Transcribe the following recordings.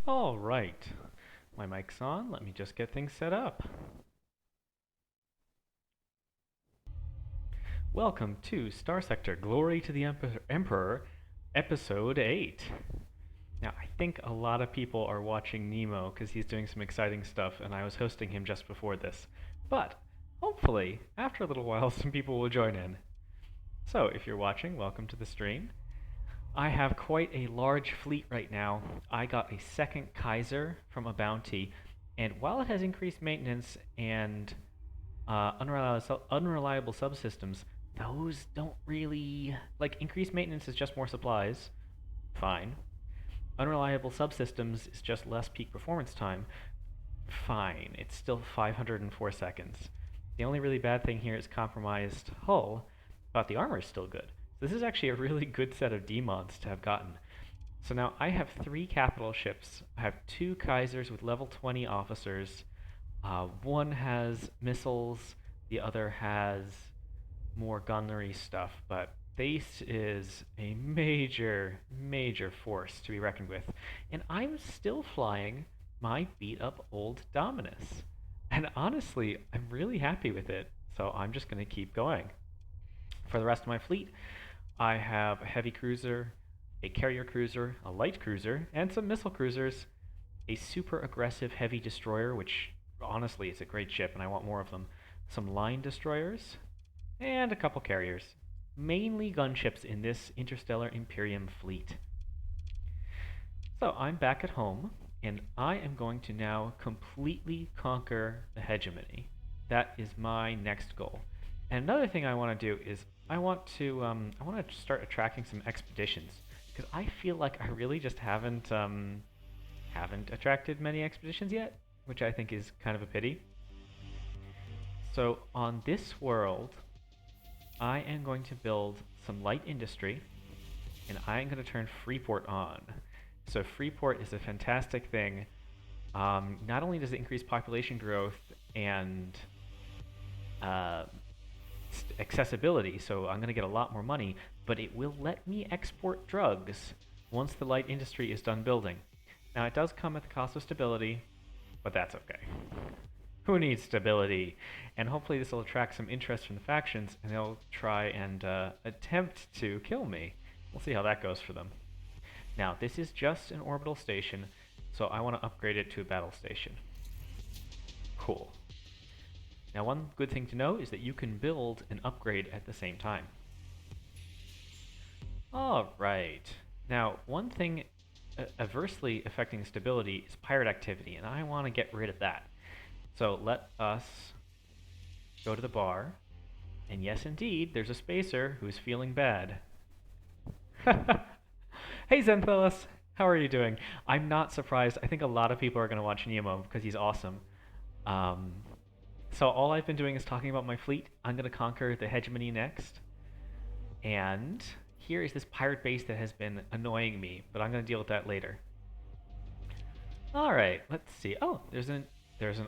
All right. My mic's on. Let me just get things set up. Welcome to Star Sector Glory to the Emperor, Episode 8. Now, I think a lot of people are watching Nemo because he's doing some exciting stuff, and I was hosting him just before this. But hopefully, after a little while, some people will join in. So, if you're watching, welcome to the stream. I have quite a large fleet right now. I got a second Kaiser from a bounty, and while it has increased maintenance and unreliable subsystems, those don't really like increased maintenance is just more supplies. Fine. Unreliable subsystems is just less peak performance time. Fine. It's still 504 seconds. The only really bad thing here is compromised hull, but the armor is still good. This is actually a really good set of demons to have gotten. So now I have 3 capital ships. I have 2 Kaisers with level 20 officers. One has missiles, the other has more gunnery stuff, but this is a major, major force to be reckoned with. And I'm still flying my beat up old Dominus. And honestly, I'm really happy with it, so I'm just going to keep going. For the rest of my fleet, I have a heavy cruiser, a carrier cruiser, a light cruiser, and some missile cruisers, a super aggressive heavy destroyer, which honestly is a great ship and I want more of them, some line destroyers, and a couple carriers. Mainly gunships in this Interstellar Imperium fleet. So I'm back at home, and I am going to now completely conquer the hegemony. That is my next goal. And another thing I want to do is I want to start attracting some expeditions because I feel like I really just haven't attracted many expeditions yet, which I think is kind of a pity. So on this world, I am going to build some light industry, and I am going to turn Freeport on. So Freeport is a fantastic thing. Not only does it increase population growth and uh, accessibility, so I'm going to get a lot more money, but it will let me export drugs once the light industry is done building. Now, it does come at the cost of stability, but that's okay. Who needs stability? And hopefully this will attract some interest from the factions, and they'll try and attempt to kill me. We'll see how that goes for them. Now, this is just an orbital station, so I want to upgrade it to a battle station. Cool. Now, one good thing to know is that you can build and upgrade at the same time. Alright. Now, one thing adversely affecting stability is pirate activity, and I want to get rid of that. So let us go to the bar, and yes indeed, there's a spacer who's feeling bad. Hey Xanthilus, how are you doing? I'm not surprised. I think a lot of people are going to watch Nemo because he's awesome. Um, so all I've been doing is talking about my fleet. I'm going to conquer the hegemony next. And here is this pirate base that has been annoying me, but I'm going to deal with that later. All right, let's see. Oh, there's an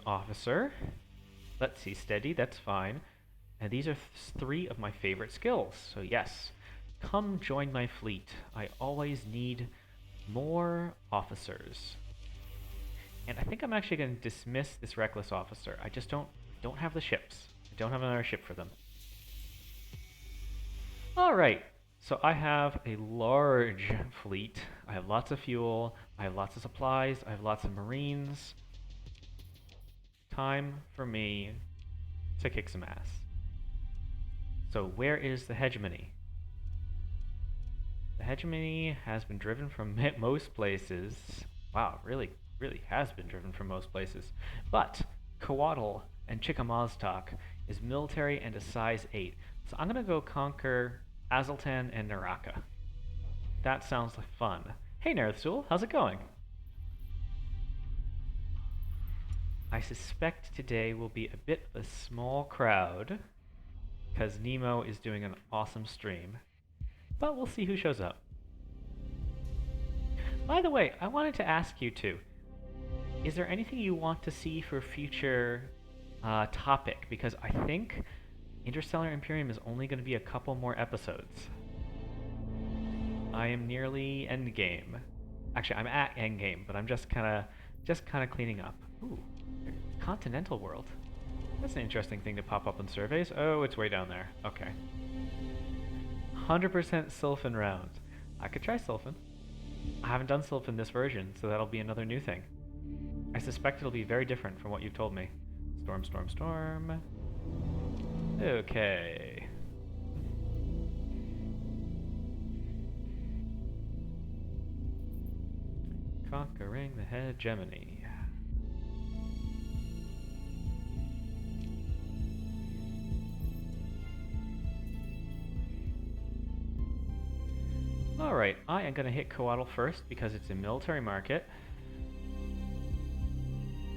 officer. Let's see, steady, that's fine. And these are 3 of my favorite skills. So yes, come join my fleet. I always need more officers. And I think I'm actually going to dismiss this reckless officer. I just don't have the ships. I don't have another ship for them. All right. So I have a large fleet. I have lots of fuel. I have lots of supplies. I have lots of marines. Time for me to kick some ass. So where is the hegemony? The hegemony has been driven from most places. Wow, really, really has been driven from most places. But Coatl and Chickamaztock is military and a size 8. So I'm going to go conquer Azultan and Naraka. That sounds like fun. Hey Nerthsul, how's it going? I suspect today will be a bit of a small crowd because Nemo is doing an awesome stream. But we'll see who shows up. By the way, I wanted to ask you too. Is there anything you want to see for future topic? Because I think Interstellar Imperium is only going to be a couple more episodes. I am nearly endgame. Actually, I'm at endgame, but I'm just kind of cleaning up. Ooh, continental world. That's an interesting thing to pop up on surveys. Oh, it's way down there. Okay. 100% Sylphin round. I could try Sylphin. I haven't done Sylphin this version, so that'll be another new thing. I suspect it'll be very different from what you've told me. Storm, storm, storm. Okay. Conquering the hegemony. Alright, I am going to hit Coatl first because it's a military market.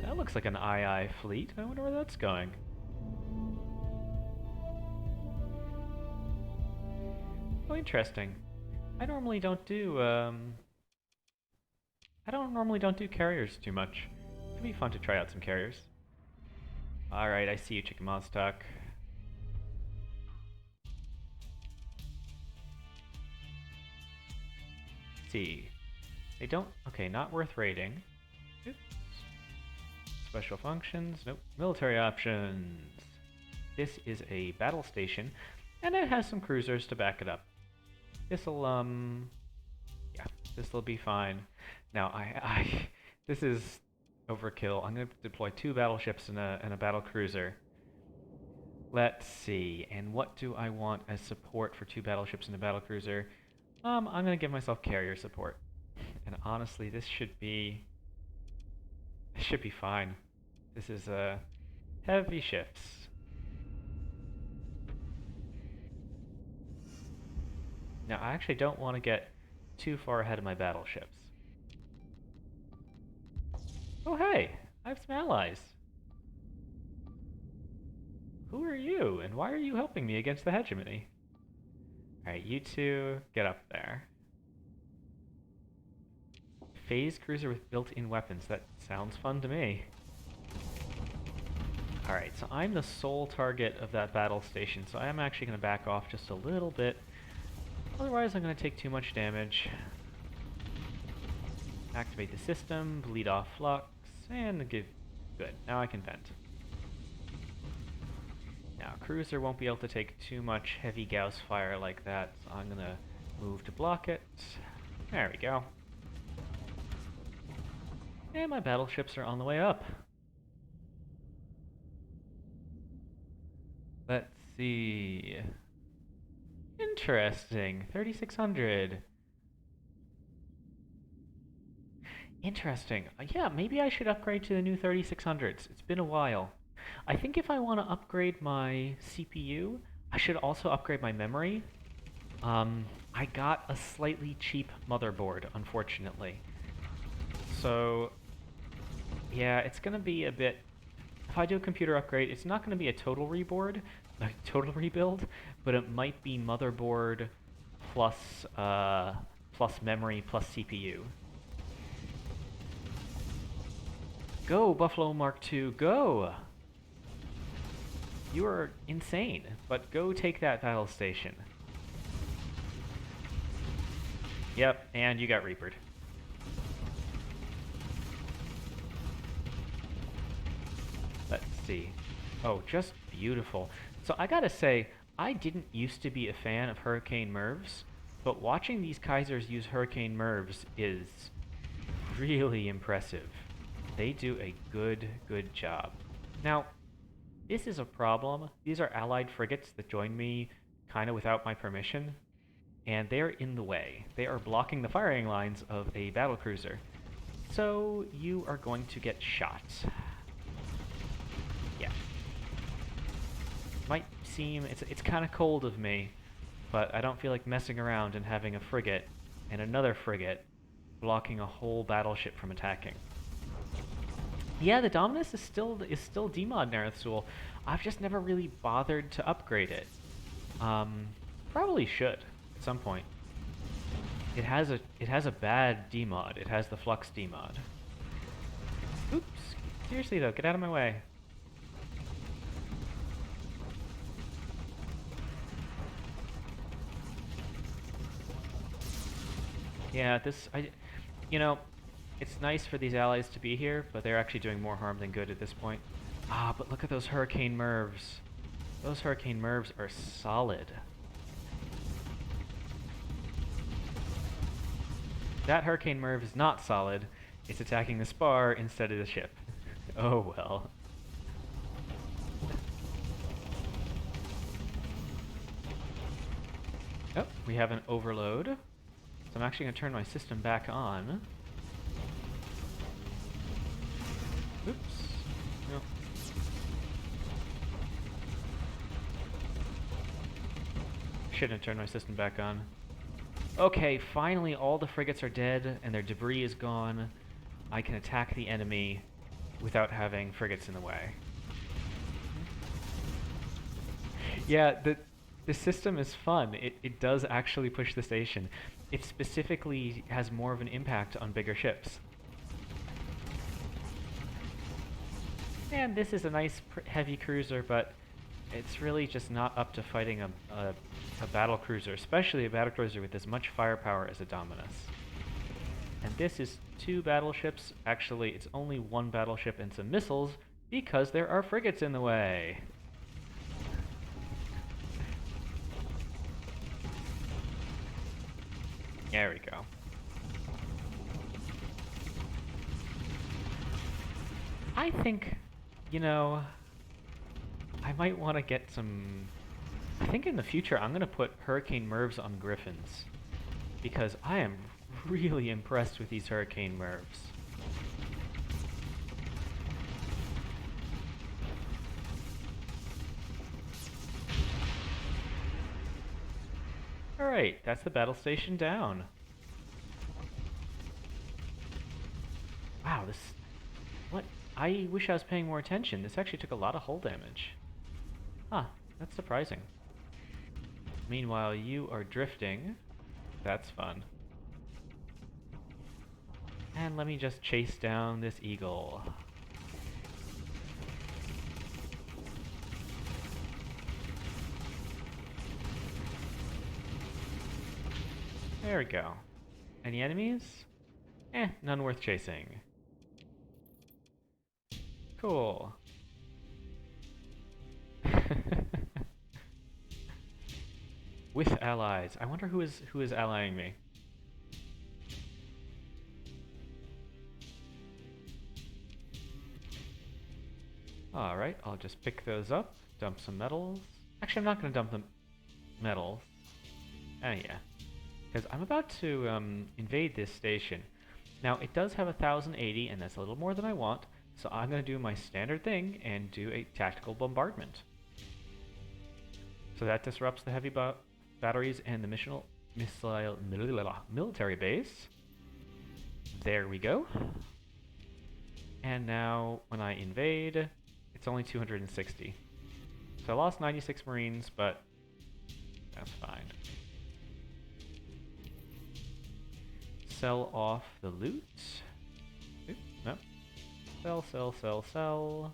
That looks like an II fleet. I wonder where that's going. Oh, interesting. I normally don't do carriers too much. It'd be fun to try out some carriers. Alright, I see you, Chicken Monstock. See. They don't... Okay, not worth raiding. Oops. Special functions. Nope. Military options. This is a battle station, and it has some cruisers to back it up. This'll, yeah, this'll be fine. Now, this is overkill. I'm going to deploy 2 battleships and a battle cruiser. Let's see, and what do I want as support for 2 battleships and a battle cruiser? I'm going to give myself carrier support. And honestly, this should be fine. This is heavy ships. Now, I actually don't want to get too far ahead of my battleships. Oh, hey! I have some allies. Who are you, and why are you helping me against the hegemony? Alright, you two, get up there. Phase cruiser with built-in weapons. That sounds fun to me. Alright, so I'm the sole target of that battle station, so I am actually going to back off just a little bit. Otherwise, I'm going to take too much damage. Activate the system, bleed off flux, and give... Good, now I can vent. Now, cruiser won't be able to take too much heavy Gauss fire like that, so I'm going to move to block it. There we go. And my battleships are on the way up. Let's see... Interesting. 3600. Interesting. Yeah, maybe I should upgrade to the new 3600s. It's been a while. I think if I want to upgrade my CPU, I should also upgrade my memory. I got a slightly cheap motherboard, unfortunately. So, yeah, it's going to be a bit... If I do a computer upgrade, it's not going to be a total rebuild, but it might be motherboard plus plus memory plus CPU. Go, Buffalo Mark II, go! You are insane, but go take that battle station. Yep, and you got Reapered. Let's see. Oh, just beautiful. So I gotta say, I didn't used to be a fan of Hurricane Mervs, but watching these Kaisers use Hurricane Mervs is really impressive. They do a good job. Now, this is a problem. These are allied frigates that joined me kind of without my permission, and they're in the way. They are blocking the firing lines of a battlecruiser. So you are going to get shot. Yeah. Might seem, it's kind of cold of me, but I don't feel like messing around and having a frigate and another frigate blocking a whole battleship from attacking. Yeah, the Dominus is still demod Nerthsul. I've just never really bothered to upgrade it. Probably should at some point. It has a bad demod. It has the Flux demod. Oops. Seriously though, get out of my way. Yeah, You know, it's nice for these allies to be here, but they're actually doing more harm than good at this point. Ah, but look at those Hurricane Mervs. Those Hurricane Mervs are solid. That Hurricane Merv is not solid. It's attacking the spar instead of the ship. Oh well. Oh, we have an overload. So I'm actually going to turn my system back on. Oops. No. Shouldn't have turned my system back on. Okay, finally all the frigates are dead and their debris is gone. I can attack the enemy without having frigates in the way. Yeah, the system is fun. It does actually push the station. It specifically has more of an impact on bigger ships. And this is a nice heavy cruiser, but it's really just not up to fighting a battle cruiser, especially a battle cruiser with as much firepower as a Dominus. And this is 2 battleships. Actually, it's only 1 battleship and some missiles because there are frigates in the way. There we go. I think, you know, I might want to get some... I think in the future I'm going to put Hurricane Mervs on Griffins, because I am really impressed with these Hurricane Mervs. Alright, that's the battle station down. Wow, this... What? I wish I was paying more attention. This actually took a lot of hull damage. Huh, that's surprising. Meanwhile, you are drifting. That's fun. And let me just chase down this eagle. There we go. Any enemies? None worth chasing. Cool. With allies. I wonder who is allying me. Alright, I'll just pick those up, dump some metals. Actually, I'm not going to dump the metals. Yeah. Because I'm about to invade this station. Now, it does have 1080, and that's a little more than I want, so I'm going to do my standard thing and do a tactical bombardment. So that disrupts the heavy batteries and the military base. There we go. And now, when I invade, it's only 260. So I lost 96 Marines, but that's fine. Sell off the loot. Oop, no. Sell, sell, sell, sell.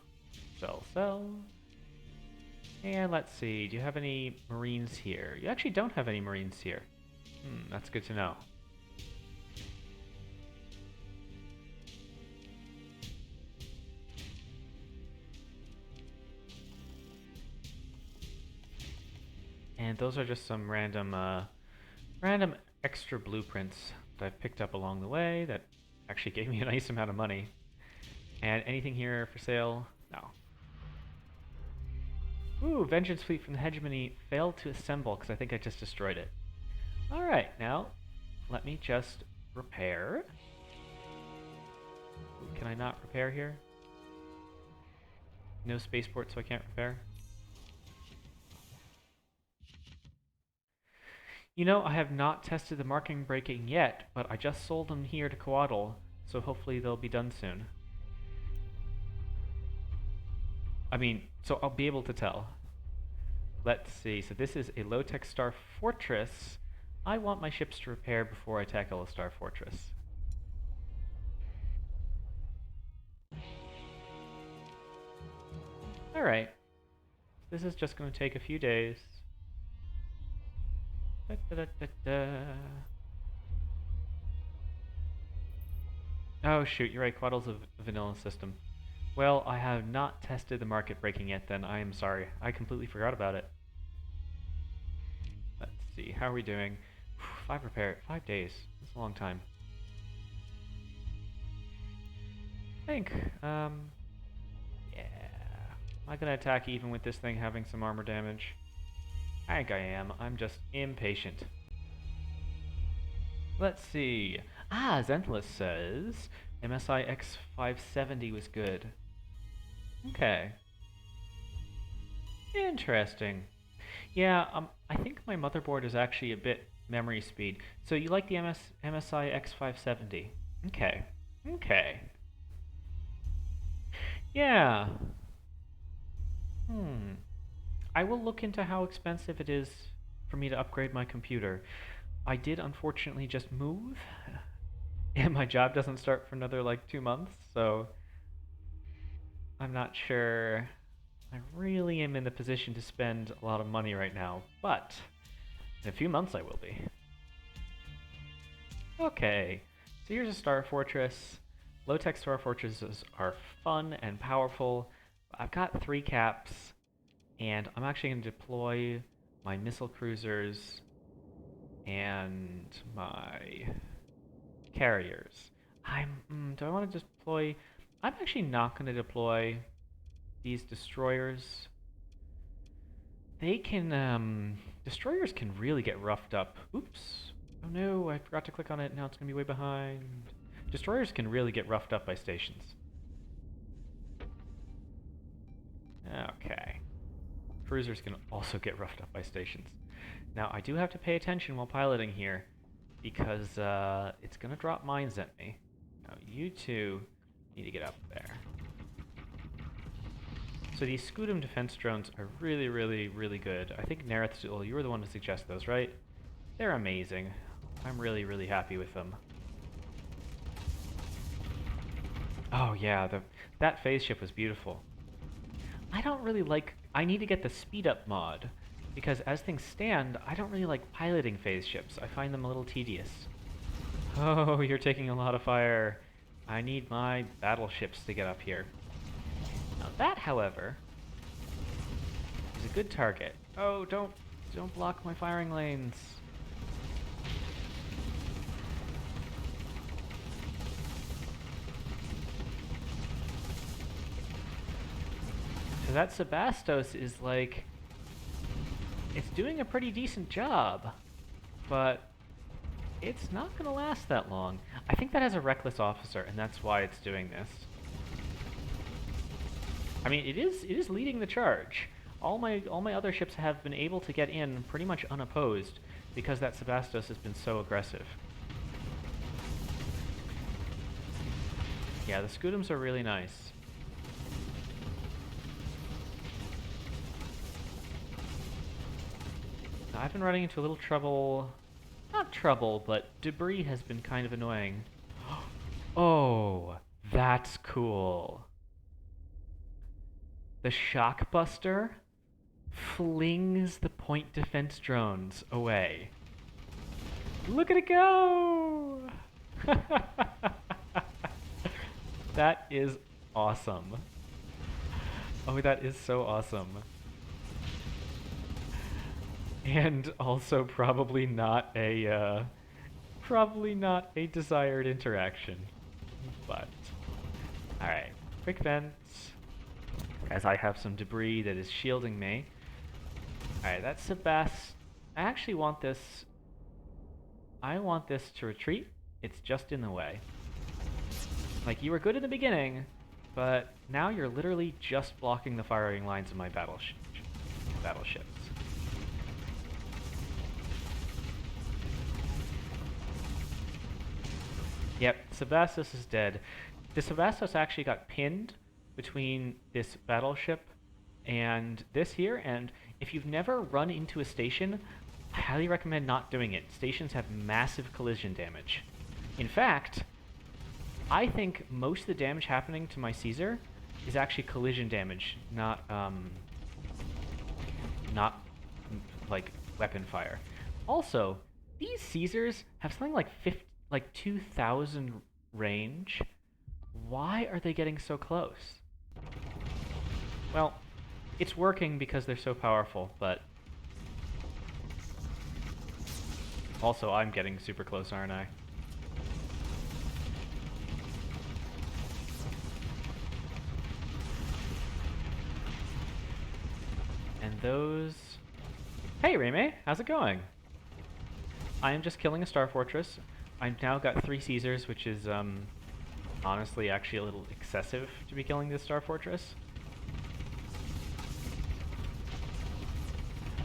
Sell, sell. And let's see, do you have any Marines here? You actually don't have any Marines here. That's good to know. And those are just some random extra blueprints that I've picked up along the way that actually gave me a nice amount of money. And anything here for sale? No. Ooh, Vengeance Fleet from the Hegemony failed to assemble because I think I just destroyed it. Alright, now let me just repair. Ooh, can I not repair here? No spaceport, so I can't repair. You know, I have not tested the marking braking yet, but I just sold them here to Coatl, so hopefully they'll be done soon. I mean, so I'll be able to tell. Let's see, so this is a low-tech Star Fortress. I want my ships to repair before I tackle a Star Fortress. Alright. This is just going to take a few days. Da, da, da, da, da. Oh shoot, you're right, Quaddle's a vanilla system. Well, I have not tested the market breaking yet then, I am sorry. I completely forgot about it. Let's see, how are we doing? 5 days. That's a long time. I think, yeah. Am I gonna attack even with this thing having some armor damage? I think I am. I'm just impatient. Let's see. Zentless says MSI X570 was good. Okay. Interesting. Yeah, I think my motherboard is actually a bit memory speed. So you like the MSI X570? Okay. Okay. Yeah. I will look into how expensive it is for me to upgrade my computer. I did unfortunately just move, and my job doesn't start for another like 2 months, so I'm not sure I really am in the position to spend a lot of money right now, but in a few months I will be. Okay, so here's a Star Fortress. Low-tech Star Fortresses are fun and powerful. I've got 3 caps, and I'm actually going to deploy my missile cruisers and my carriers. Do I want to deploy? I'm actually not going to deploy these destroyers. They can, destroyers can really get roughed up. Oops. Oh no, I forgot to click on it. Now it's going to be way behind. Destroyers can really get roughed up by stations. Okay. Cruisers can also get roughed up by stations. Now, I do have to pay attention while piloting here, because it's going to drop mines at me. Now, you two need to get up there. So these Scudum defense drones are really, really, really good. I think Nerith, well, you were the one to suggest those, right? They're amazing. I'm really, really happy with them. Oh yeah, that phase ship was beautiful. I don't really like... I need to get the speed up mod, because as things stand, I don't really like piloting phase ships. I find them a little tedious. Oh, you're taking a lot of fire. I need my battleships to get up here. Now that, however, is a good target. Oh, don't block my firing lanes. So that Sebastos is like, it's doing a pretty decent job, but it's not going to last that long. I think that has a reckless officer, and that's why it's doing this. I mean, it is leading the charge. All my other ships have been able to get in pretty much unopposed because that Sebastos has been so aggressive. Yeah, the Scudums are really nice. Now, I've been running into a little trouble. Not trouble, but debris has been kind of annoying. Oh, that's cool. The Shockbuster flings the point defense drones away. Look at it go! That is awesome. Oh, that is so awesome. And also probably not a desired interaction. But alright, quick vents. As I have some debris that is shielding me. Alright, that's Sebast. I actually want this. I want this to retreat. It's just in the way. Like, you were good in the beginning, but now you're literally just blocking the firing lines of my battleships. Yep, Sebastos is dead. The Sebastos actually got pinned between this battleship and this here, and if you've never run into a station, I highly recommend not doing it. Stations have massive collision damage. In fact, I think most of the damage happening to my Caesar is actually collision damage, not like weapon fire. Also, these Caesars have something like 2,000 range. Why are they getting so close? Well, it's working because they're so powerful, but also I'm getting super close, aren't I? And those... Hey, Reimei, how's it going? I am just killing a Star Fortress. I've now got 3 Caesars, which is, honestly actually a little excessive to be killing this Star Fortress.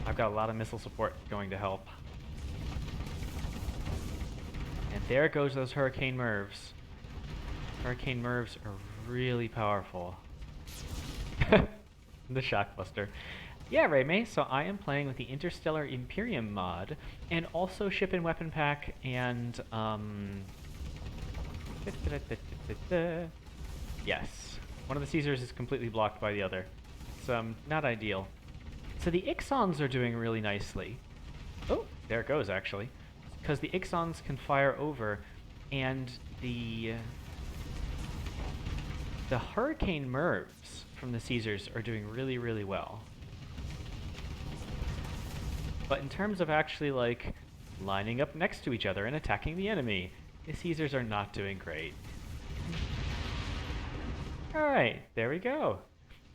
I've got a lot of missile support going to help. And there goes those Hurricane Mervs. Hurricane Mervs are really powerful. The Shockbuster. Yeah, Reimei, so I am playing with the Interstellar Imperium mod, and also Ship and Weapon Pack, and, yes. One of the Caesars is completely blocked by the other. It's, not ideal. So the Ixons are doing really nicely. Oh, there it goes, actually. Because the Ixons can fire over, and the Hurricane Mervs from the Caesars are doing really, really well. But in terms of actually, like, lining up next to each other and attacking the enemy, the Caesars are not doing great. Alright, there we go.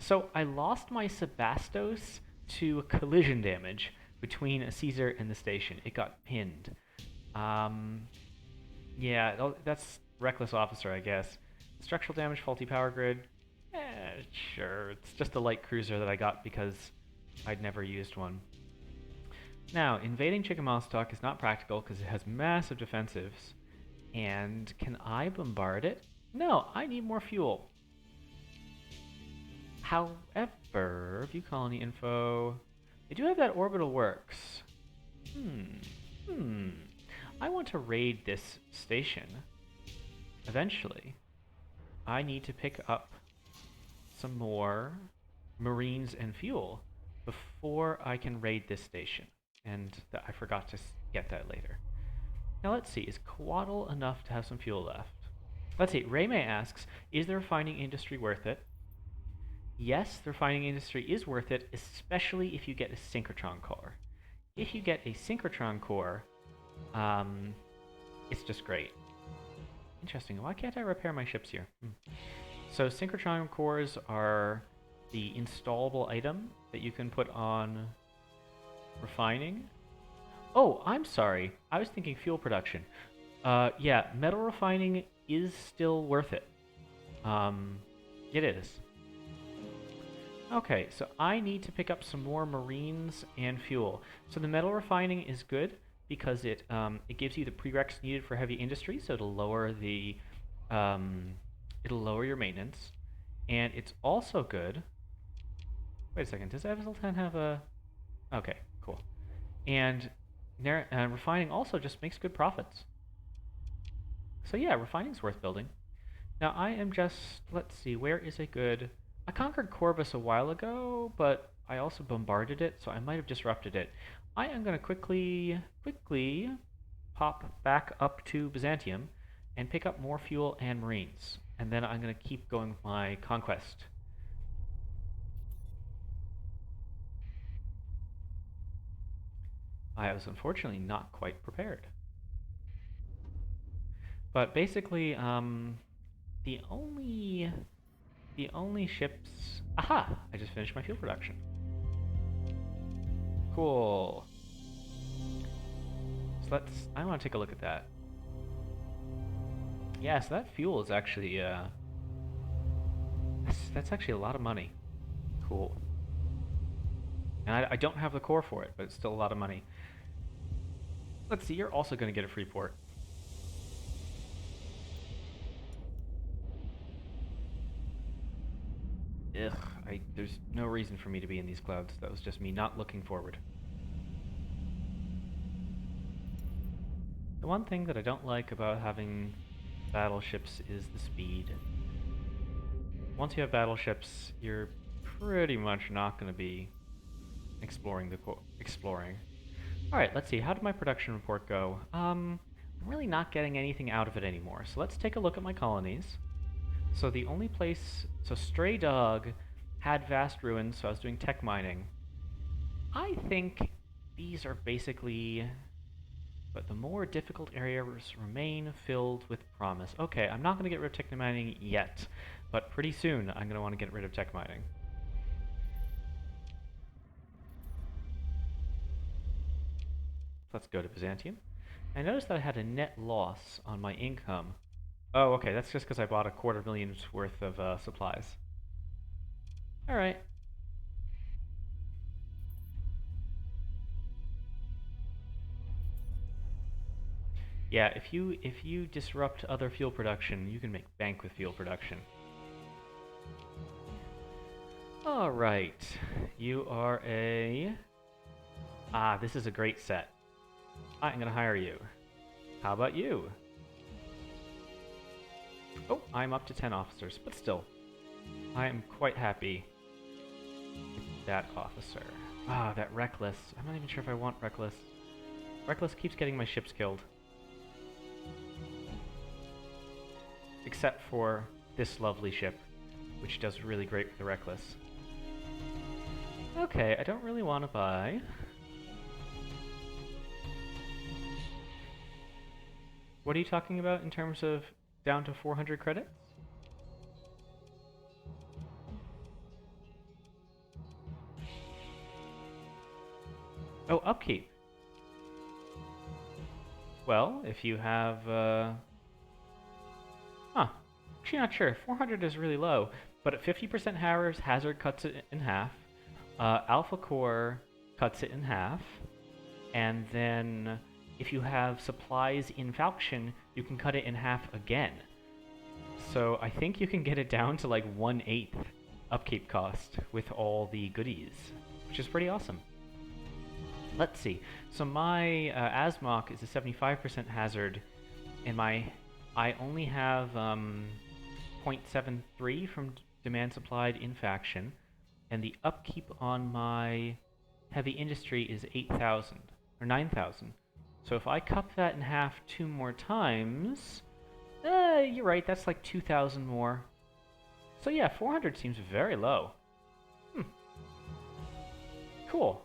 So I lost my Sebastos to collision damage between a Caesar and the station. It got pinned. Yeah, that's Reckless Officer, I guess. Structural damage, faulty power grid. Sure. It's just a light cruiser that I got because I'd never used one. Now, invading Chickamaustock is not practical because it has massive defensives. And can I bombard it? No, I need more fuel. However, view colony info. They do have that orbital works. I want to raid this station. Eventually. I need to pick up some more Marines and fuel before I can raid this station. And I forgot to get that later. Now let's see, is Coatl enough to have some fuel left? Let's see, Reimei asks, is the refining industry worth it? Yes, the refining industry is worth it, especially if you get a synchrotron core. If you get a synchrotron core, it's just great. Interesting, why can't I repair my ships here? So synchrotron cores are the installable item that you can put on refining. Oh, I'm sorry. I was thinking fuel production. Yeah, metal refining is still worth it. It is. Okay, so I need to pick up some more Marines and fuel. So the metal refining is good because it gives you the prereqs needed for heavy industry, so it'll lower the it'll lower your maintenance, and it's also good. Wait a second, does Evisel 10 have a? Okay, cool. And refining also just makes good profits. So yeah, refining's worth building. Now I am just, let's see, where is a good... I conquered Corvus a while ago, but I also bombarded it, so I might have disrupted it. I am going to quickly pop back up to Byzantium and pick up more fuel and Marines. And then I'm going to keep going with my conquest. I was unfortunately not quite prepared. But basically, the only ships... Aha! I just finished my fuel production. Cool. So I want to take a look at that. Yeah, so that fuel is actually, that's actually a lot of money. Cool. And I don't have the core for it, but it's still a lot of money. Let's see, you're also going to get a free port. Ugh, there's no reason for me to be in these clouds. That was just me not looking forward. The one thing that I don't like about having battleships is the speed. Once you have battleships, you're pretty much not going to be exploring. Alright, let's see. How did my production report go? I'm really not getting anything out of it anymore. So let's take a look at my colonies. So the only place... So Stray Dog had vast ruins, so I was doing tech mining. I think these are basically... But the more difficult areas remain filled with promise. Okay, I'm not going to get rid of tech mining yet, but pretty soon I'm going to want to get rid of tech mining. Let's go to Byzantium. I noticed that I had a net loss on my income. Oh, okay, that's just because I bought $250,000 worth of supplies. Alright. Yeah, if you disrupt other fuel production, you can make bank with fuel production. Alright. You are a... Ah, this is a great set. I'm gonna hire you. How about you? Oh, I'm up to 10 officers, but still. I am quite happy with that officer. Ah, that Reckless. I'm not even sure if I want Reckless. Reckless keeps getting my ships killed. Except for this lovely ship, which does really great with the Reckless. Okay, I don't really want to buy. What are you talking about in terms of down to 400 credits? Oh, upkeep. Well, if you have, actually not sure. 400 is really low, but at 50% hazard cuts it in half. Alpha Core cuts it in half. And then if you have supplies in Falchion, you can cut it in half again. So I think you can get it down to like 1/8 upkeep cost with all the goodies, which is pretty awesome. Let's see. So my Asmok is a 75% hazard, and I only have 0.73 from demand supplied in faction, and the upkeep on my heavy industry is 8,000 or 9,000. So if I cut that in half 2 more times, you're right, that's like 2,000 more. So yeah, 400 seems very low. Cool.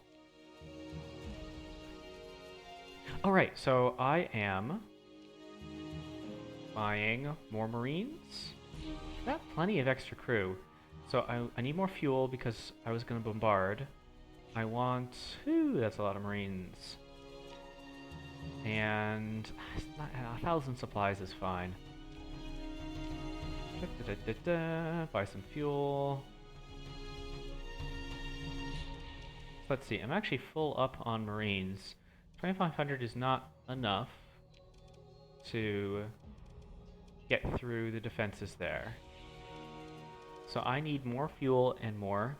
Alright, so I am buying more Marines. I've got plenty of extra crew. So I need more fuel because I was going to bombard. I want... Ooh, that's a lot of Marines. And 1,000 supplies is fine. Buy some fuel. Let's see, I'm actually full up on Marines. 2,500 is not enough to get through the defenses there. So I need more fuel and more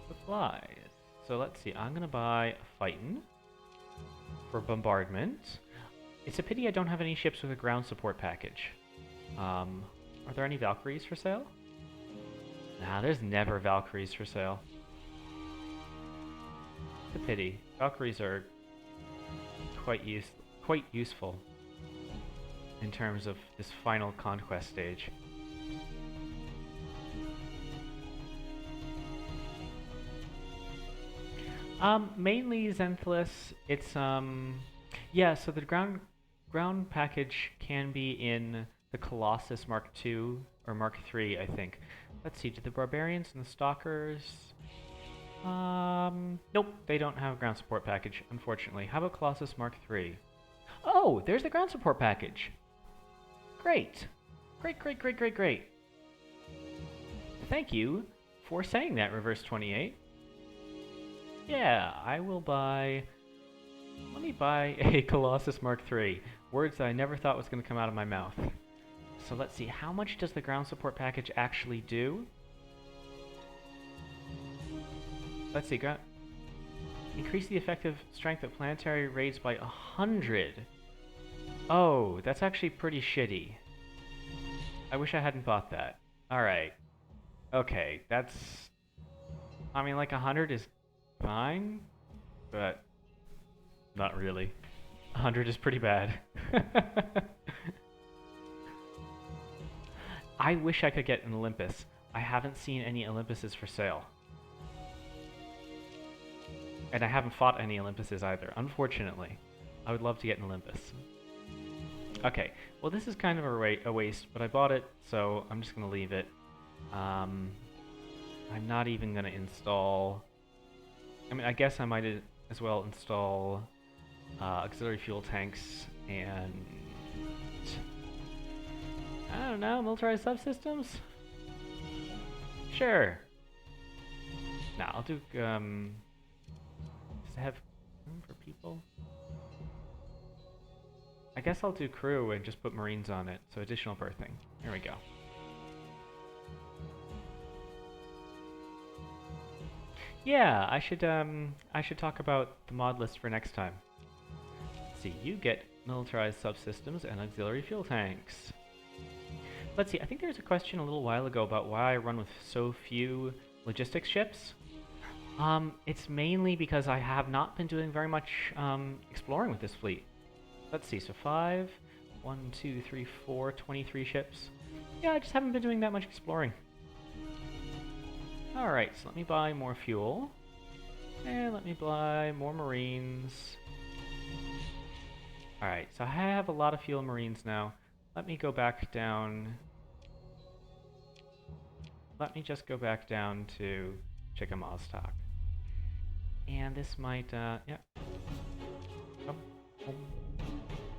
supplies. So let's see, I'm gonna buy a Phaeton for bombardment. It's a pity I don't have any ships with a ground support package. Are there any Valkyries for sale? Nah, there's never Valkyries for sale. It's a pity. Valkyries are quite useful in terms of this final conquest stage. Mainly Zenthales. It's yeah. So the ground package can be in the Colossus Mark II or Mark III, I think. Let's see. Do the Barbarians and the Stalkers? Nope. They don't have a ground support package, unfortunately. How about Colossus Mark III? Oh, there's the ground support package. Great. Great, great, great, great, great. Thank you for saying that, Reverse 28. Yeah, I will buy... Let me buy a Colossus Mark III. Words that I never thought was going to come out of my mouth. So let's see, how much does the ground support package actually do? Let's see, increase the effective strength of planetary raids by 100. Oh, that's actually pretty shitty. I wish I hadn't bought that. Alright. Okay, that's... I mean, like 100 is fine, but not really. 100 is pretty bad. I wish I could get an Olympus. I haven't seen any Olympuses for sale. And I haven't fought any Olympuses either, unfortunately. I would love to get an Olympus. Okay, well this is kind of a waste, but I bought it, so I'm just going to leave it. I'm not even going to install... I mean, I guess I might as well install auxiliary fuel tanks and... I don't know, militarized subsystems? Sure. Nah, I'll do, does it have room for people? I guess I'll do crew and just put Marines on it, so additional berthing. There we go. Yeah, I should talk about the mod list for next time. Let's see, you get militarized subsystems and auxiliary fuel tanks. Let's see, I think there was a question a little while ago about why I run with so few logistics ships. It's mainly because I have not been doing very much exploring with this fleet. Let's see, so 5, 1, 2, 3, 4, 23 ships. Yeah, I just haven't been doing that much exploring. Alright, so let me buy more fuel. And let me buy more Marines. Alright, so I have a lot of fuel Marines now. Let me go back down... Let me just go back down to Chickamaustock. And this might, yeah.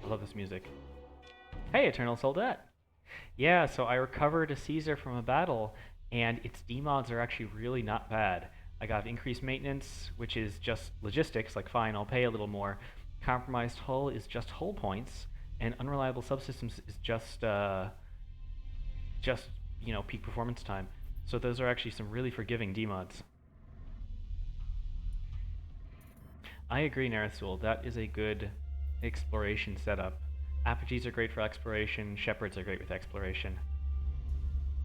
I love this music. Hey, Eternal Soldat! Yeah, so I recovered a Caesar from a battle, and its demods are actually really not bad. I got increased maintenance, which is just logistics, like fine, I'll pay a little more. Compromised hull is just hull points, and unreliable subsystems is just you know, peak performance time. So those are actually some really forgiving demods. I agree, Narathul, that is a good exploration setup. Apogees are great for exploration, Shepherds are great with exploration.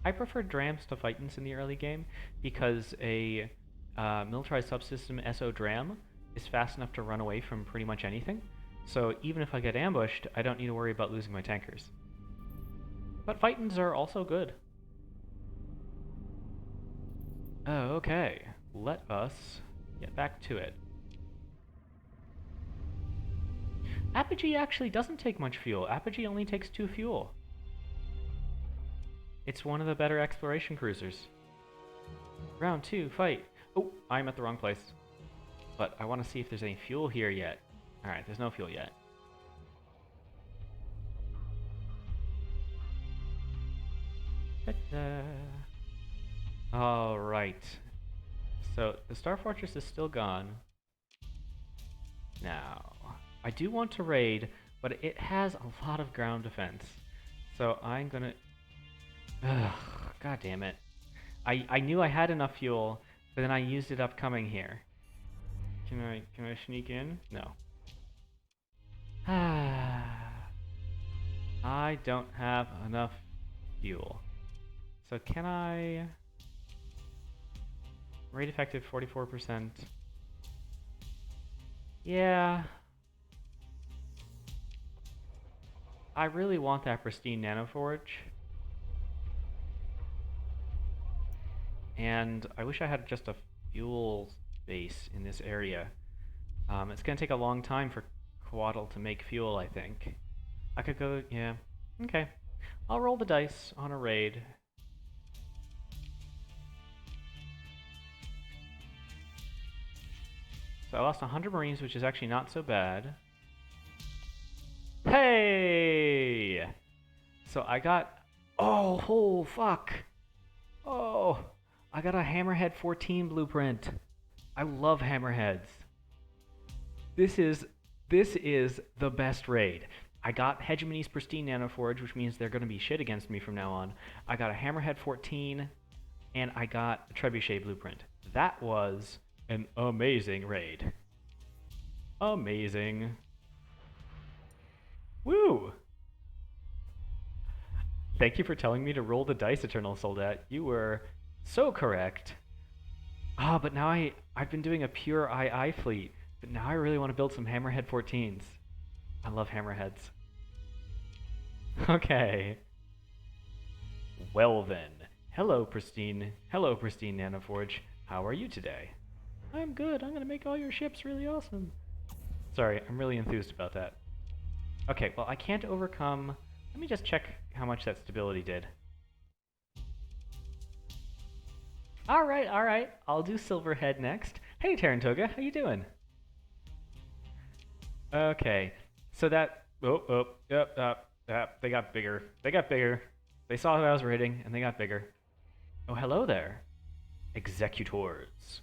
I prefer Drams to Phaetons in the early game because a militarized subsystem SO Dram is fast enough to run away from pretty much anything. So even if I get ambushed, I don't need to worry about losing my tankers. But Phaetons are also good. Oh, okay. Let us get back to it. Apogee actually doesn't take much fuel. Apogee only takes 2 fuel. It's one of the better exploration cruisers. Round 2, fight. Oh, I'm at the wrong place. But I want to see if there's any fuel here yet. Alright, there's no fuel yet. Alright. So, the Star Fortress is still gone. Now, I do want to raid, but it has a lot of ground defense. So I'm gonna... Ugh, god damn it. I knew I had enough fuel, but then I used it up coming here. Can I sneak in? No. I don't have enough fuel. So can I... Rate effective 44%. Yeah. I really want that pristine nanoforge. And I wish I had just a fuel base in this area. It's gonna take a long time for Coatl to make fuel, I think. I could go, yeah, okay. I'll roll the dice on a raid. So I lost 100 Marines, which is actually not so bad. Hey! So I got... Oh, fuck! Oh! I got a Hammerhead 14 blueprint. I love Hammerheads. This is the best raid. I got Hegemony's Pristine Nanoforge, which means they're going to be shit against me from now on. I got a Hammerhead 14, and I got a Trebuchet blueprint. That was an amazing raid. Amazing. Woo! Thank you for telling me to roll the dice, Eternal Soldat. You were so correct. Ah, but now I've been doing a pure II fleet, but now I really want to build some Hammerhead 14s. I love hammerheads. Okay. Well then. Hello, Pristine. Hello, Pristine Nanoforge. How are you today? I'm good. I'm gonna make all your ships really awesome. Sorry, I'm really enthused about that. Okay, well, I can't overcome... Let me just check how much that stability did. Alright, alright. I'll do Silverhead next. Hey, Tarantoga, how you doing? Okay, so that... they got bigger. They got bigger. They saw who I was raiding, and they got bigger. Oh, hello there. Executors.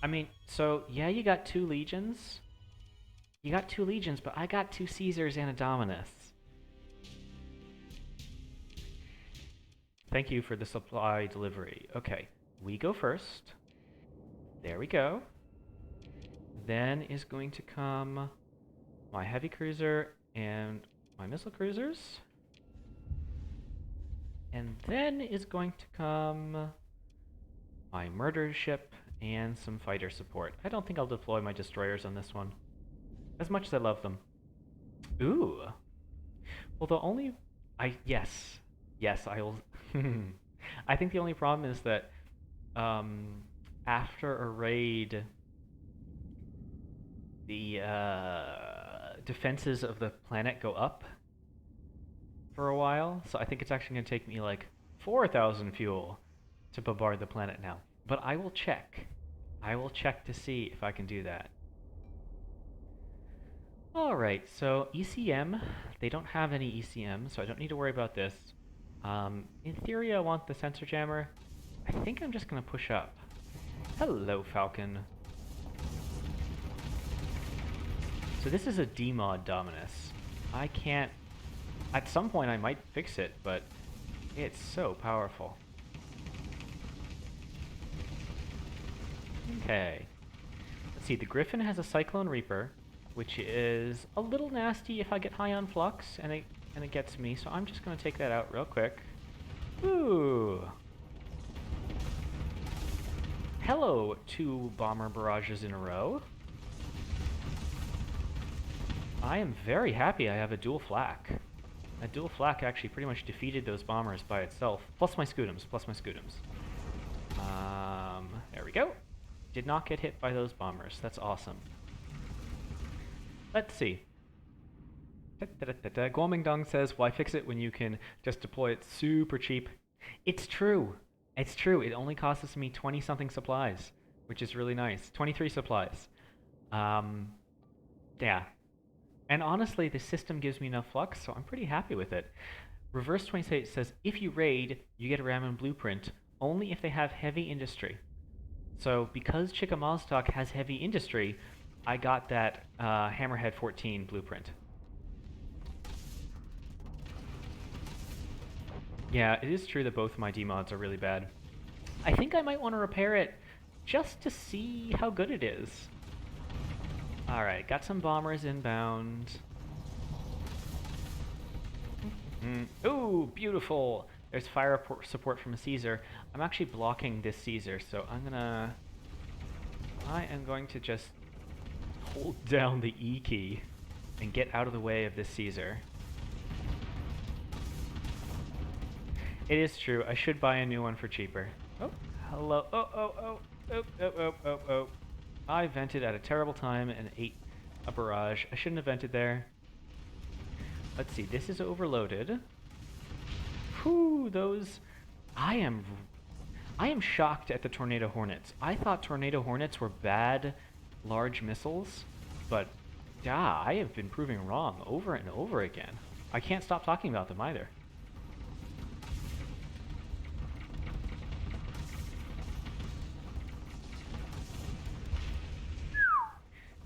I mean, so, yeah, you got 2 legions. You got 2 legions, but I got 2 Caesars and a Dominus. Thank you for the supply delivery. Okay, we go first. There we go. Then is going to come my heavy cruiser and my missile cruisers. And then is going to come my murder ship and some fighter support. I don't think I'll deploy my destroyers on this one, as much as I love them. Ooh. Well, the only... Yes, I will... I think the only problem is that after a raid, the defenses of the planet go up for a while, so I think it's actually going to take me like 4,000 fuel to bombard the planet now. But I will check. I will check to see if I can do that. Alright, so ECM, they don't have any ECM, so I don't need to worry about this. In theory, I want the sensor jammer. I think I'm just going to push up. Hello, Falcon. So this is a demod Dominus. I can't... At some point I might fix it, but it's so powerful. Okay. Let's see, the Griffin has a Cyclone Reaper, which is a little nasty if I get high on flux, and it gets me, so I'm just going to take that out real quick. Ooh. Hello, 2 bomber barrages in a row. I am very happy I have a dual flak. A dual flak actually pretty much defeated those bombers by itself. Plus my Scudams, there we go. Did not get hit by those bombers. That's awesome. Let's see. Guomingdong says, why fix it when you can just deploy it super cheap? It's true. It's true. It only costs me 20-something supplies, which is really nice. 23 supplies. Yeah. And honestly, the system gives me enough flux, so I'm pretty happy with it. Reverse 28 says, if you raid, you get a Ramen blueprint, only if they have heavy industry. So because Chickamaustock has heavy industry, I got that Hammerhead 14 blueprint. Yeah, it is true that both of my demods are really bad. I think I might want to repair it just to see how good it is. Alright, got some bombers inbound. Ooh, beautiful! There's fire support from a Caesar. I'm actually blocking this Caesar, so I am going to just hold down the E key and get out of the way of this Caesar. It is true, I should buy a new one for cheaper. Oh, hello. Oh. I vented at a terrible time and ate a barrage. I shouldn't have vented there. Let's see, this is overloaded. Whew, those... I am shocked at the Tornado Hornets. I thought Tornado Hornets were bad, large missiles, but yeah, I have been proving wrong over and over again. I can't stop talking about them either.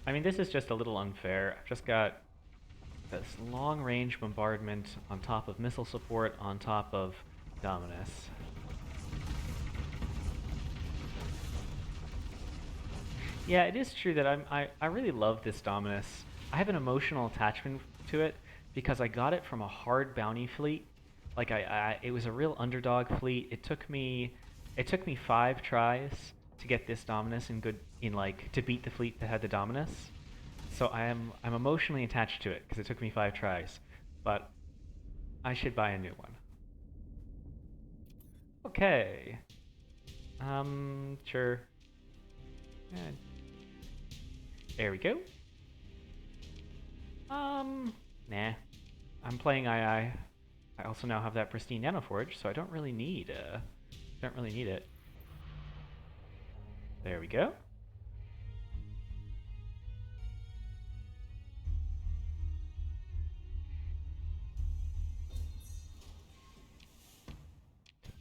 I mean, this is just a little unfair. I've just got this long-range bombardment on top of missile support on top of Dominus. Yeah, it is true that I really love this Dominus. I have an emotional attachment to it because I got it from a hard bounty fleet. Like it was a real underdog fleet. It took me 5 tries to get this Dominus to beat the fleet that had the Dominus. So I'm emotionally attached to it because it took me 5 tries, but I should buy a new one. Okay. Sure. Eh, there we go. Nah. I'm playing II. I also now have that pristine nanoforge, so I don't really need it. There we go.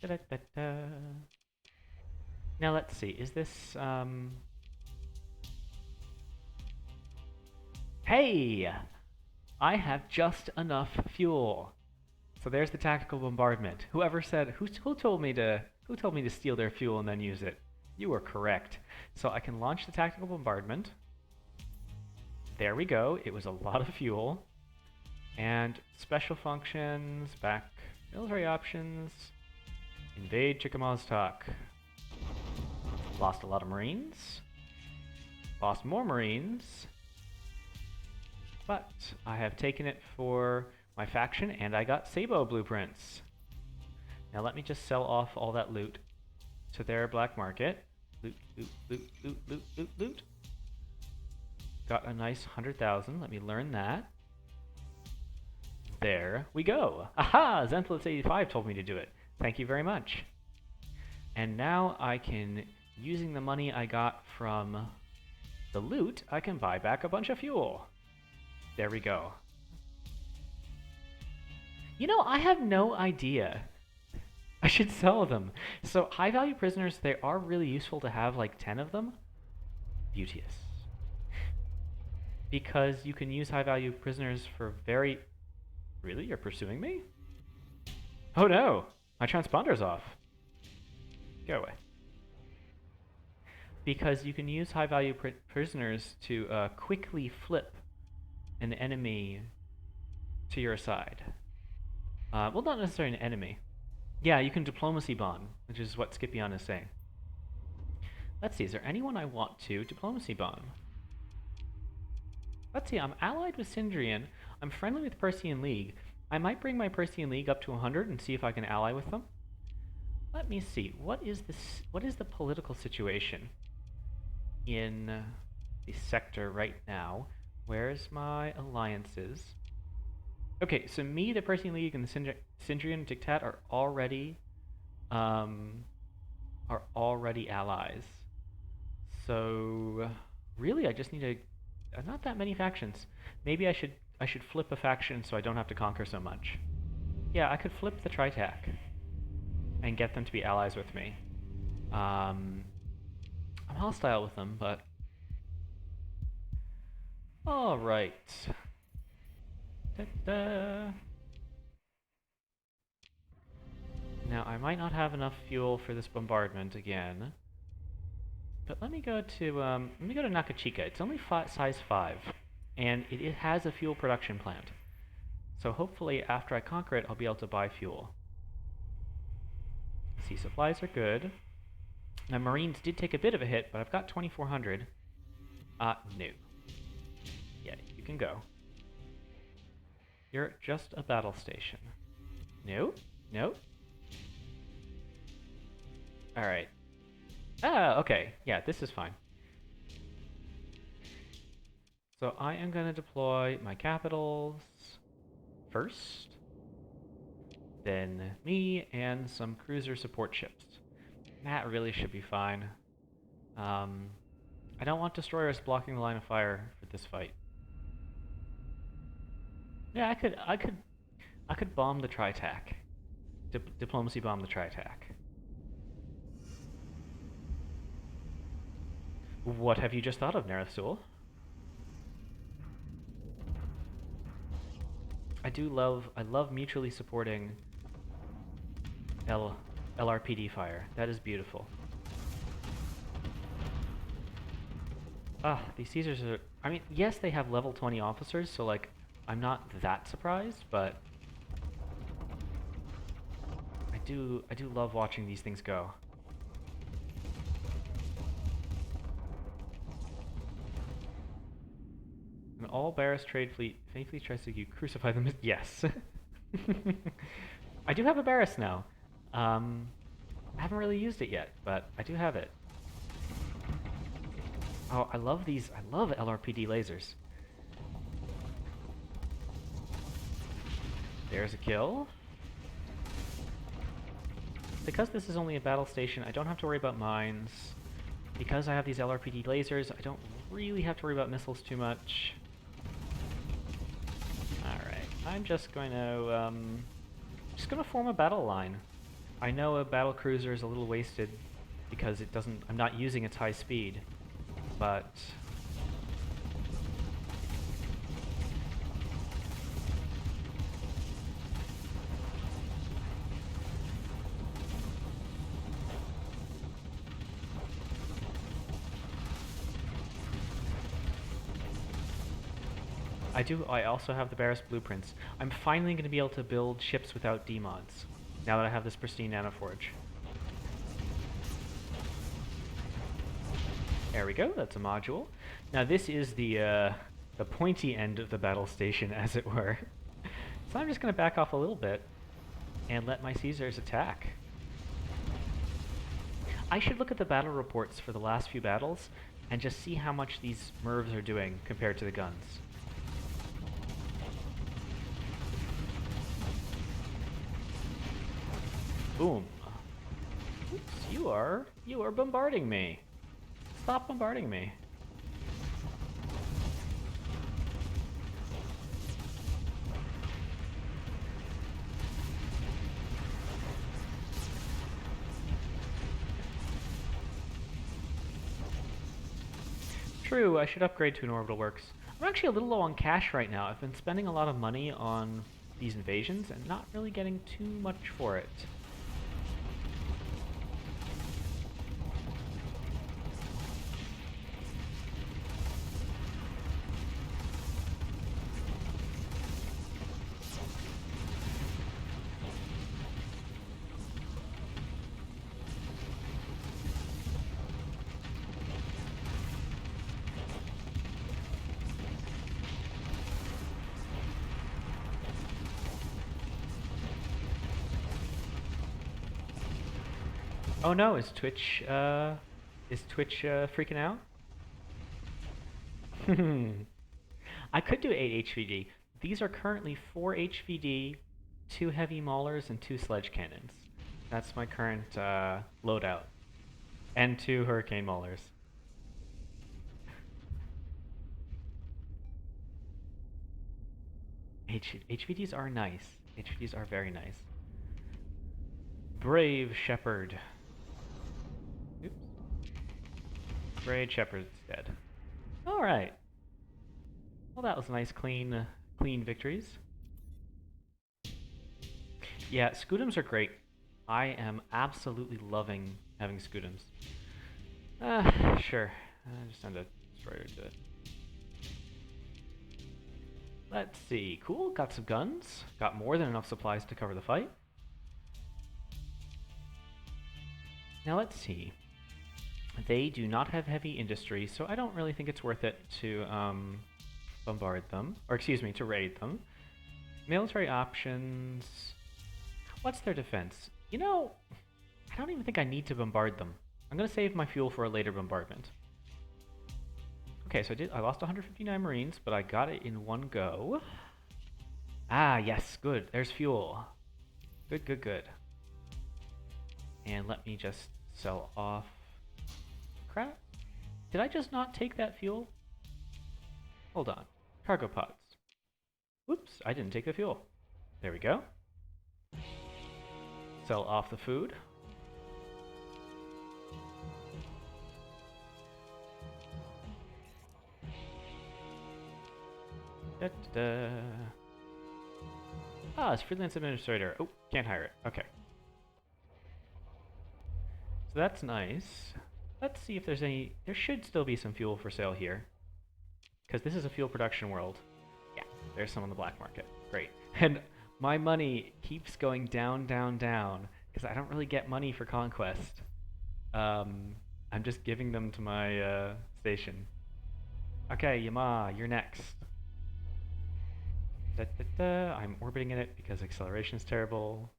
Da-da-da-da. Now let's see, is this, Hey! I have just enough fuel. So there's the tactical bombardment. Who told me to steal their fuel and then use it? You were correct. So I can launch the tactical bombardment. There we go. It was a lot of fuel. And special functions, back military options, invade Chickamaustock. Lost a lot of Marines. Lost more Marines. But I have taken it for my faction and I got Sabo blueprints. Now let me just sell off all that loot to their black market. Loot, loot, loot, loot, loot, loot, loot. Got a nice 100,000. Let me learn that. There we go. Aha! Zenthletz85 told me to do it. Thank you very much. And now I can, using the money I got from the loot, I can buy back a bunch of fuel. There we go. You know, I have no idea. I should sell them. So high value prisoners, they are really useful to have like 10 of them. Beauteous. Because you can use high value prisoners for very... Really? You're pursuing me? Oh no! My transponder's off. Go away. Because you can use high value prisoners to quickly flip an enemy to your side. Well, not necessarily an enemy. Yeah, you can diplomacy bomb, which is what Scipion is saying. Let's see, is there anyone I want to diplomacy bomb? Let's see, I'm allied with Sindrian. I'm friendly with Persian League. I might bring my Persian League up to 100 and see if I can ally with them. Let me see, what is the political situation in the sector right now? Where's my alliances? Okay, so me, the Persian League, and the Sindrian Diktat are already allies. So really, I just need not that many factions. Maybe I should flip a faction so I don't have to conquer so much. Yeah, I could flip the Tritac and get them to be allies with me. I'm hostile with them, but all right. Da-da. Now I might not have enough fuel for this bombardment again, but let me go to Nakachika. It's only size 5, and it has a fuel production plant. So hopefully after I conquer it, I'll be able to buy fuel. Sea supplies are good. My Marines did take a bit of a hit, but I've got 2,400. No. Yeah, you can go. You're just a battle station. No? No? Alright. Ah, okay. Yeah, this is fine. So I am going to deploy my capitals first. Then me and some cruiser support ships. That really should be fine. I don't want destroyers blocking the line of fire for this fight. Yeah, I could bomb the Tritac. Diplomacy bomb the Tritac. What have you just thought of, Narathsul? I love mutually supporting LRPD fire. That is beautiful. Ah, these Caesars are... I mean, yes, they have level 20 officers, so, like, I'm not that surprised, but... I do love watching these things go. An all Barris trade fleet. If any fleet tries to crucify them. Yes. I do have a Barris now. I haven't really used it yet, but I do have it. Oh, I love these. I love LRPD lasers. There's a kill. Because this is only a battle station, I don't have to worry about mines. Because I have these LRPD lasers, I don't really have to worry about missiles too much. Alright, I'm just going to form a battle line. I know a battle cruiser is a little wasted because I'm not using its high speed, but I also have the Barris blueprints. I'm finally going to be able to build ships without demods, now that I have this pristine nanoforge. There we go, that's a module. Now this is the pointy end of the battle station, as it were. So I'm just going to back off a little bit and let my Caesars attack. I should look at the battle reports for the last few battles and just see how much these MIRVs are doing compared to the guns. Boom. Oops, you are bombarding me. Stop bombarding me. True, I should upgrade to an orbital works. I'm actually a little low on cash right now. I've been spending a lot of money on these invasions and not really getting too much for it. Oh no, is Twitch freaking out? I could do 8 HVD. These are currently 4 HVD, 2 heavy maulers, and 2 sledge cannons. That's my current loadout. And 2 hurricane maulers. HVDs are nice. HVDs are very nice. Brave Shepherd. Oops. Brave Shepherd's dead. Alright. Well, that was nice, clean victories. Yeah, Scudams are great. I am absolutely loving having Scudams. Sure. Just send a destroyer to it. Let's see. Cool, got some guns. Got more than enough supplies to cover the fight. Now let's see. They do not have heavy industry, so I don't really think it's worth it to bombard them. Or excuse me, to raid them. Military options. What's their defense? You know, I don't even think I need to bombard them. I'm going to save my fuel for a later bombardment. Okay, so I lost 159 Marines, but I got it in one go. Ah, yes, good. There's fuel. Good, good, good. And let me just sell off. Crap. Did I just not take that fuel? Hold on. Cargo pods. Whoops, I didn't take the fuel. There we go. Sell off the food. Da, da, da. Ah, it's freelance administrator. Oh, can't hire it. Okay. So that's nice. Let's see if there's any... There should still be some fuel for sale here. Because this is a fuel production world. Yeah, there's some on the black market. Great. And my money keeps going down, down, down. Because I don't really get money for conquest. I'm just giving them to my station. Okay, Yama, you're next. I'm orbiting in it because acceleration is terrible.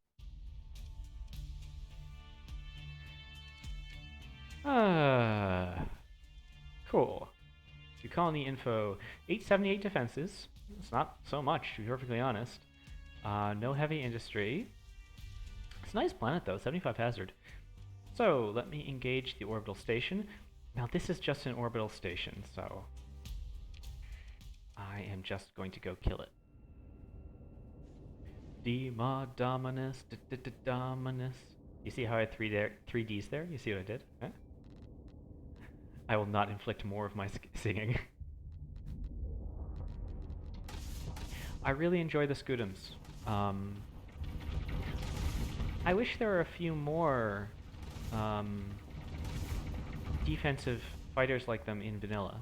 Cool. You colony info, 878 defenses. It's not so much, to be perfectly honest. No heavy industry. It's a nice planet though, 75 hazard. So, let me engage the orbital station. Now this is just an orbital station, so I am just going to go kill it. Dema Dominus, Dominus. You see how I had three Ds there? You see what I did? Huh? I will not inflict more of my singing. I really enjoy the Scudams. I wish there were a few more defensive fighters like them in vanilla,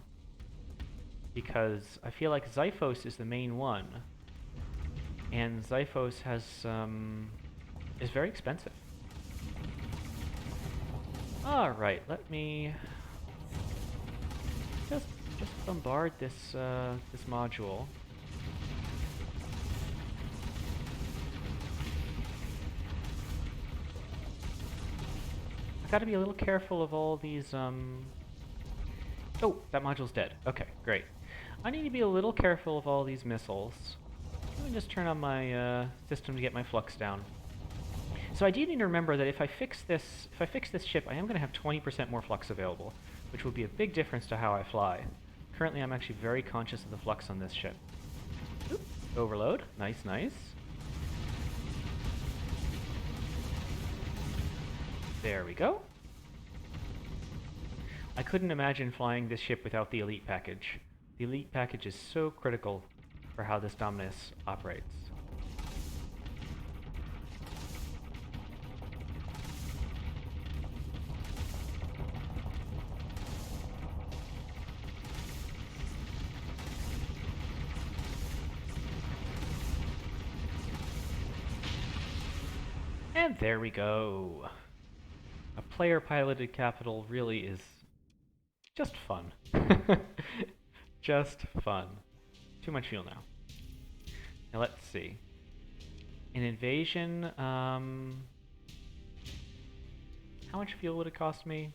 because I feel like Xiphos is the main one, and Xiphos has is very expensive. All right, let me just bombard this this module. I gotta be a little careful of all these, Oh, that module's dead. Okay, great. I need to be a little careful of all these missiles. Let me just turn on my system to get my flux down. So I do need to remember that if I fix this ship, I am gonna have 20% more flux available, which will be a big difference to how I fly. Currently, I'm actually very conscious of the flux on this ship. Oop, overload. Nice, nice. There we go. I couldn't imagine flying this ship without the Elite package. The Elite package is so critical for how this Dominus operates. And there we go. A player-piloted capital really is just fun. Just fun. Too much fuel now. Now let's see. An invasion, how much fuel would it cost me?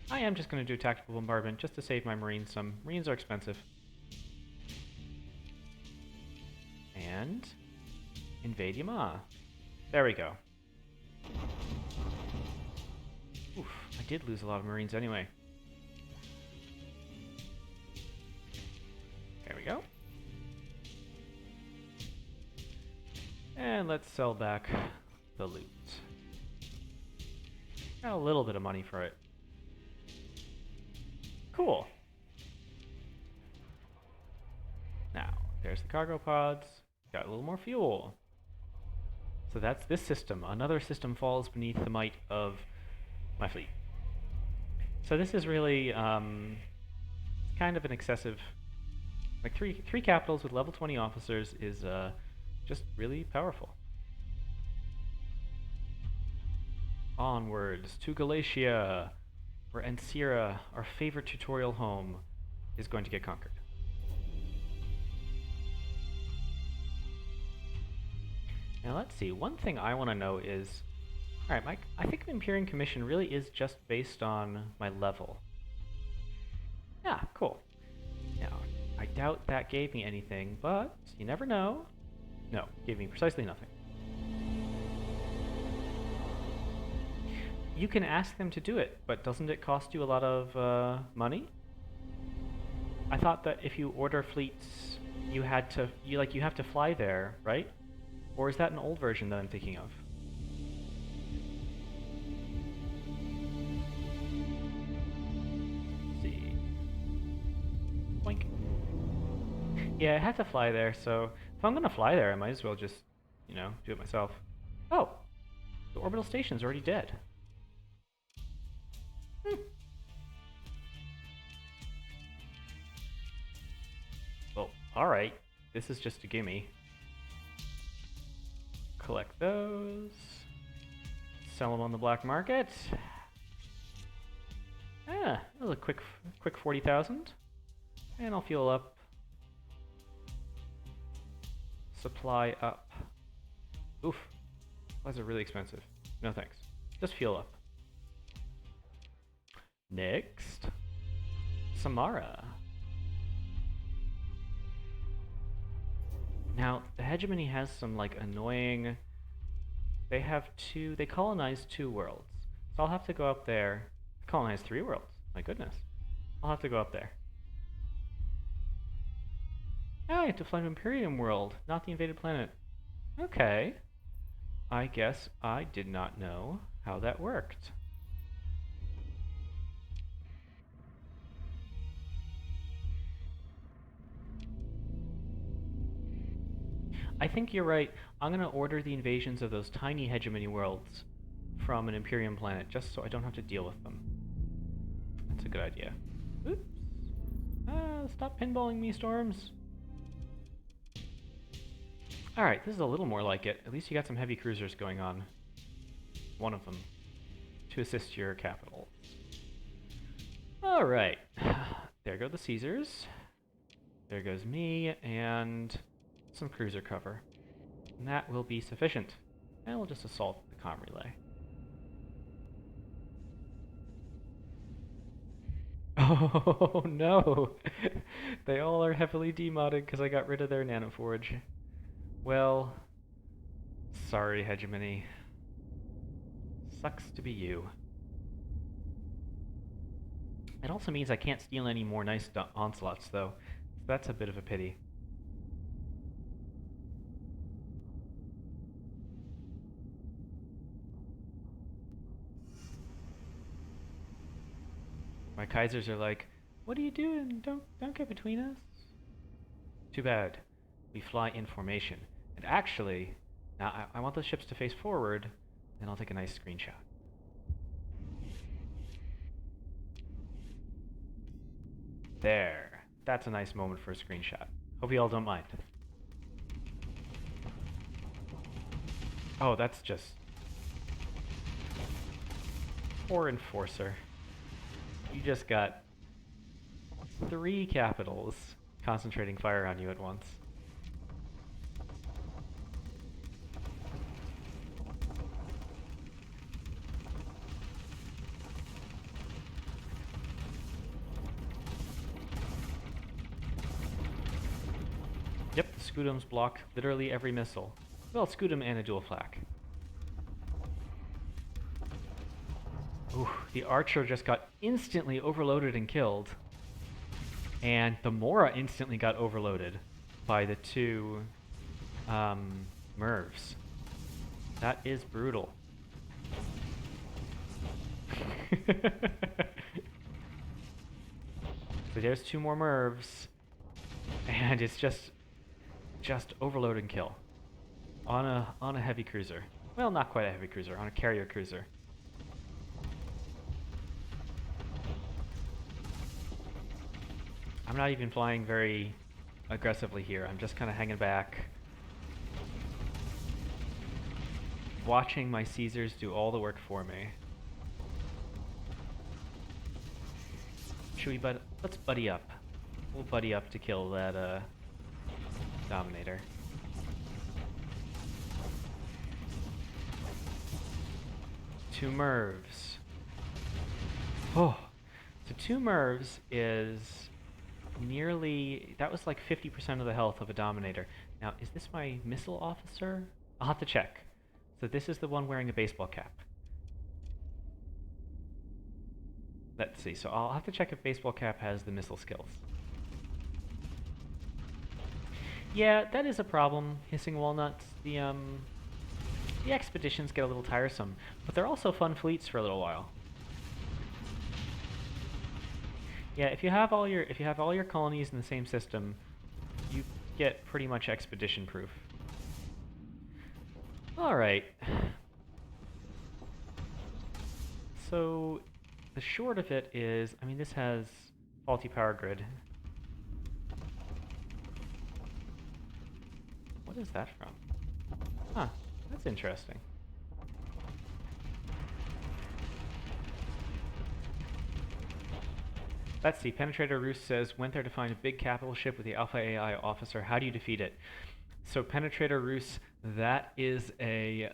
I am just going to do tactical bombardment just to save my Marines some. Marines are expensive. And invade Yamaha. There we go. Oof, I did lose a lot of Marines anyway. There we go. And let's sell back the loot. Got a little bit of money for it. Cool. Now, there's the cargo pods. Got a little more fuel. So that's this system. Another system falls beneath the might of my fleet. So this is really kind of an excessive, like three capitals with level 20 officers is just really powerful. Onwards to Galatia, where Ancira, our favorite tutorial home, is going to get conquered. Now let's see, one thing I want to know is, alright Mike, I think the Empyrean Commission really is just based on my level. Yeah, cool. Now, I doubt that gave me anything, but you never know. No, gave me precisely nothing. You can ask them to do it, but doesn't it cost you a lot of money? I thought that if you order fleets, you have to fly there, right? Or is that an old version that I'm thinking of? Let's see. Boink. Yeah, I had to fly there, so if I'm gonna fly there, I might as well just, you know, do it myself. Oh! The orbital station's already dead. Well, alright. This is just a gimme. Collect those. Sell them on the black market. Ah, that was a quick 40,000. And I'll fuel up. supply up. Oof. Supplies are really expensive. No thanks. Just fuel up. Next. Samara. Now, the hegemony has some, like, annoying... They colonize 2 worlds. So I'll have to go up there. Colonize 3 worlds. My goodness. I'll have to go up there. Ah, I have to fly to Imperium world, not the invaded planet. Okay. I guess I did not know how that worked. I think you're right. I'm going to order the invasions of those tiny hegemony worlds from an Imperium planet, just so I don't have to deal with them. That's a good idea. Oops. Stop pinballing me, Storms. Alright, this is a little more like it. At least you got some heavy cruisers going on. One of them. To assist your capital. Alright. There go the Caesars. There goes me, and some cruiser cover. And that will be sufficient. And we'll just assault the comm relay. Oh no! They all are heavily demodded because I got rid of their nanoforge. Well, sorry, Hegemony. Sucks to be you. It also means I can't steal any more nice onslaughts, though. So that's a bit of a pity. My Kaisers are like, what are you doing? Don't get between us. Too bad. We fly in formation. And actually, now I want those ships to face forward, and I'll take a nice screenshot. There. That's a nice moment for a screenshot. Hope you all don't mind. Oh, that's just... Poor Enforcer. You just got 3 capitals concentrating fire on you at once. Yep, the Scudums block literally every missile. Well, Scudum and a dual flak. Ooh, the Archer just got instantly overloaded and killed. And the Mora instantly got overloaded by the 2 Mervs. That is brutal. So there's 2 more Mervs. And it's just overload and kill. On a heavy cruiser. Well, not quite a heavy cruiser, on a carrier cruiser. I'm not even flying very aggressively here. I'm just kind of hanging back, watching my Caesars do all the work for me. Should we let's buddy up. We'll buddy up to kill that Dominator. Two Mervs. Oh, so 2 Mervs is nearly, that was like 50% of the health of a Dominator. Now, is this my missile officer? I'll have to check. So this is the one wearing a baseball cap. Let's see, so I'll have to check if baseball cap has the missile skills. Yeah, that is a problem, Hissing Walnuts. The expeditions get a little tiresome, but they're also fun fleets for a little while. Yeah, if you have all your colonies in the same system, you get pretty much expedition proof. All right. So the short of it is, I mean, this has faulty power grid. What is that from? Huh, that's interesting. Let's see, Penetrator Roost says, went there to find a big capital ship with the Alpha AI officer. How do you defeat it? So Penetrator Rus, that is the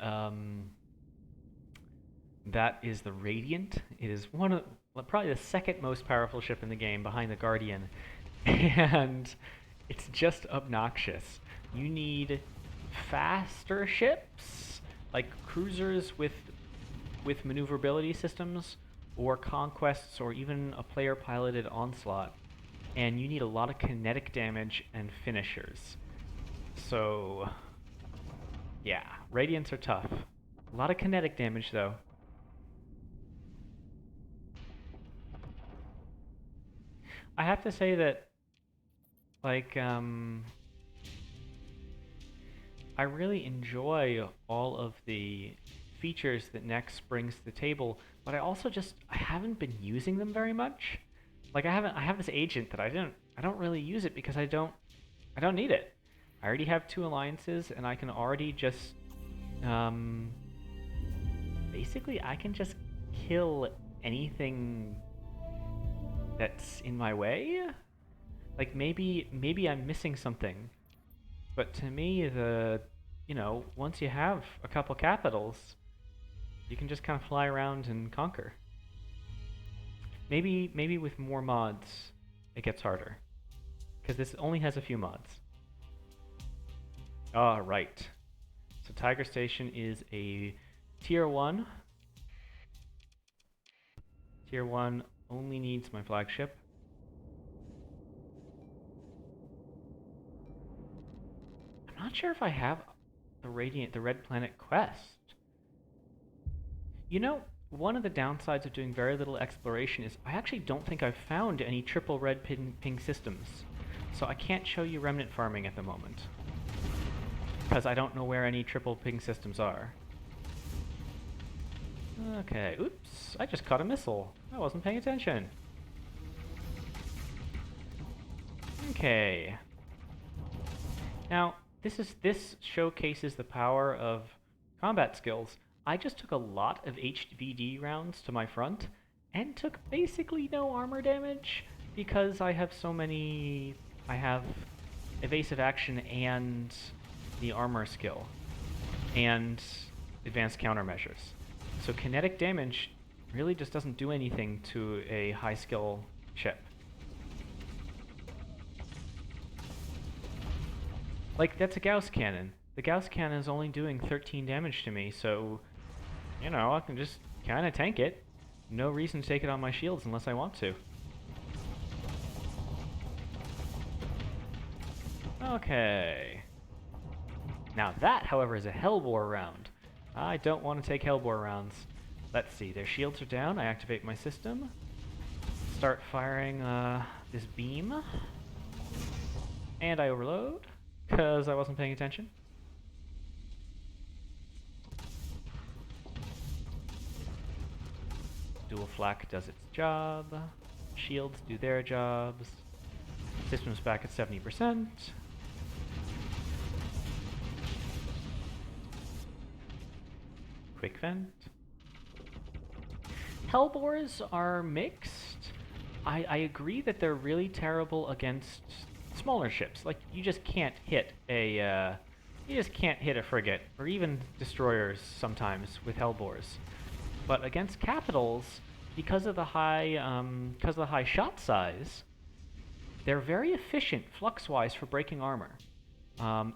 Radiant. It is probably the second most powerful ship in the game behind the Guardian. And it's just obnoxious. You need faster ships, like cruisers with maneuverability systems, or conquests, or even a player-piloted onslaught. And you need a lot of kinetic damage and finishers. So, yeah, Radiants are tough. A lot of kinetic damage, though. I have to say that, like, I really enjoy all of the features that Nex brings to the table, but I haven't been using them very much. Like, I have this agent that I don't really use it because I don't need it. I already have 2 alliances, and I can already just, basically I can just kill anything that's in my way. Like, maybe I'm missing something, but to me, once you have a couple capitals, you can just kind of fly around and conquer. Maybe with more mods, it gets harder, because this only has a few mods. Right. So Tiger Station is a tier 1. Tier 1 only needs my flagship. I'm not sure if I have the Red Planet quest. One of the downsides of doing very little exploration is I actually don't think I've found any triple red ping systems. So I can't show you remnant farming at the moment, because I don't know where any triple ping systems are. Okay, oops, I just caught a missile. I wasn't paying attention. Okay. Now, this showcases the power of combat skills. I just took a lot of HVD rounds to my front, and took basically no armor damage, because I have evasive action and the armor skill, and advanced countermeasures. So kinetic damage really just doesn't do anything to a high skill ship. Like, that's a Gauss cannon. The Gauss cannon is only doing 13 damage to me, so, I can just kind of tank it. No reason to take it on my shields unless I want to. Okay. Now that, however, is a Hellbore round. I don't want to take Hellbore rounds. Let's see, their shields are down. I activate my system. Start firing this beam. And I overload, because I wasn't paying attention. Dual flak does its job. Shields do their jobs. System's back at 70%. Quick vent. Hellbores are mixed. I agree that they're really terrible against smaller ships. Like, you just can't hit a frigate or even destroyers sometimes with Hellbores. But against capitals, because of the high shot size, they're very efficient flux-wise for breaking armor,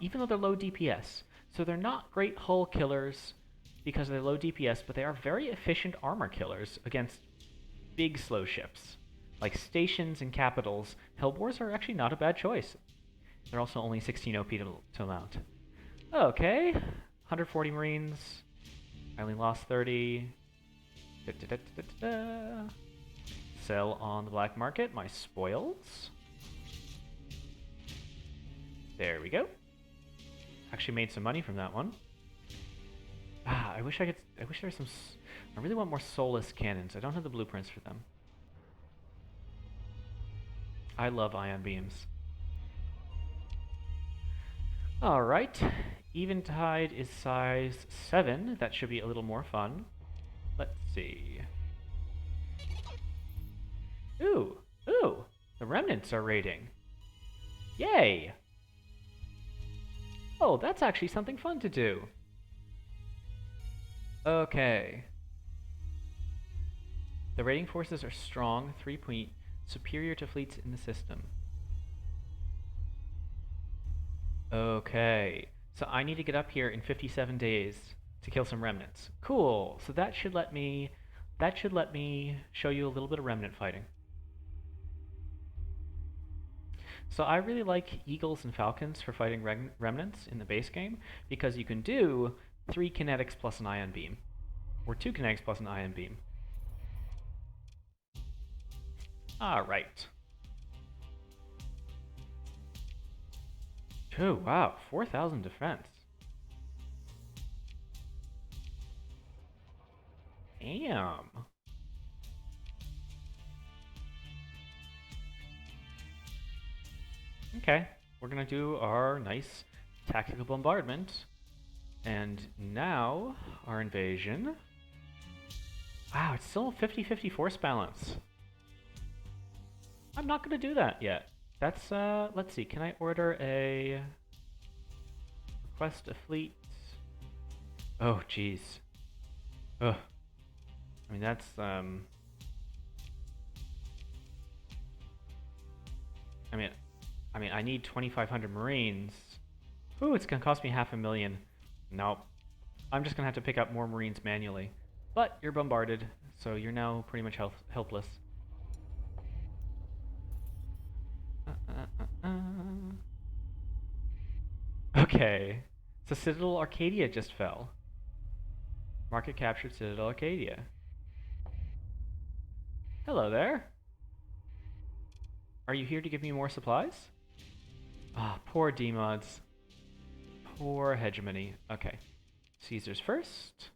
even though they're low DPS. So they're not great hull killers because of their low DPS, but they are very efficient armor killers against big slow ships. Like stations and capitals, Hellbores are actually not a bad choice. They're also only 16 OP to mount. Okay, 140 Marines. I only lost 30. Sell on the black market my spoils. There we go. Actually made some money from that one. I wish there was some. I really want more Solus cannons. I don't have the blueprints for them. I love ion beams. Alright. Eventide is size 7. That should be a little more fun. Let's see. Ooh! The remnants are raiding. Yay! Oh, that's actually something fun to do. Okay. The raiding forces are strong, 3-point, superior to fleets in the system. Okay. So I need to get up here in 57 days to kill some remnants. Cool. So that should let me show you a little bit of remnant fighting. So I really like Eagles and Falcons for fighting remnants in the base game because you can do 3 kinetics plus an ion beam, or 2 kinetics plus an ion beam. Alright. Oh, wow, 4,000 defense. Damn. Okay, we're gonna do our nice tactical bombardment. And now, our invasion. Wow, it's still 50-50 force balance. I'm not gonna do that yet. That's, let's see, can I order a... request a fleet? Oh, jeez. Ugh. I mean, that's, I mean, I need 2,500 Marines. Ooh, it's gonna cost me 500,000. Nope. I'm just gonna have to pick up more Marines manually. But you're bombarded, so you're now pretty much helpless. Okay. So Citadel Arcadia just fell. Market captured Citadel Arcadia. Hello there. Are you here to give me more supplies? Ah, poor D-mods. Poor hegemony. Okay. Caesars first.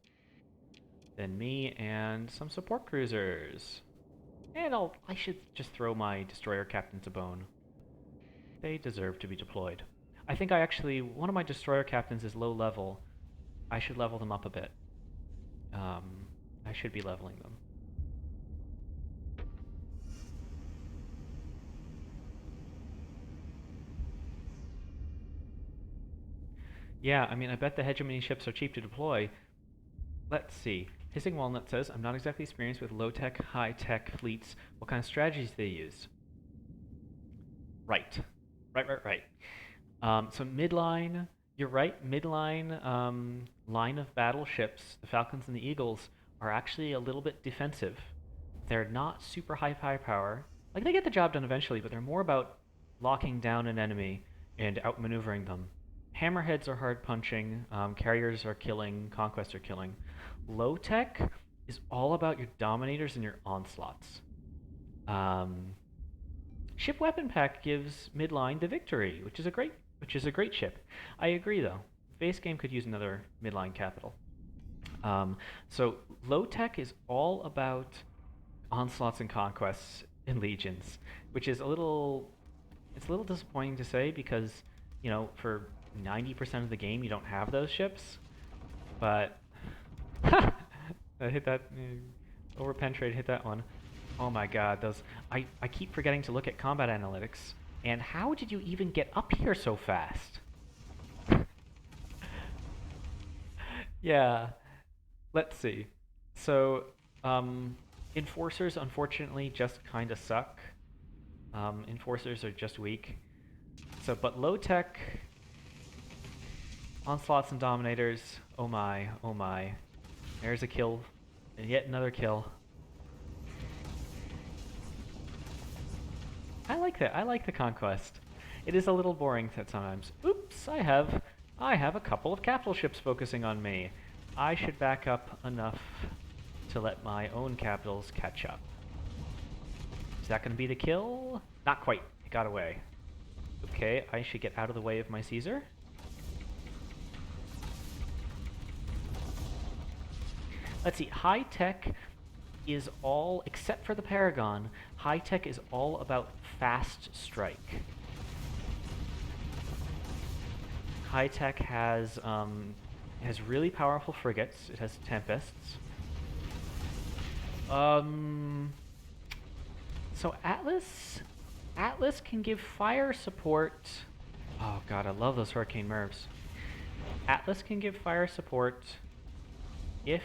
Then me and some support cruisers. And I should just throw my destroyer captains a bone. They deserve to be deployed. I think one of my destroyer captains is low level. I should level them up a bit. I should be leveling them. Yeah, I mean, I bet the hegemony ships are cheap to deploy. Let's see. Hissing Walnut says, I'm not exactly experienced with low-tech, high-tech fleets. What kind of strategies do they use? Right. Right. So midline, you're right, midline line of battle ships, the Falcons and the Eagles, are actually a little bit defensive. They're not super high firepower. Like, they get the job done eventually, but they're more about locking down an enemy and outmaneuvering them. Hammerheads are hard punching, carriers are killing, conquests are killing. Low tech is all about your dominators and your onslaughts. Ship weapon pack gives midline the victory, which is a great ship. I agree though. Base game could use another midline capital. So low tech is all about onslaughts and conquests and legions, which is a little disappointing to say because, you know, for 90% of the game you don't have those ships. But I hit that overpenetrated, hit that one. Oh my god, those I keep forgetting to look at combat analytics. And how did you even get up here so fast? Yeah. Let's see. So, enforcers unfortunately just kind of suck. Enforcers are just weak. So, but low tech onslaughts and dominators. Oh my, oh my. There's a kill, and yet another kill. I like that. I like the conquest. It is a little boring at sometimes. Oops, I have a couple of capital ships focusing on me. I should back up enough to let my own capitals catch up. Is that going to be the kill? Not quite. It got away. Okay, I should get out of the way of my Caesar. Let's see. High tech is all, except for the Paragon, high tech is all about fast strike. High tech has really powerful frigates. It has Tempests. So Atlas can give fire support. Oh god, I love those Hurricane Mervs. Atlas can give fire support if,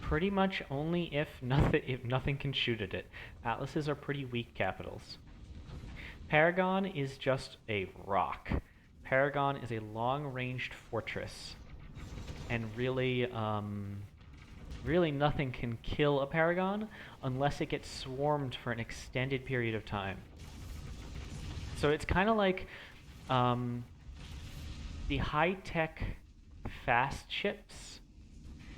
pretty much only if nothing can shoot at it. Atlases are pretty weak capitals. Paragon is just a rock. Paragon is a long-ranged fortress. And really, really nothing can kill a Paragon unless it gets swarmed for an extended period of time. So it's kind of like the high-tech fast ships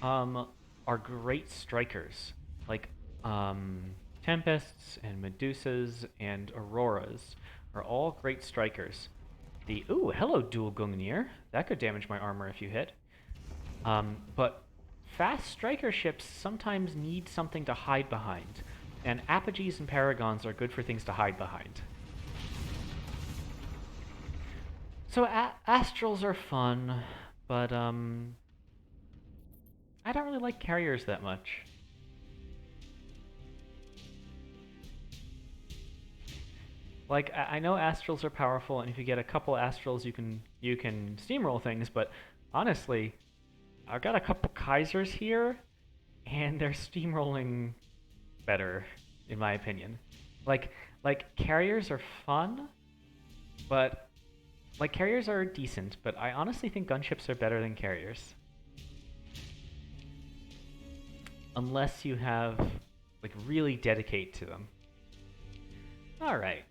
are great strikers. Like Tempests and Medusas and Auroras are all great strikers. Ooh, hello, Dual Gungnir. That could damage my armor if you hit. But fast striker ships sometimes need something to hide behind, and Apogees and Paragons are good for things to hide behind. So Astrals are fun, but I don't really like carriers that much. Like, I know Astrals are powerful, and if you get a couple Astrals, you can steamroll things, but honestly, I've got a couple Kaisers here, and they're steamrolling better, in my opinion. Like carriers are fun, but like carriers are decent, but I honestly think gunships are better than carriers. Unless you have like really dedicate to them. Alright,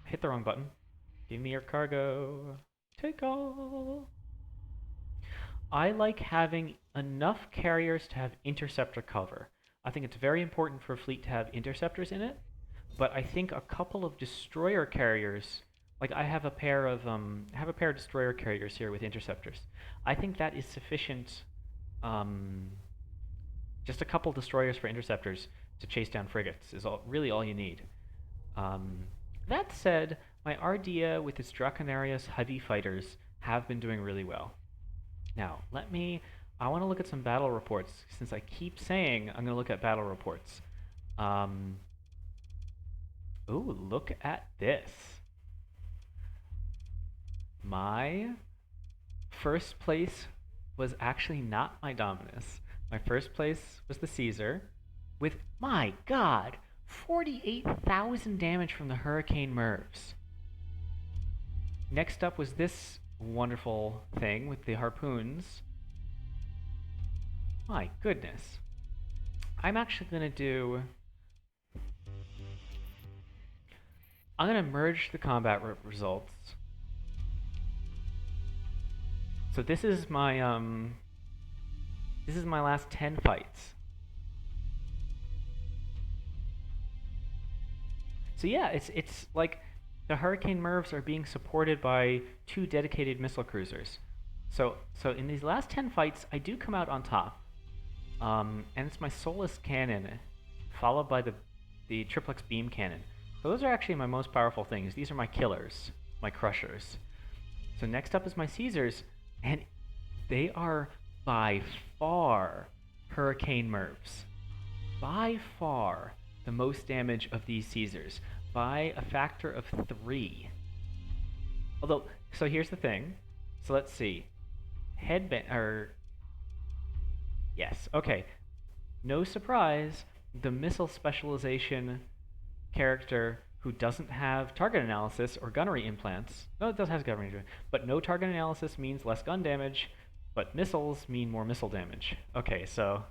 hit the wrong button. Give me your cargo. Take all. I like having enough carriers to have interceptor cover. I think it's very important for a fleet to have interceptors in it, but I think a couple of destroyer carriers, like I have a pair of destroyer carriers here with interceptors. I think that is sufficient. Just a couple destroyers for interceptors to chase down frigates is really all you need. That said, my Ardea with its Draconarius heavy fighters have been doing really well. Now, I want to look at some battle reports, since I keep saying I'm going to look at battle reports. Ooh, look at this. My first place was actually not my Dominus. My first place was the Caesar, with, my god, 48,000 damage from the Hurricane Mervs. Next up was this wonderful thing with the harpoons. My goodness. I'm actually going to I'm going to merge the combat results. So this is my last 10 fights. So yeah, it's like the Hurricane Mervs are being supported by 2 dedicated missile cruisers. So in these last 10 fights, I do come out on top. And it's my Solus cannon, followed by the triplex beam cannon. So those are actually my most powerful things. These are my killers, my crushers. So next up is my Caesars, and they are by far Hurricane Mervs. By far the most damage of these Caesars, by a factor of 3. Although, so here's the thing. So let's see. Yes, okay. No surprise, the missile specialization character who doesn't have target analysis or gunnery implants. No, it does have gunnery implants, but no target analysis means less gun damage, but missiles mean more missile damage. Okay, so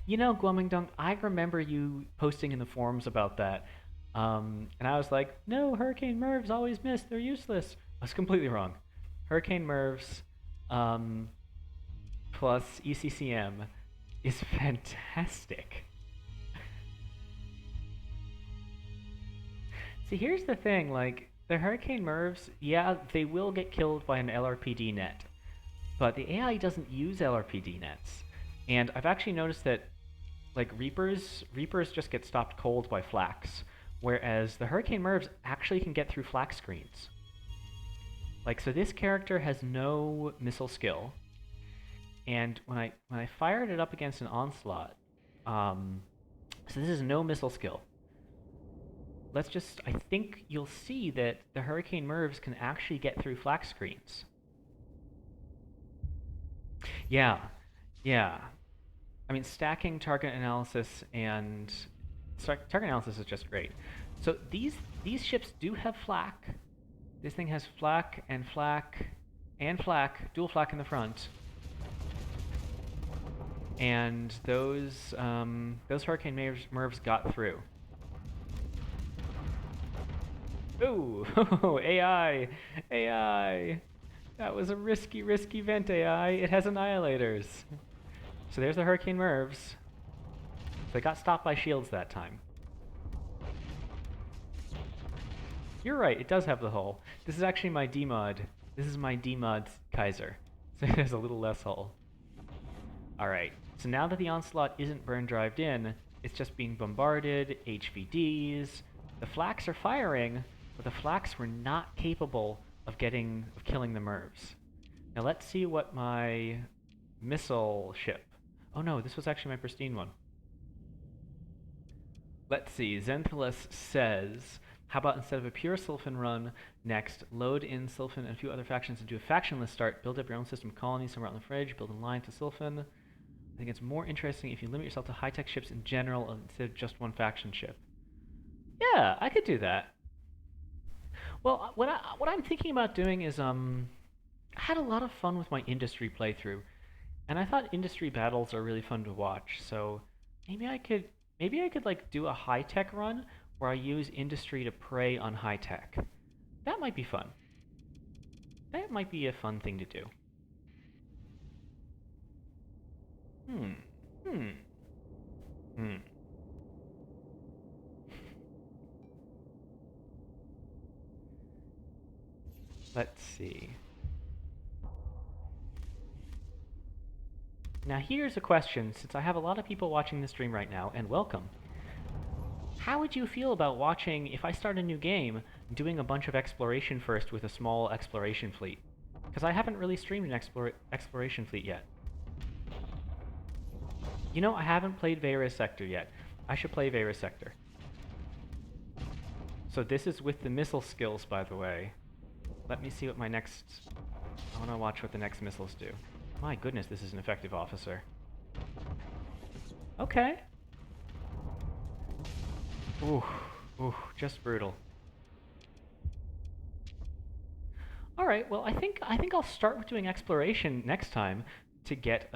you know, Guomingdong, I remember you posting in the forums about that. And I was like, no, Hurricane Mervs always miss, they're useless. I was completely wrong. Hurricane Mervs plus ECCM is fantastic. See, here's the thing, like, the Hurricane Mervs, yeah, they will get killed by an LRPD net, but the AI doesn't use LRPD nets. And I've actually noticed that, like, Reapers just get stopped cold by flax, whereas the Hurricane Mervs actually can get through flax screens. Like, so this character has no missile skill, and when I fired it up against an onslaught, so this is no missile skill. I think you'll see that the Hurricane Mervs can actually get through flak screens. Yeah, yeah. I mean, stacking target analysis and target analysis is just great. So these ships do have flak. This thing has flak and flak and flak, dual flak in the front. And those Hurricane Mervs got through. Ooh, AI, AI. That was a risky vent, AI. It has annihilators. So there's the Hurricane Mervs. So they got stopped by shields that time. You're right, it does have the hull. This is actually my DMod. This is my DMod Kaiser. So it has a little less hull. Alright, so now that the Onslaught isn't burn drived in, it's just being bombarded, HVDs. The flaks are firing, but the flaks were not capable of killing the Mervs. Now let's see what my missile ship... Oh no, this was actually my pristine one. Let's see, Zenthalus says, how about instead of a pure Sylphin run, next, load in Sylphin and a few other factions and do a factionless start, build up your own system of colonies somewhere out in the fridge, build in line to Sylphin. I think it's more interesting if you limit yourself to high-tech ships in general instead of just one faction ship. Yeah, I could do that. Well, what I'm thinking about doing is, I had a lot of fun with my industry playthrough, and I thought industry battles are really fun to watch, so maybe I could like do a high-tech run where I use industry to prey on high-tech. That might be fun. That might be a fun thing to do. Let's see. Now here's a question, since I have a lot of people watching this stream right now, and welcome. How would you feel about watching, if I start a new game, doing a bunch of exploration first with a small exploration fleet? Because I haven't really streamed an exploration fleet yet. You know, I haven't played Veyris Sector yet. I should play Veyris Sector. So this is with the missile skills, by the way. Let me see what my next... I want to watch what the next missiles do. My goodness, this is an effective officer. Okay. Ooh, just brutal. Alright, well I think I'll start with doing exploration next time to get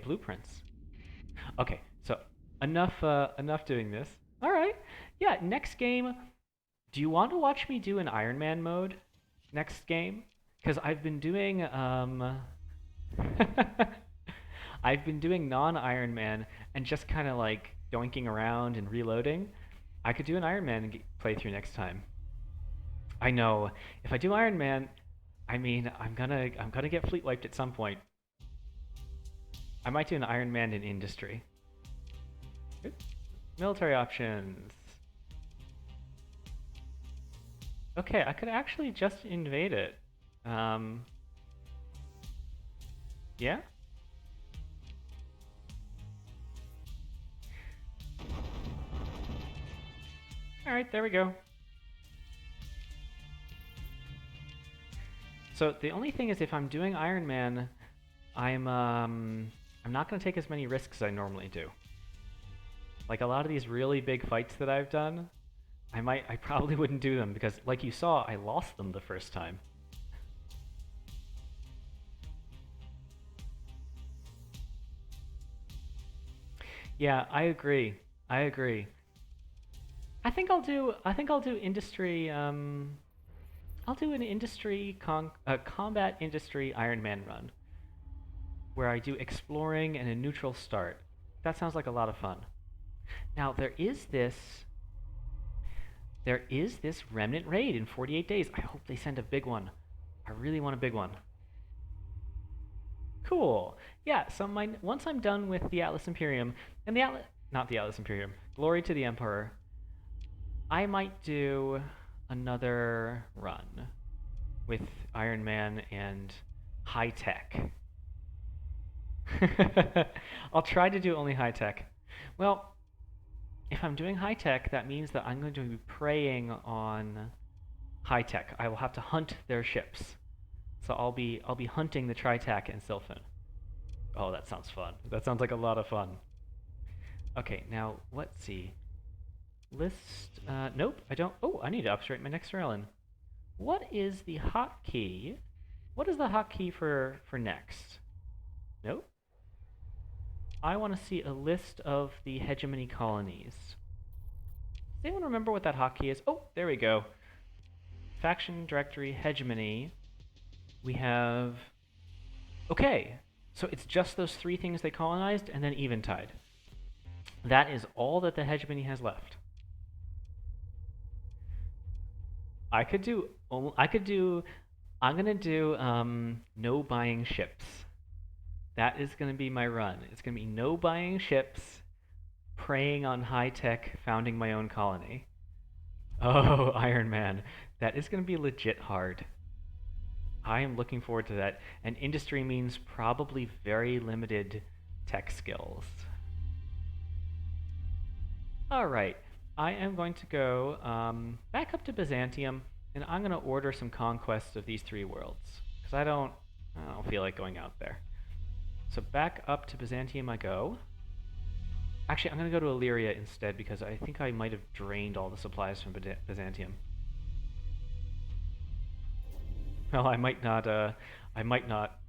blueprints. Okay, so enough doing this. Alright. Yeah, next game. Do you want to watch me do an Iron Man mode next game? Because I've been doing I've been doing non-Iron Man and just kind of like doinking around and reloading. I could do an Iron Man playthrough next time. I know. If I do Iron Man, I mean, I'm gonna get fleet wiped at some point. I might do an Iron Man in industry. Oops. Military options. Okay, I could actually just invade it. Yeah? Alright, there we go. So the only thing is if I'm doing Iron Man, I'm not going to take as many risks as I normally do. Like a lot of these really big fights that I've done, I probably wouldn't do them because like you saw, I lost them the first time. Yeah, I agree. I agree. I think I'll do industry I'll do an industry combat industry Iron Man run where I do exploring and a neutral start. That sounds like a lot of fun. Now there is this remnant raid in 48 days. I hope they send a big one. I really want a big one. Cool. Yeah, so once I'm done with the Atlas Imperium and not the Atlas Imperium, Glory to the Emperor, I might do another run with Iron Man and high tech. I'll try to do only high tech. Well, if I'm doing high tech, that means that I'm going to be preying on high tech. I will have to hunt their ships. So I'll be hunting the Tritac and Sylphin. Oh, that sounds fun. That sounds like a lot of fun. Okay, now let's see. List. Nope, I don't. Oh, I need to upgrade my next Next. What is the hotkey? What is the hotkey for next? Nope. I want to see a list of the hegemony colonies. Does anyone remember what that hotkey is? Oh, there we go. Faction directory hegemony. We have. Okay, so it's just those 3 things they colonized and then Eventide. That is all that the hegemony has left. I'm gonna do no buying ships. That is gonna be my run. It's gonna be no buying ships, preying on high tech, founding my own colony. Oh, Iron Man. That is gonna be legit hard. I am looking forward to that. And industry means probably very limited tech skills. Alright, I am going to go back up to Byzantium, and I'm going to order some conquests of these 3 worlds. Because I don't feel like going out there. So back up to Byzantium I go. Actually, I'm going to go to Illyria instead, because I think I might have drained all the supplies from Byzantium. Well, I might not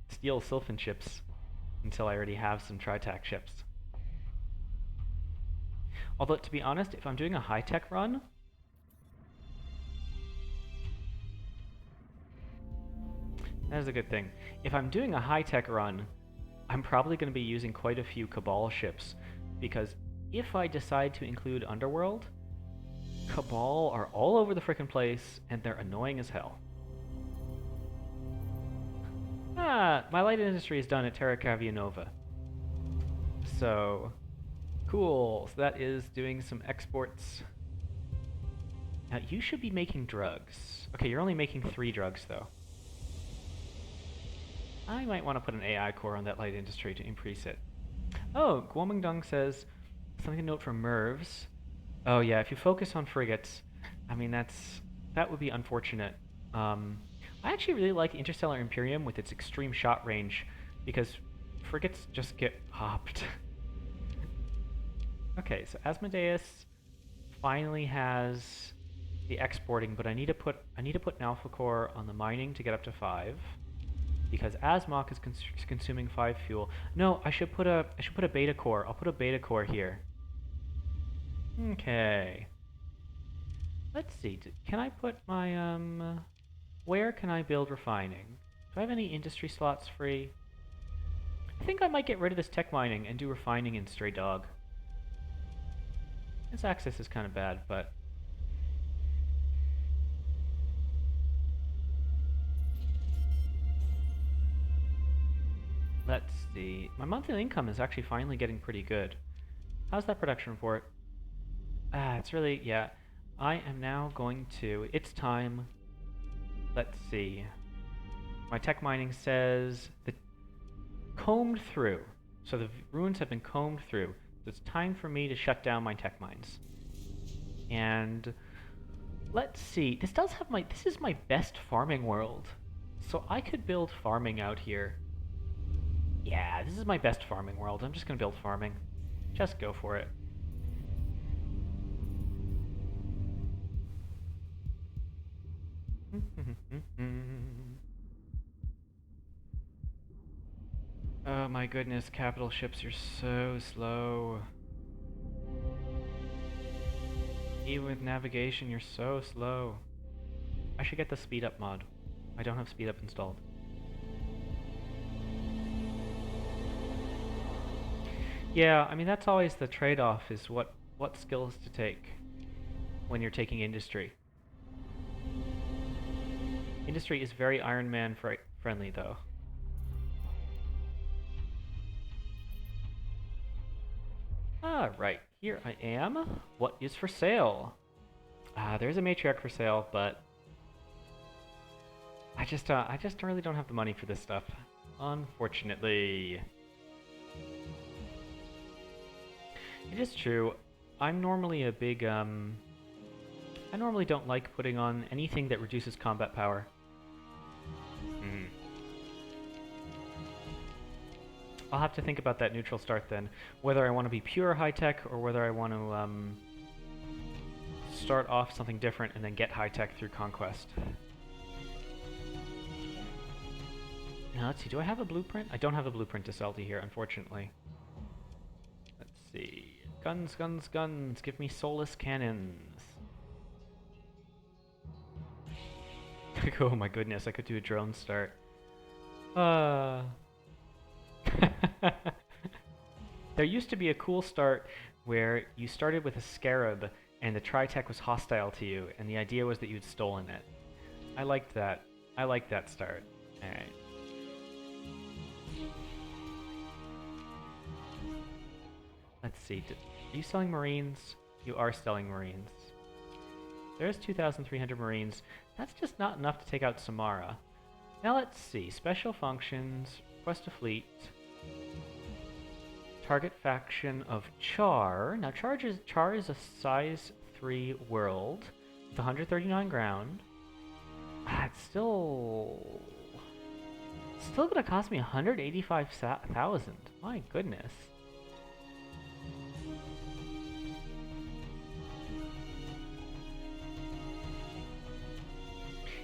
steal Sylphin ships until I already have some Tritac ships. Although, to be honest, if I'm doing a high-tech run, that is a good thing. If I'm doing a high-tech run, I'm probably going to be using quite a few Cabal ships, because if I decide to include Underworld, Cabal are all over the frickin' place, and they're annoying as hell. My light industry is done at Terra Cavianova. So, cool. So that is doing some exports. Now, you should be making drugs. Okay, you're only making 3 drugs, though. I might want to put an AI core on that light industry to increase it. Oh, Guomingdong says, something to note for MERVs. Oh yeah, if you focus on frigates, I mean, that would be unfortunate. I actually really like Interstellar Imperium with its extreme shot range, because frigates just get hopped. Okay, so Asmodeus finally has the exporting, but I need to put an alpha core on the mining to get up to 5, because Asmok is consuming 5 fuel. No, I should put a beta core. I'll put a beta core here. Okay. Let's see. Can I put my where can I build refining? Do I have any industry slots free? I think I might get rid of this tech mining and do refining in Stray Dog. This access is kind of bad, but let's see. My monthly income is actually finally getting pretty good. How's that production report? It's really, yeah. I am now going to, it's time. Let's see. My tech mining says the combed through. So the ruins have been combed through. So it's time for me to shut down my tech mines. And let's see. This is my best farming world. So I could build farming out here. Yeah, this is my best farming world. I'm just gonna build farming. Just go for it. Oh my goodness, capital ships are so slow. Even with navigation, you're so slow. I should get the speed up mod. I don't have speed up installed. Yeah, I mean that's always the trade-off, is what skills to take when you're taking industry. Industry is very Iron Man friendly though. Right, here I am. What is for sale? There's a matriarch for sale, but I just really don't have the money for this stuff, unfortunately. It is true. I'm normally a big, I normally don't like putting on anything that reduces combat power. Hmm. I'll have to think about that neutral start then. Whether I want to be pure high-tech or whether I want to, start off something different and then get high-tech through Conquest. Now, let's see, do I have a blueprint? I don't have a blueprint to sell to here, unfortunately. Let's see. Guns, guns, guns. Give me soulless cannons. Oh my goodness, I could do a drone start. There used to be a cool start where you started with a scarab and the Tritech was hostile to you, and the idea was that you'd stolen it. I liked that. I liked that start. Alright. Let's see. Are you selling Marines? You are selling Marines. There's 2,300 Marines. That's just not enough to take out Samara. Now let's see. Special functions. Request a fleet. Target faction of Char. Now Char is a size 3 world with 139 ground. It's still gonna cost me 185,000. My goodness.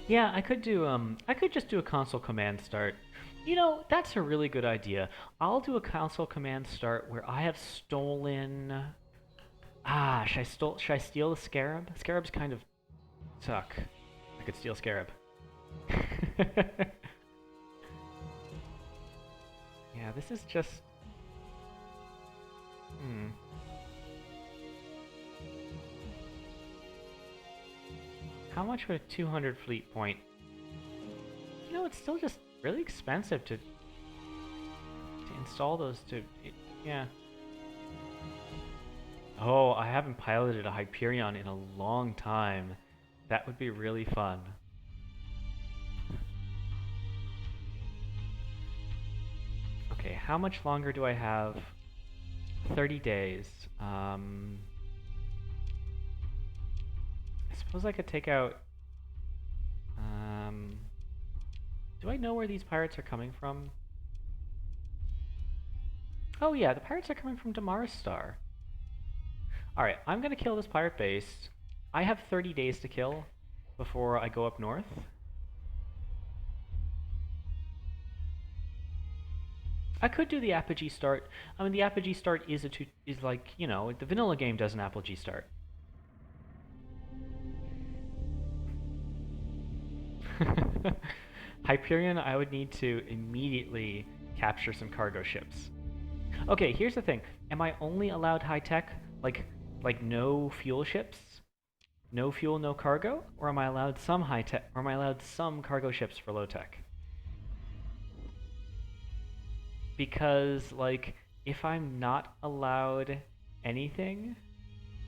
Yeah, I could just do a console command start. You know, that's a really good idea. I'll do a console command start where I have stolen. Should I steal the Scarab? Scarabs kind of suck. I could steal Scarab. Yeah, this is just. How much would a 200 fleet point? You know, it's still just really expensive to install those yeah. Oh, I haven't piloted a Hyperion in a long time. That would be really fun. Okay, how much longer do I have? 30 days. I suppose I could take out... do I know where these pirates are coming from? Oh yeah, the pirates are coming from Damarstar. Alright, I'm gonna kill this pirate base. I have 30 days to kill before I go up north. I could do the Apogee start. I mean, the Apogee start is like, you know, the vanilla game does an Apogee start. Hyperion, I would need to immediately capture some cargo ships. Okay, here's the thing. Am I only allowed high tech? Like no fuel ships? No fuel, no cargo? Or am I allowed some high tech? Or am I allowed some cargo ships for low tech? Because, like, if I'm not allowed anything...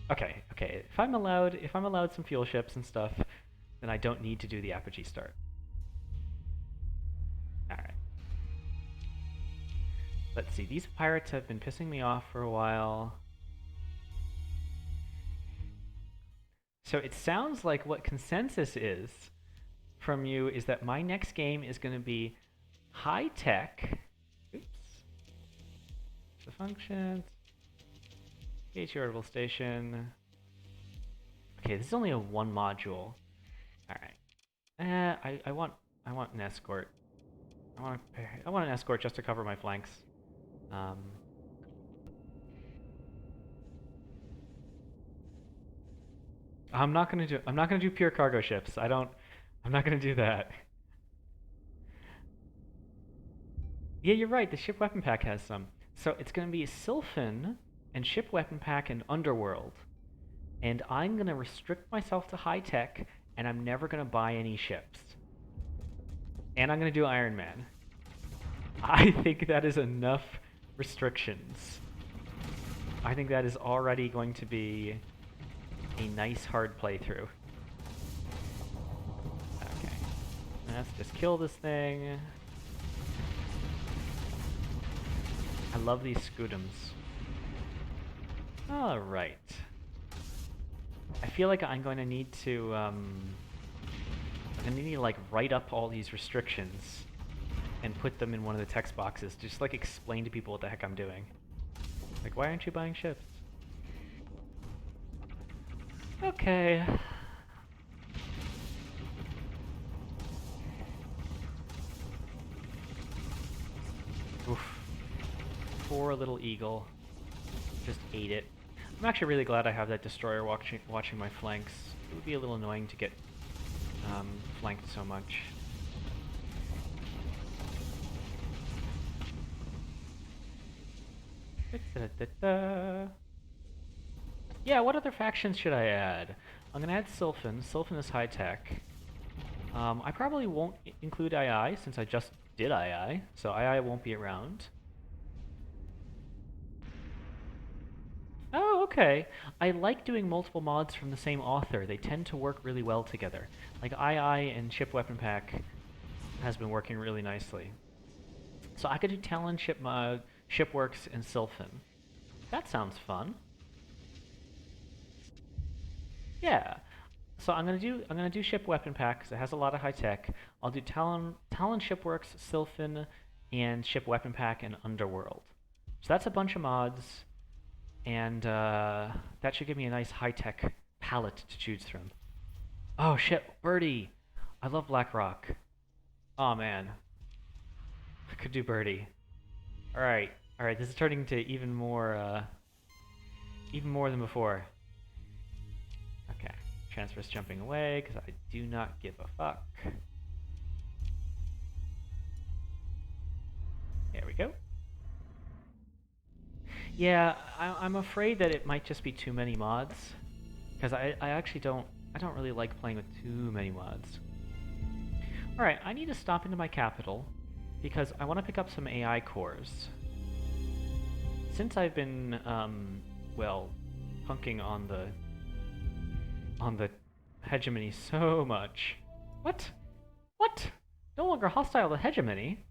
Okay. If I'm allowed some fuel ships and stuff, then I don't need to do the Apogee start. Alright. Let's see, these pirates have been pissing me off for a while. So it sounds like what consensus is from you is that my next game is going to be high tech. Oops. The functions. PHU orbital station. Okay, this is only a 1 module. Alright. I want an escort. I want an escort just to cover my flanks. I'm not gonna do pure cargo ships. I'm not gonna do that. Yeah, you're right. The ship weapon pack has some. So it's gonna be Sylphin and ship weapon pack and Underworld. And I'm gonna restrict myself to high tech, and I'm never gonna buy any ships. And I'm gonna do Iron Man. I think that is enough restrictions. I think that is already going to be a nice hard playthrough. Okay. Let's just kill this thing. I love these Scudams. Alright. I feel like I'm going to need to, like write up all these restrictions and put them in one of the text boxes. Just like explain to people what the heck I'm doing. Like, why aren't you buying ships? Okay. Oof. Poor little eagle. Just ate it. I'm actually really glad I have that destroyer watching my flanks. It would be a little annoying to get flanked so much. Da-da-da-da. Yeah, what other factions should I add? I'm gonna add Sylphin. Sylphin is high tech. I probably won't include II since I just did II, so II won't be around. Oh, okay. I like doing multiple mods from the same author. They tend to work really well together. Like II and Ship Weapon Pack has been working really nicely. So I could do Talon Ship Mod, Shipworks, and Sylphin. That sounds fun. Yeah. So I'm gonna do Ship Weapon Pack because it has a lot of high tech. I'll do Talon Shipworks, Sylphin, and Ship Weapon Pack and Underworld. So that's a bunch of mods, and that should give me a nice high tech palette to choose from. Oh shit, Birdie! I love Blackrock. Oh man, I could do Birdie. All right, this is turning into even more than before. Okay, transfer's jumping away because I do not give a fuck. There we go. Yeah, I'm afraid that it might just be too many mods because I actually don't really like playing with too many mods. All right, I need to stop into my capital because I want to pick up some AI cores. Since I've been well, punking on the hegemony so much. What? What? No longer hostile to hegemony?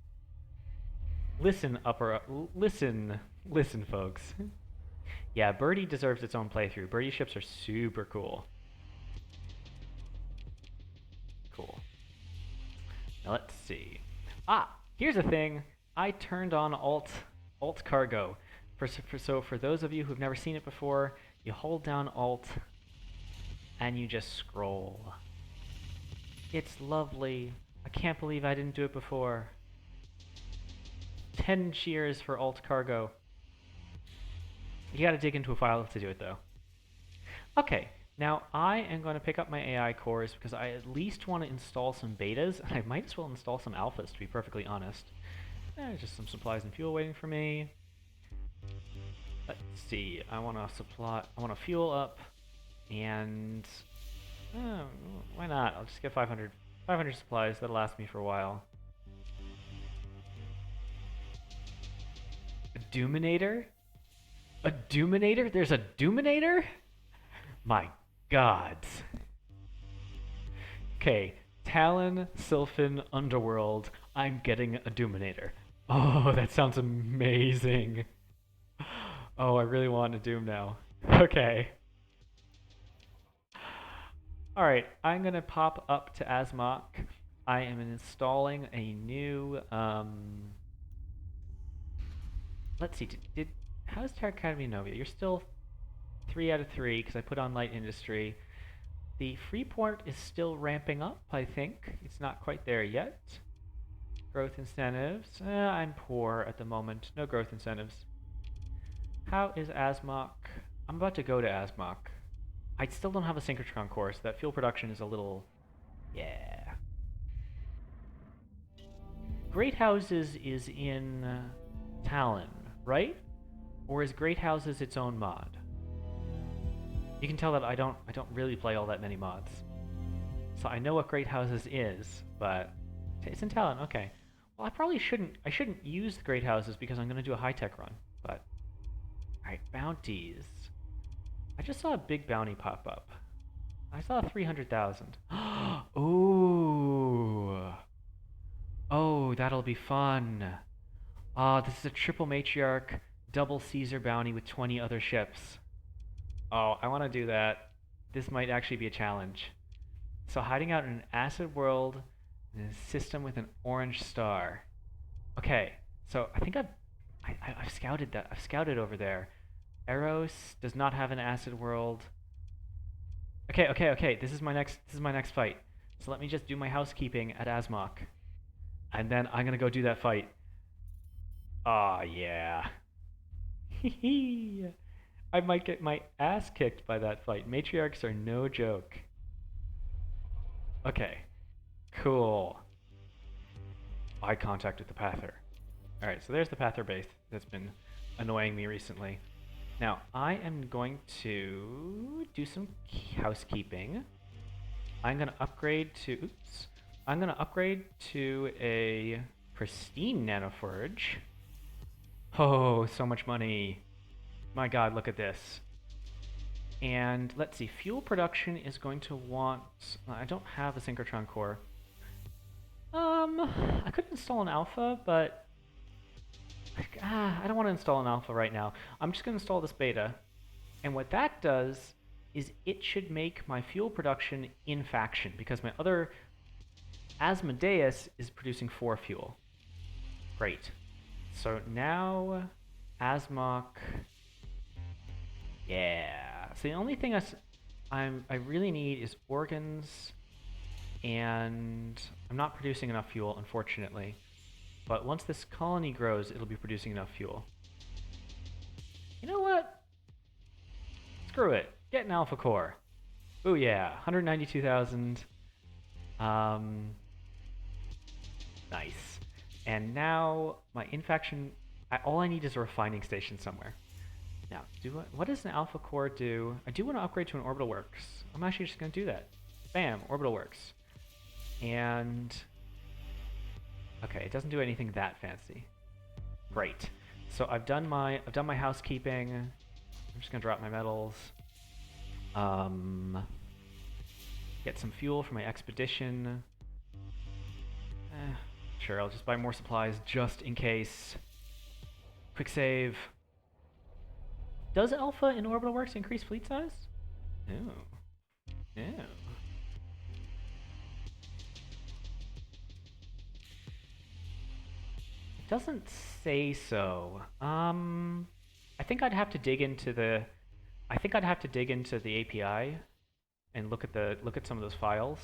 Listen, listen, folks. Yeah, Birdie deserves its own playthrough. Birdie ships are super cool. Cool. Now let's see. Ah, here's a thing. I turned on alt cargo. So for those of you who've never seen it before, you hold down alt and you just scroll. It's lovely. I can't believe I didn't do it before. 10 cheers for alt cargo. You gotta dig into a file to do it though. Okay, now I am going to pick up my AI cores because I at least want to install some betas, and I might as well install some alphas to be perfectly honest. Just some supplies and fuel waiting for me. Let's see, I want to fuel up, and why not? I'll just get 500 supplies. That'll last me for a while. A Doominator? A Doominator? There's a Doominator? My gods. Okay, Talon, Sylphin, Underworld. I'm getting a Doominator. Oh, that sounds amazing. Oh, I really want a Doom now. Okay. Alright, I'm gonna pop up to Asmok. I am installing a new, let's see, how's Terra Academy Novia? You're still 3 out of 3 because I put on light industry. The Freeport is still ramping up, I think. It's not quite there yet. Growth incentives. I'm poor at the moment. No growth incentives. How is Asmok? I'm about to go to Asmok. I still don't have a synchrotron core, so that fuel production is a little... yeah. Great Houses is in Talon, right? Or is Great Houses its own mod? You can tell that I don't really play all that many mods. So I know what Great Houses is, but it's in Talon, okay. Well, I shouldn't use the Great Houses because I'm going to do a high-tech run, but... Alright, bounties. I just saw a big bounty pop up. I saw 300,000. Ooh. Oh, that'll be fun. This is a triple matriarch, double Caesar bounty with 20 other ships. Oh, I want to do that. this might actually be a challenge. So hiding out in an acid world in a system with an orange star. Okay, so I think I've scouted that. I've scouted over there. Eros does not have an acid world. Okay. This is my next fight. So let me just do my housekeeping at Asmok, and then I'm gonna go do that fight. Ah, yeah. I might get my ass kicked by that fight. Matriarchs are no joke. Okay, cool. Eye contact with the Pather. Alright, so there's the Pather base that's been annoying me recently. Now, I am going to do some housekeeping. I'm going to upgrade to... Oops. I'm going to upgrade to a pristine nanoforge. Oh, so much money. My god, look at this. And let's see, fuel production is going to want... I don't have a synchrotron core. I could install an alpha, but... I don't want to install an alpha right now. I'm just going to install this beta. And what that does is it should make my fuel production in faction, because my other Asmodeus is producing 4 fuel. Great. So now Asmok... Yeah. So the only thing I really need is organs, and I'm not producing enough fuel, unfortunately. But once this colony grows, it'll be producing enough fuel. You know what? Screw it. Get an alpha core. Ooh yeah, 192,000. Nice. And now my infaction, all I need is a refining station somewhere. Now, what does an alpha core do? I do want to upgrade to an orbital works. I'm actually just going to do that. Bam, orbital works. And okay, it doesn't do anything that fancy. Great. So I've done my housekeeping. I'm just going to drop my metals. Get some fuel for my expedition. Sure, I'll just buy more supplies just in case. Quick save. Does Alpha in Orbital Works increase fleet size? No. No. It doesn't say so. I think I'd have to dig into the API and look at some of those files.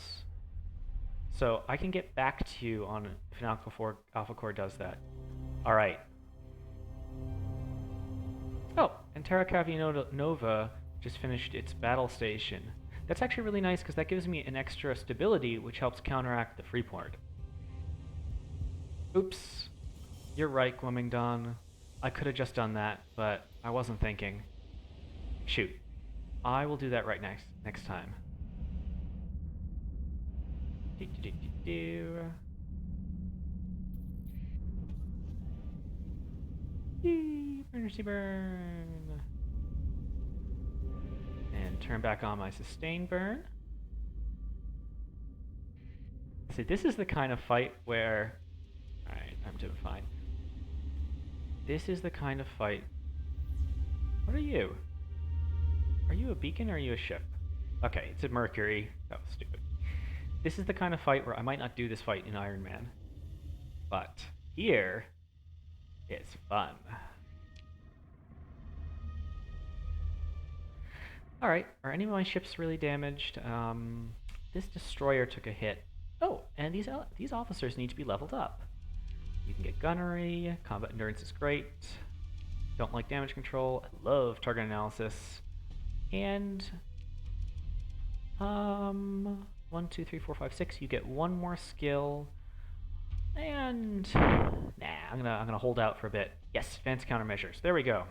So I can get back to you on if an Alpha Core does that. All right. Oh, and Terra Cavianova Nova just finished its battle station. That's actually really nice because that gives me an extra stability, which helps counteract the Freeport. Oops. You're right, Guomingdon. I could have just done that, but I wasn't thinking. Shoot. I will do that right next time. Emergency burn. And turn back on my sustain burn. See, this is the kind of fight where... Alright, I'm doing fine. This is the kind of fight... What are you? Are you a beacon or are you a ship? Okay, it's a Mercury. That was stupid. This is the kind of fight where I might not do this fight in Iron Man. But here, it's fun. Alright, are any of my ships really damaged? This destroyer took a hit. Oh, and these officers need to be leveled up. You can get gunnery, combat endurance is great. Don't like damage control, I love target analysis. And 1, 2, 3, 4, 5, 6. You get one more skill, and I'm gonna hold out for a bit. Yes, advanced countermeasures. There we go.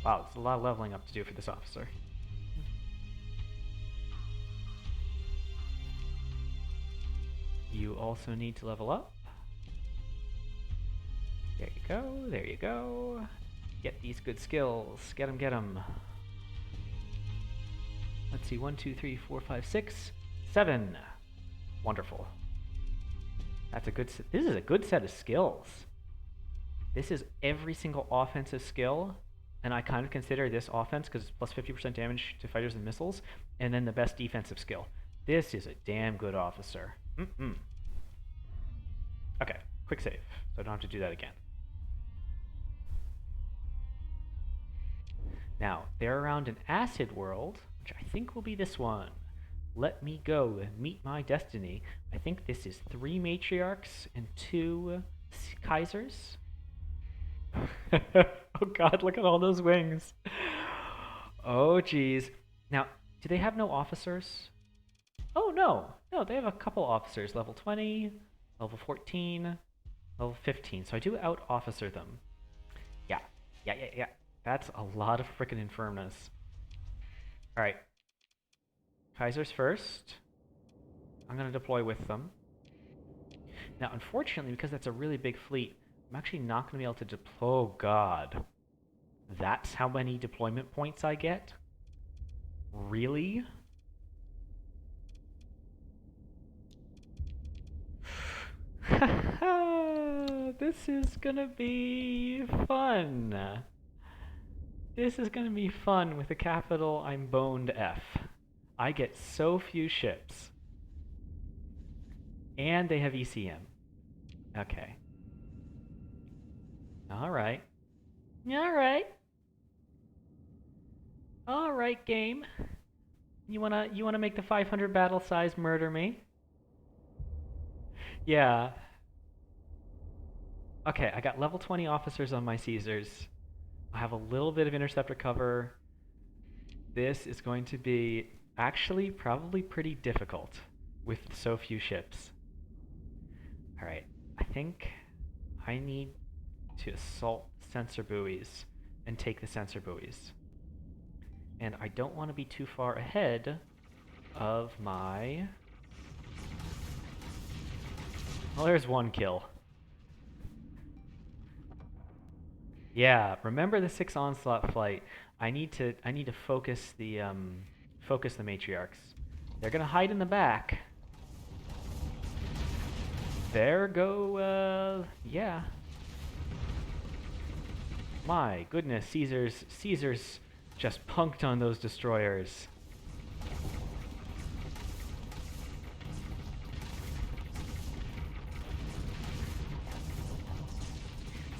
Wow, there's a lot of leveling up to do for this officer. You also need to level up. There you go. There you go. Get these good skills. Get them, get them. Let's see, 1, 2, 3, 4, 5, 6, 7. Wonderful. That's a good. This is a good set of skills. This is every single offensive skill and I kind of consider this offense because it's plus 50% damage to fighters and missiles, and then the best defensive skill. This is a damn good officer. Okay, quick save, so I don't have to do that again. Now, they're around an acid world, which I think will be this one. Let me go meet my destiny. I think this is 3 matriarchs and 2 Kaisers. Oh god, look at all those wings. Oh geez. Now, do they have no officers? Oh no, no, they have a couple officers. Level 20, level 14, level 15. So I do out-officer them. Yeah. That's a lot of frickin' infirmness. Alright. Kaisers first. I'm gonna deploy with them. Now, unfortunately, because that's a really big fleet, I'm actually not gonna be able to deploy. Oh god. That's how many deployment points I get? Really? This is gonna be fun. This is gonna be fun with a capital I'm boned F. I get so few ships. And they have ECM. Okay. Alright. Alright, game. You wanna make the 500 battle size murder me? Yeah. Okay, I got level 20 officers on my Caesars. I have a little bit of interceptor cover. This is going to be actually probably pretty difficult with so few ships. Alright, I think I need to assault sensor buoys and take the sensor buoys. And I don't want to be too far ahead of my... Well, there's one kill. Yeah, remember the 6 onslaught flight. I need to focus the matriarchs. They're gonna hide in the back. There go, yeah. My goodness, Caesar's just punked on those destroyers.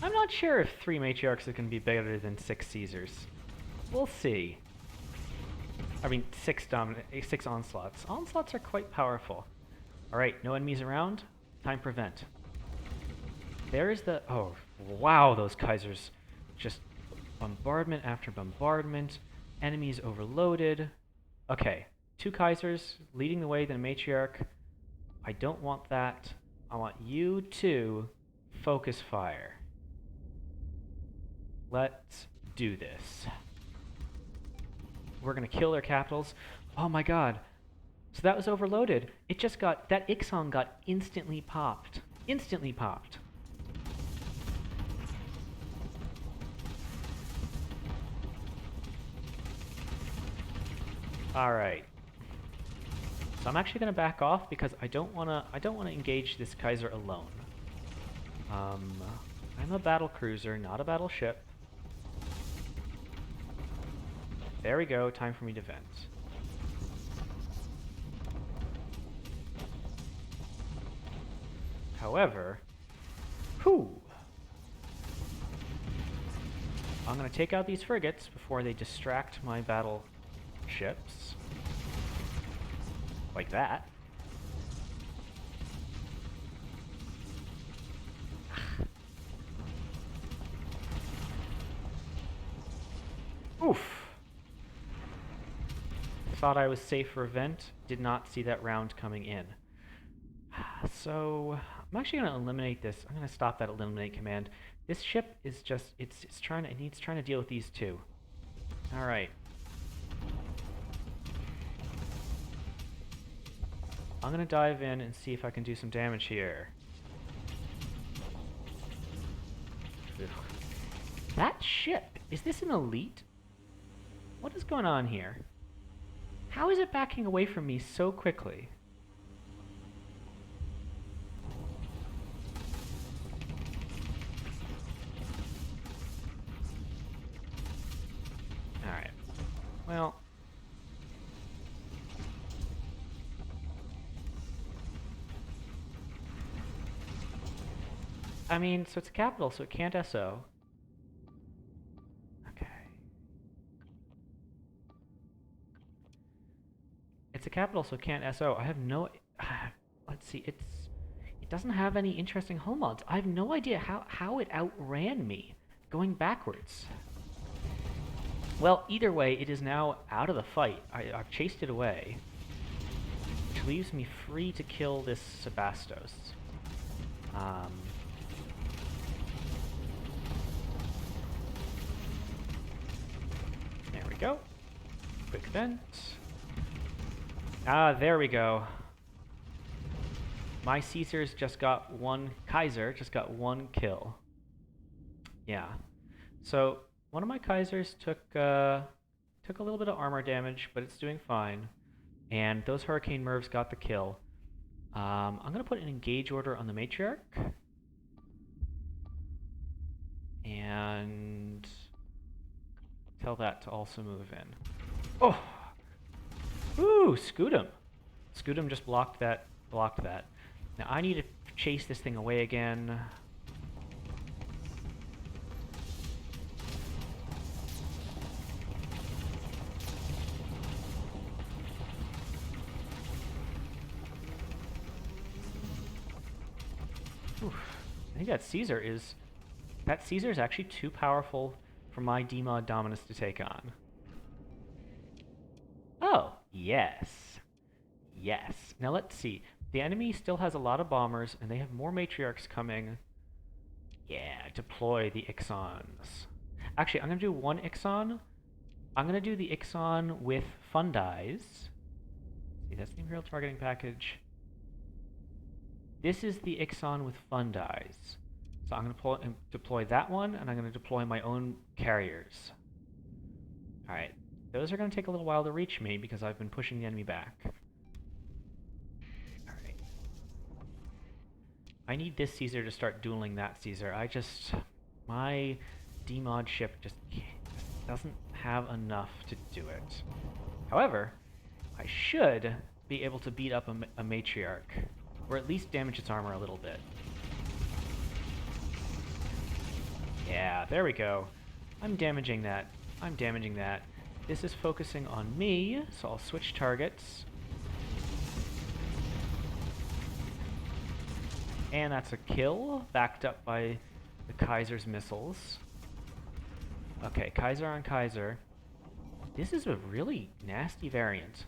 I'm not sure if 3 matriarchs are going to be better than 6 Caesars. We'll see. I mean, 6 onslaughts. Onslaughts are quite powerful. Alright, no enemies around. Time prevent. There is the... Oh, wow, those Kaisers. Just bombardment after bombardment. Enemies overloaded. Okay, 2 Kaisers leading the way, then a matriarch. I don't want that. I want you to focus fire. Let's do this. We're gonna kill their capitals. Oh my god. So that was overloaded. It just got... That Ixon got instantly popped. Instantly popped. Alright. So I'm actually gonna back off because I don't wanna engage this Kaiser alone. I'm a battle cruiser, not a battleship. There we go, time for me to vent. However, I'm going to take out these frigates before they distract my battleships. Like that. Oof. Thought I was safe for event, did not see that round coming in. So, I'm actually going to eliminate this. I'm going to stop that eliminate command. This ship is just, it needs trying to deal with these 2. Alright. I'm going to dive in and see if I can do some damage here. Ugh. That ship, is this an elite? What is going on here? How is it backing away from me so quickly? Well, I mean, so it's a capital, so it can't SO. Okay. It's a capital, so it can't SO. I have no... Let's see, it doesn't have any interesting hull mods. I have no idea how it outran me going backwards. Well, either way, it is now out of the fight. I've chased it away, which leaves me free to kill this Sebastos. There we go. Quick vent. Ah, there we go. My Caesars just got one... Kaiser just got one kill. Yeah. So, one of my Kaisers took a little bit of armor damage, but it's doing fine. And those Hurricane Mervs got the kill. I'm going to put an engage order on the Matriarch. And tell that to also move in. Oh! Ooh, Scudam. Scudam just blocked that. Now I need to chase this thing away again. Oof. I think that Caesar is actually too powerful for my Demod Dominus to take on. Oh, yes. Yes. Now let's see. The enemy still has a lot of bombers, and they have more Matriarchs coming. Yeah, deploy the Ixons. Actually, I'm going to do one Ixon. I'm going to do the Ixon with Fundies. See, that's the Imperial Targeting Package. This is the Ixon with Fundies. So I'm going to deploy that one, and I'm going to deploy my own carriers. Alright. Those are going to take a little while to reach me, because I've been pushing the enemy back. I need this Caesar to start dueling that Caesar. My Demod ship just doesn't have enough to do it. However, I should be able to beat up a Matriarch, or at least damage its armor a little bit. Yeah, there we go. I'm damaging that. This is focusing on me, so I'll switch targets. And that's a kill, backed up by the Kaiser's missiles. Okay, Kaiser on Kaiser. This is a really nasty variant.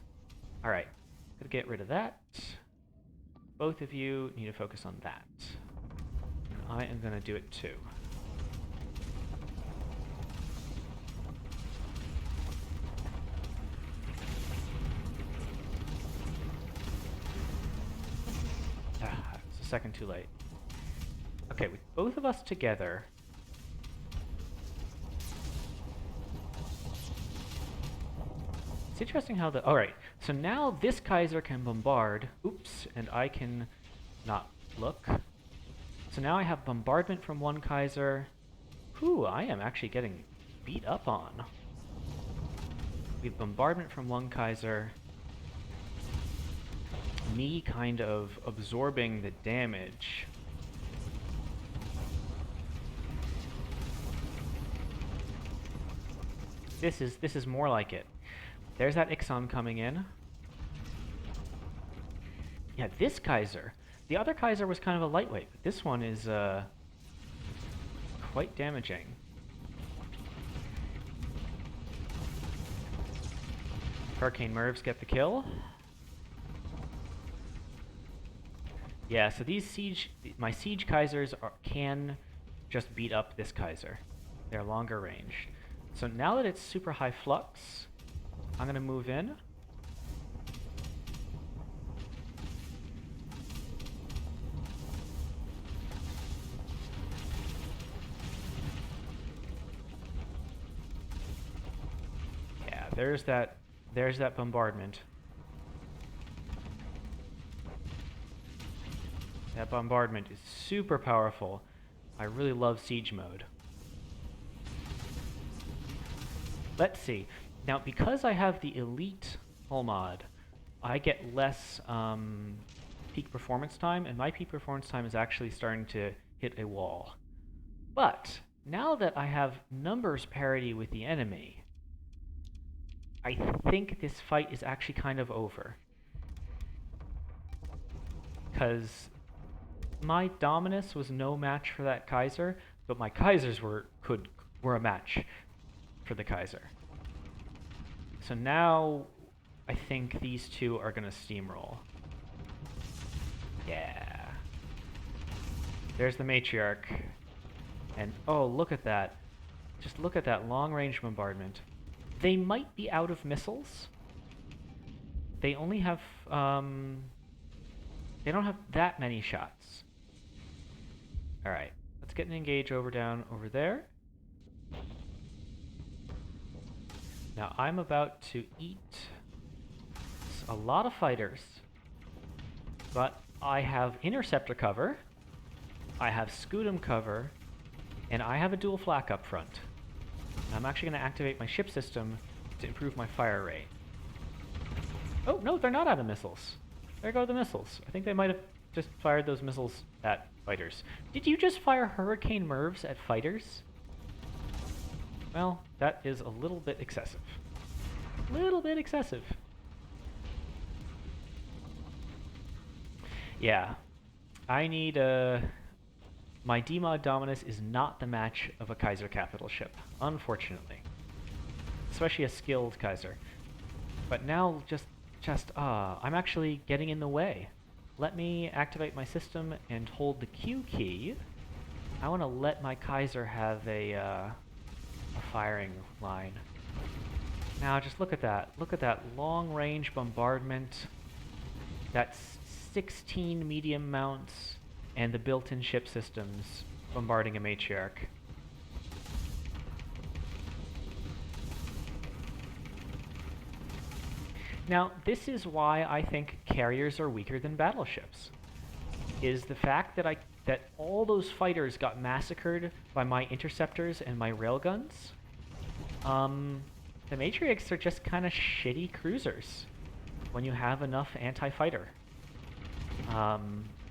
Alright, gotta get rid of that. Both of you need to focus on that. And I am gonna do it too. Second too late. Okay, with both of us together, it's interesting how the... Alright, so now this Kaiser can bombard. Oops, and I can not look. So now I have bombardment from one Kaiser. Whew, I am actually getting beat up on. We have bombardment from one Kaiser. Me kind of absorbing the damage. This is more like it. There's that Ixon coming in. Yeah, this Kaiser. The other Kaiser was kind of a lightweight, but this one is quite damaging. Hurricane Mervs get the kill. Yeah, so my siege Kaisers can just beat up this Kaiser. They're longer range. So now that it's super high flux, I'm going to move in. Yeah, there's that bombardment. That bombardment is super powerful. I really love siege mode. Let's see. Now, because I have the elite hull mod, I get less peak performance time, and my peak performance time is actually starting to hit a wall. But now that I have numbers parity with the enemy, I think this fight is actually kind of over. Because my Dominus was no match for that Kaiser, but my Kaisers were a match for the Kaiser. So now I think these two are gonna steamroll. Yeah. There's the Matriarch. And oh, look at that. Just look at that long-range bombardment. They might be out of missiles. They only have, they don't have that many shots. Alright, let's get an engage down over there. Now I'm about to eat a lot of fighters, but I have interceptor cover, I have Scudam cover, and I have a dual flak up front. I'm actually going to activate my ship system to improve my fire rate. Oh, no, they're not out of missiles. There go the missiles. I think they might have just fired those missiles at fighters. Did you just fire Hurricane Mervs at fighters? Well, that is a little bit excessive. Little bit excessive. Yeah. I need my D-Mod Dominus is not the match of a Kaiser Capital ship, unfortunately. Especially a skilled Kaiser. But now I'm actually getting in the way. Let me activate my system and hold the Q key. I want to let my Kaiser have a firing line. Now just look at that. Look at that long-range bombardment. That's 16 medium mounts and the built-in ship systems bombarding a Matriarch. Now, this is why I think carriers are weaker than battleships. Is the fact that that all those fighters got massacred by my interceptors and my railguns. The Matriarchs are just kind of shitty cruisers when you have enough anti-fighter.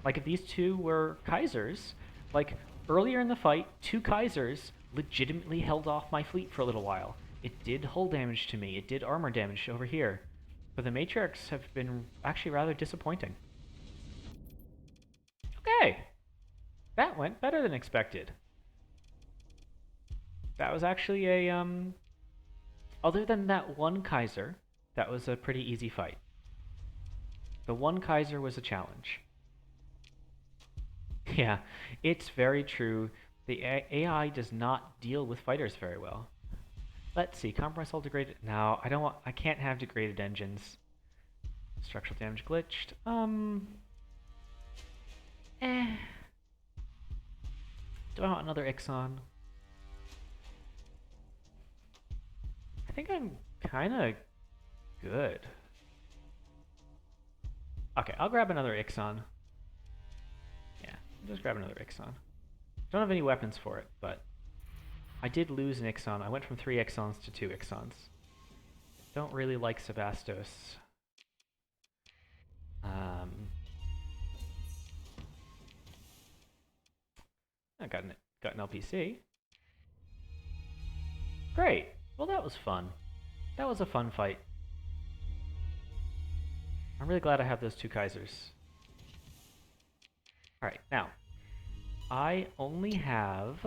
Like if these two were Kaisers, like earlier in the fight, 2 Kaisers legitimately held off my fleet for a little while. It did hull damage to me, it did armor damage over here. But the Matriarchs have been actually rather disappointing. Okay! That went better than expected. That was actually a, other than that one Kaiser, that was a pretty easy fight. The one Kaiser was a challenge. Yeah, it's very true. The AI does not deal with fighters very well. Let's see, compromise all degraded. No, I can't have degraded engines. Structural damage glitched. Do I want another Ixon? I think I'm kinda good. Okay, I'll grab another Ixon. Yeah, I'll just grab another Ixon. Don't have any weapons for it, but I did lose an Ixon. I went from 3 Ixons to 2 Ixons. Don't really like Sebastos. I got an LPC. Great. Well, that was fun. That was a fun fight. I'm really glad I have those 2 Kaisers. Alright, now. I only have...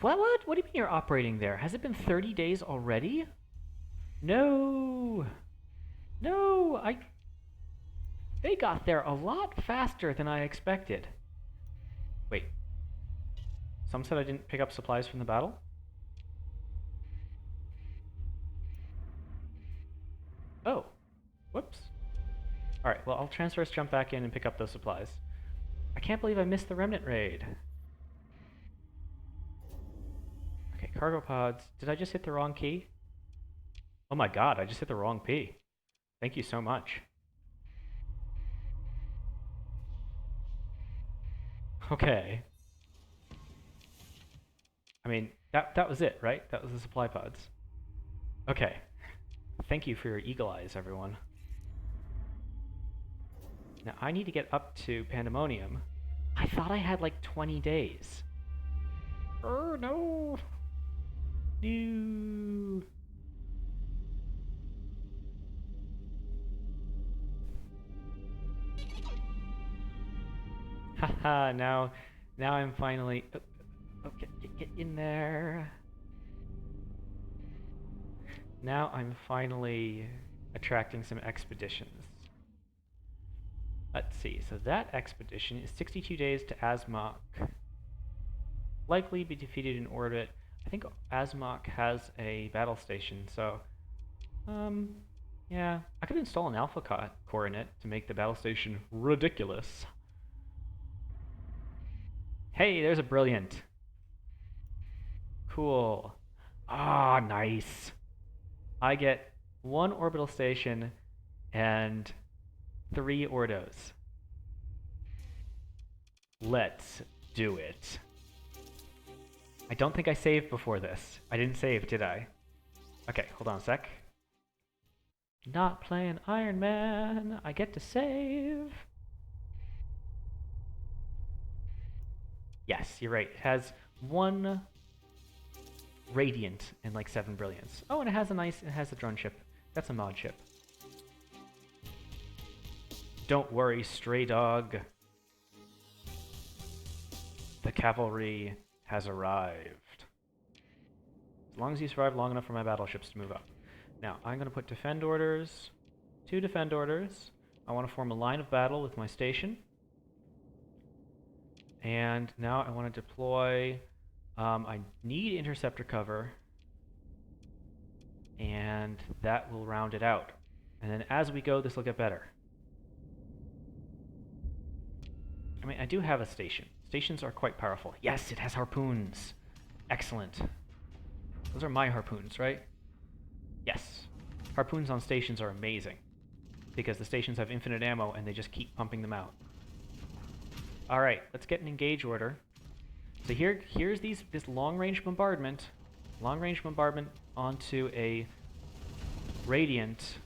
What? What do you mean you're operating there? Has it been 30 days already? No! No! They got there a lot faster than I expected. Wait. Some said I didn't pick up supplies from the battle? Oh. Whoops. Alright, well, I'll transverse jump back in and pick up those supplies. I can't believe I missed the Remnant raid. Okay, cargo pods. Did I just hit the wrong key? Oh my god, I just hit the wrong P. Thank you so much. Okay. I mean, that was it, right? That was the supply pods. Okay. Thank you for your eagle eyes, everyone. Now, I need to get up to Pandemonium. I thought I had like 20 days. Oh, no! No! Haha, now I'm finally... Oh, get in there. Now I'm finally attracting some expeditions. Let's see, so that expedition is 62 days to Asmok. Likely be defeated in orbit. I think Asmok has a battle station, so... yeah. I could install an alpha core in it to make the battle station ridiculous. Hey, there's a brilliant. Cool. Ah, nice. I get 1 orbital station and 3 Ordos. Let's do it. I don't think I saved before this. I didn't save, did I? Okay, hold on a sec. Not playing Iron Man. I get to save. Yes, you're right. It has 1 Radiant and like 7 Brilliance. Oh, and it has a drone ship. That's a mod ship. Don't worry, stray dog. The cavalry has arrived. As long as you survive long enough for my battleships to move up. Now, I'm going to put defend orders, 2 defend orders. I want to form a line of battle with my station. And now I want to deploy... I need interceptor cover, and that will round it out. And then as we go, this will get better. I mean, I do have a station. Stations are quite powerful. Yes, it has harpoons. Excellent. Those are my harpoons, right? Yes. Harpoons on stations are amazing, because the stations have infinite ammo and they just keep pumping them out. Alright, let's get an engage order. So here's this long-range bombardment onto a Radiant.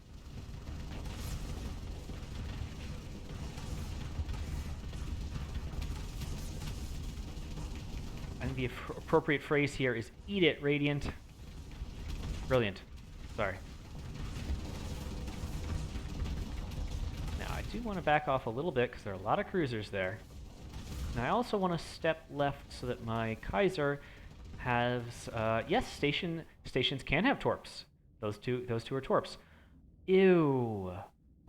I think the appropriate phrase here is eat it, Radiant. Brilliant. Sorry. Now I do want to back off a little bit because there are a lot of cruisers there. And I also want to step left so that my Kaiser has, yes, stations can have torps. Those two are torps. Ew.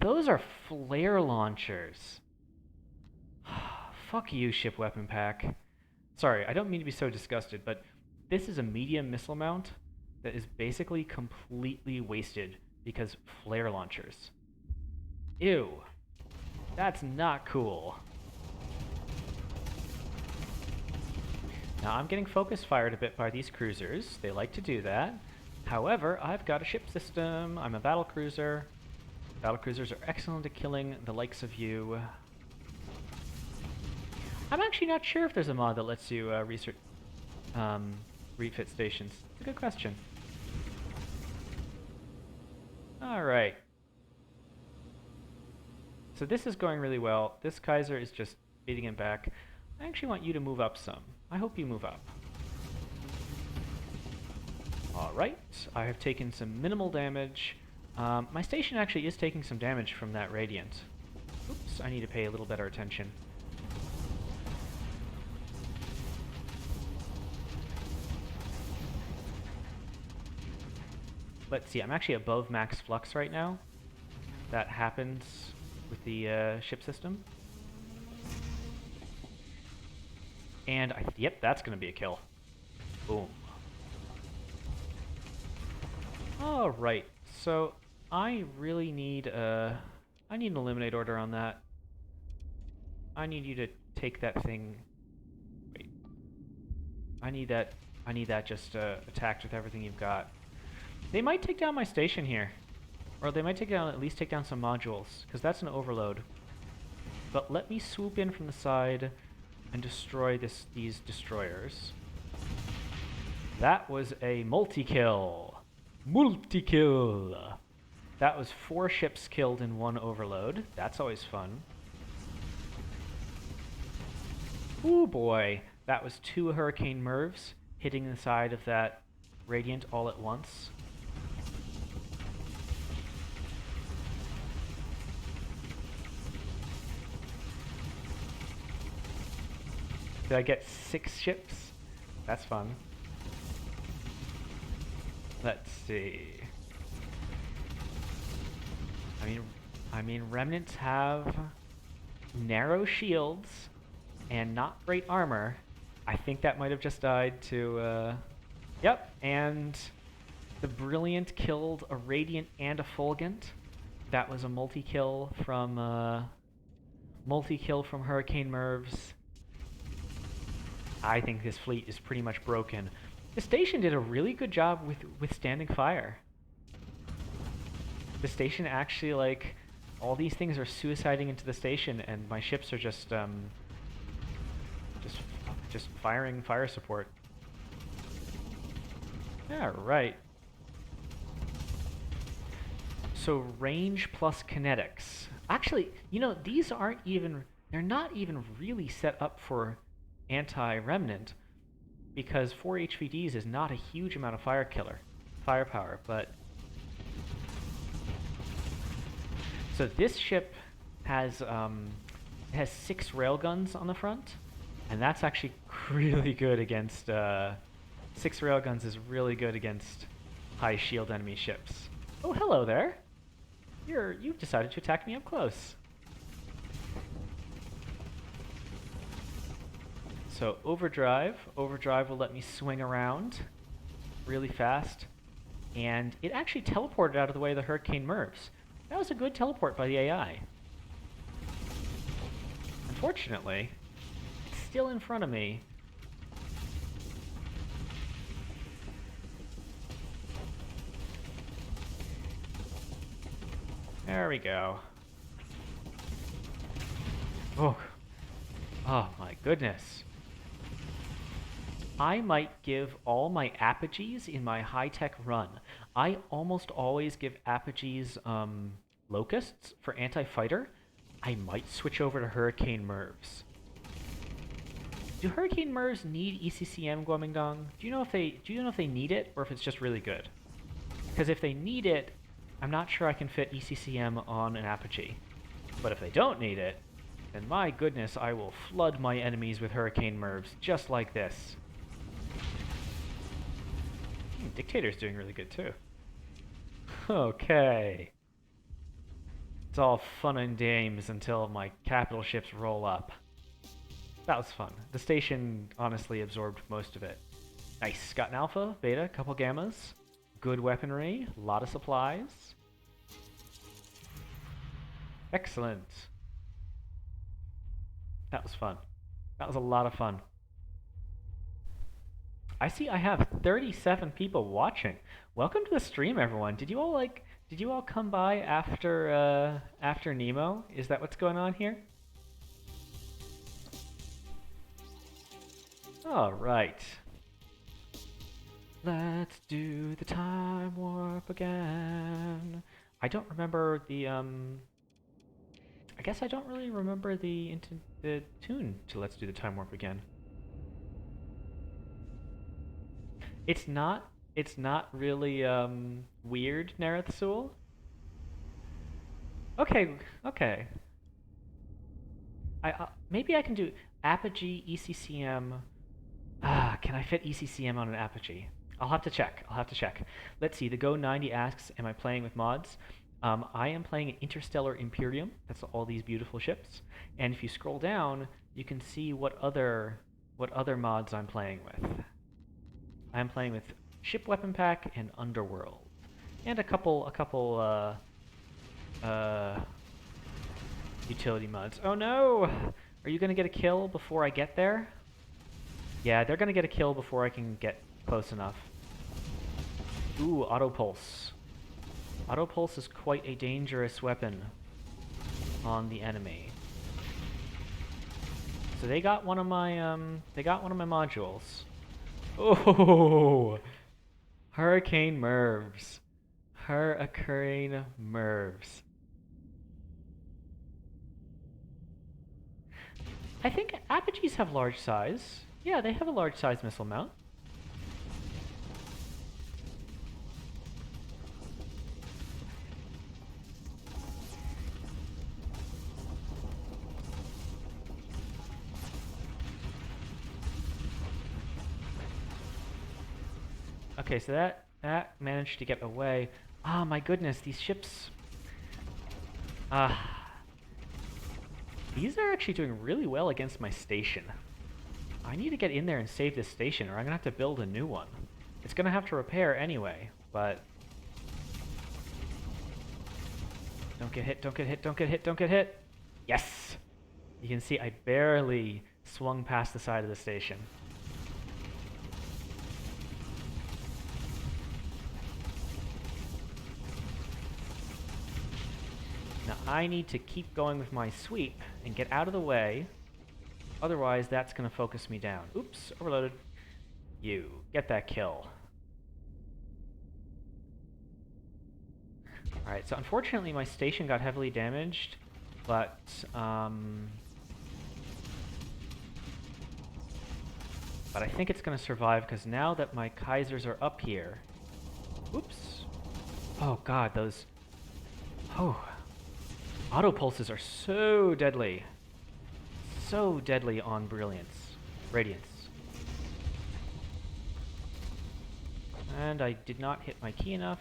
Those are flare launchers. Fuck you, ship weapon pack. Sorry, I don't mean to be so disgusted, but this is a medium missile mount that is basically completely wasted because flare launchers. Ew. That's not cool. Now I'm getting focus fired a bit by these cruisers. They like to do that. However, I've got a ship system. I'm a battle cruiser. Battle cruisers are excellent at killing the likes of you. I'm actually not sure if there's a mod that lets you refit stations. It's a good question. Alright. So this is going really well. This Kaiser is just beating him back. I actually want you to move up some. I hope you move up. Alright, I have taken some minimal damage. My station actually is taking some damage from that Radiant. Oops, I need to pay a little better attention. Let's see, I'm actually above max flux right now. That happens with the ship system. And, yep, that's going to be a kill. Boom. Alright, so I really need I need an eliminate order on that. I need you to take that thing... Wait. I need that just attacked with everything you've got. They might take down my station here. Or they might at least take down some modules, because that's an overload. But let me swoop in from the side and destroy these destroyers. That was a multi-kill. Multi-kill. That was 4 ships killed in one overload. That's always fun. Ooh boy. That was 2 Hurricane Mervs hitting the side of that Radiant all at once. Did I get 6 ships? That's fun. Let's see. I mean, remnants have narrow shields and not great armor. I think that might have just died to, yep, and the Brilliant killed a Radiant and a Fulgent. That was a multi-kill from Hurricane Mervs. I think this fleet is pretty much broken. The station did a really good job with withstanding fire. The station actually, like, all these things are suiciding into the station, and my ships are just firing fire support. Yeah, right. So range plus kinetics. Actually, you know, these aren't even, they're not even really set up for anti-remnant, because 4 HVDs is not a huge amount of firepower, but so this ship has 6 railguns on the front, and that's actually really good against 6 railguns is really good against high shield enemy ships. Oh, hello there. You've decided to attack me up close. So overdrive will let me swing around really fast, and it actually teleported out of the way of the Hurricane Mervs. That was a good teleport by the AI. Unfortunately, it's still in front of me. There we go. Oh my goodness. I might give all my Apogees in my high-tech run. I almost always give Apogees Locusts for anti-fighter. I might switch over to Hurricane Mervs. Do Hurricane Mervs need ECCM, Guomingdong? Do you know if they need it, or if it's just really good? Because if they need it, I'm not sure I can fit ECCM on an Apogee. But if they don't need it, then my goodness, I will flood my enemies with Hurricane Mervs just like this. Dictator's doing really good too. Okay. It's all fun and games until my capital ships roll up. That was fun. The station honestly absorbed most of it. Nice. Got an alpha, beta, couple gammas. Good weaponry, a lot of supplies. Excellent. That was fun. That was a lot of fun. I see I have 37 people watching. Welcome to the stream, everyone. Did you all come by after Nemo? Is that what's going on here? All right. Let's do the time warp again. I don't remember the I guess I don't really remember the tune to Let's Do the Time Warp Again. It's not really weird, Nareth Sewell. Okay. Maybe I can do Apogee ECCM. Can I fit ECCM on an Apogee? I'll have to check. Let's see. The Go 90 asks, am I playing with mods? I am playing an Interstellar Imperium. That's all these beautiful ships. And if you scroll down, you can see what other mods I'm playing with. I'm playing with Ship Weapon Pack and Underworld, and a couple utility mods. Oh no! Are you gonna get a kill before I get there? Yeah, they're gonna get a kill before I can get close enough. Ooh, Auto Pulse. Auto Pulse is quite a dangerous weapon on the enemy. So they got one of my modules. Oh! Hurricane Mervs. Hurricane Mervs. I think Apogees have large size. Yeah, they have a large size missile mount. Okay, so that managed to get away. Ah, my goodness, these ships. Ah, these are actually doing really well against my station. I need to get in there and save this station, or I'm gonna have to build a new one. It's gonna have to repair anyway, but don't get hit, don't get hit, don't get hit, don't get hit. Yes! You can see I barely swung past the side of the station. Now I need to keep going with my sweep and get out of the way. Otherwise, that's going to focus me down. Oops, overloaded. You, get that kill. Alright, so unfortunately my station got heavily damaged, but I think it's going to survive because now that my Kaisers are up here... Oops. Oh god, those... Oh. Auto pulses are so deadly. So deadly on Radiance. And I did not hit my key enough.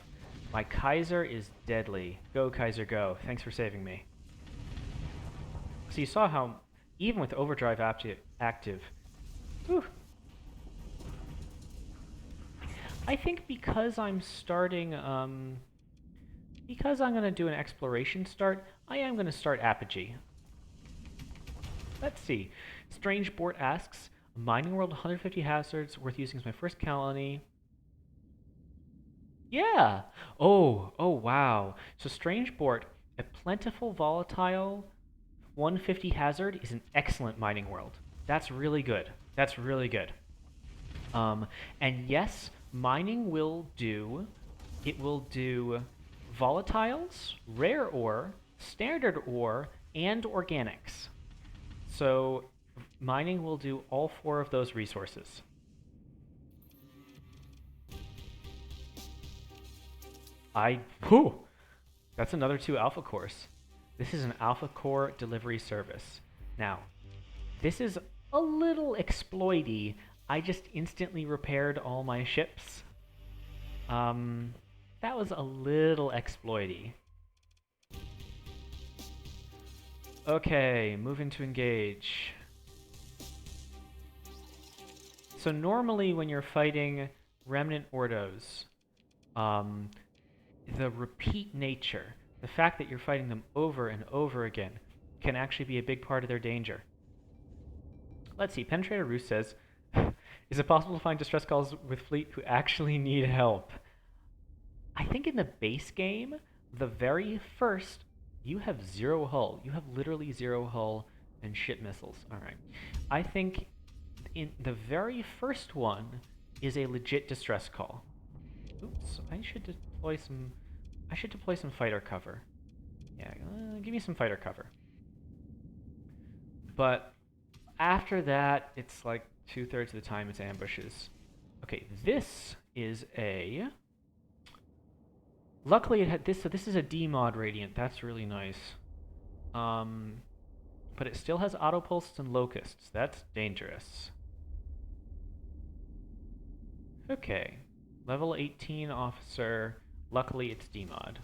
My Kaiser is deadly. Go, Kaiser, go. Thanks for saving me. So you saw how, even with overdrive active, whew. I think because I'm starting, because I'm going to do an exploration start, I am going to start Apogee. Let's see. Strange Bort asks, Mining World 150 hazards worth using as my first colony. Yeah! Oh, wow. So Strange Bort, a plentiful volatile 150 hazard is an excellent mining world. That's really good. That's really good. And yes, mining will do, it will do volatiles, rare ore, standard ore, and organics. So mining will do all 4 of those resources. Whew! That's another 2 alpha cores. This is an alpha core delivery service. Now, this is a little exploity. I just instantly repaired all my ships. That was a little exploity. Okay, moving to engage. So normally when you're fighting Remnant Ordos, the repeat nature, the fact that you're fighting them over and over again, can actually be a big part of their danger. Let's see, Penetrator Roost says, is it possible to find distress calls with fleet who actually need help? I think in the base game, the very first, you have 0 hull. You have literally 0 hull and ship missiles. Alright. I think in the very first one is a legit distress call. Oops, I should deploy some fighter cover. Yeah, give me some fighter cover. But after that, it's like 2/3 of the time it's ambushes. Okay, this is a... Luckily it had this, so this is a D-mod Radiant. That's really nice. But it still has auto pulses and locusts. That's dangerous. Okay. Level 18 officer. Luckily it's D-mod.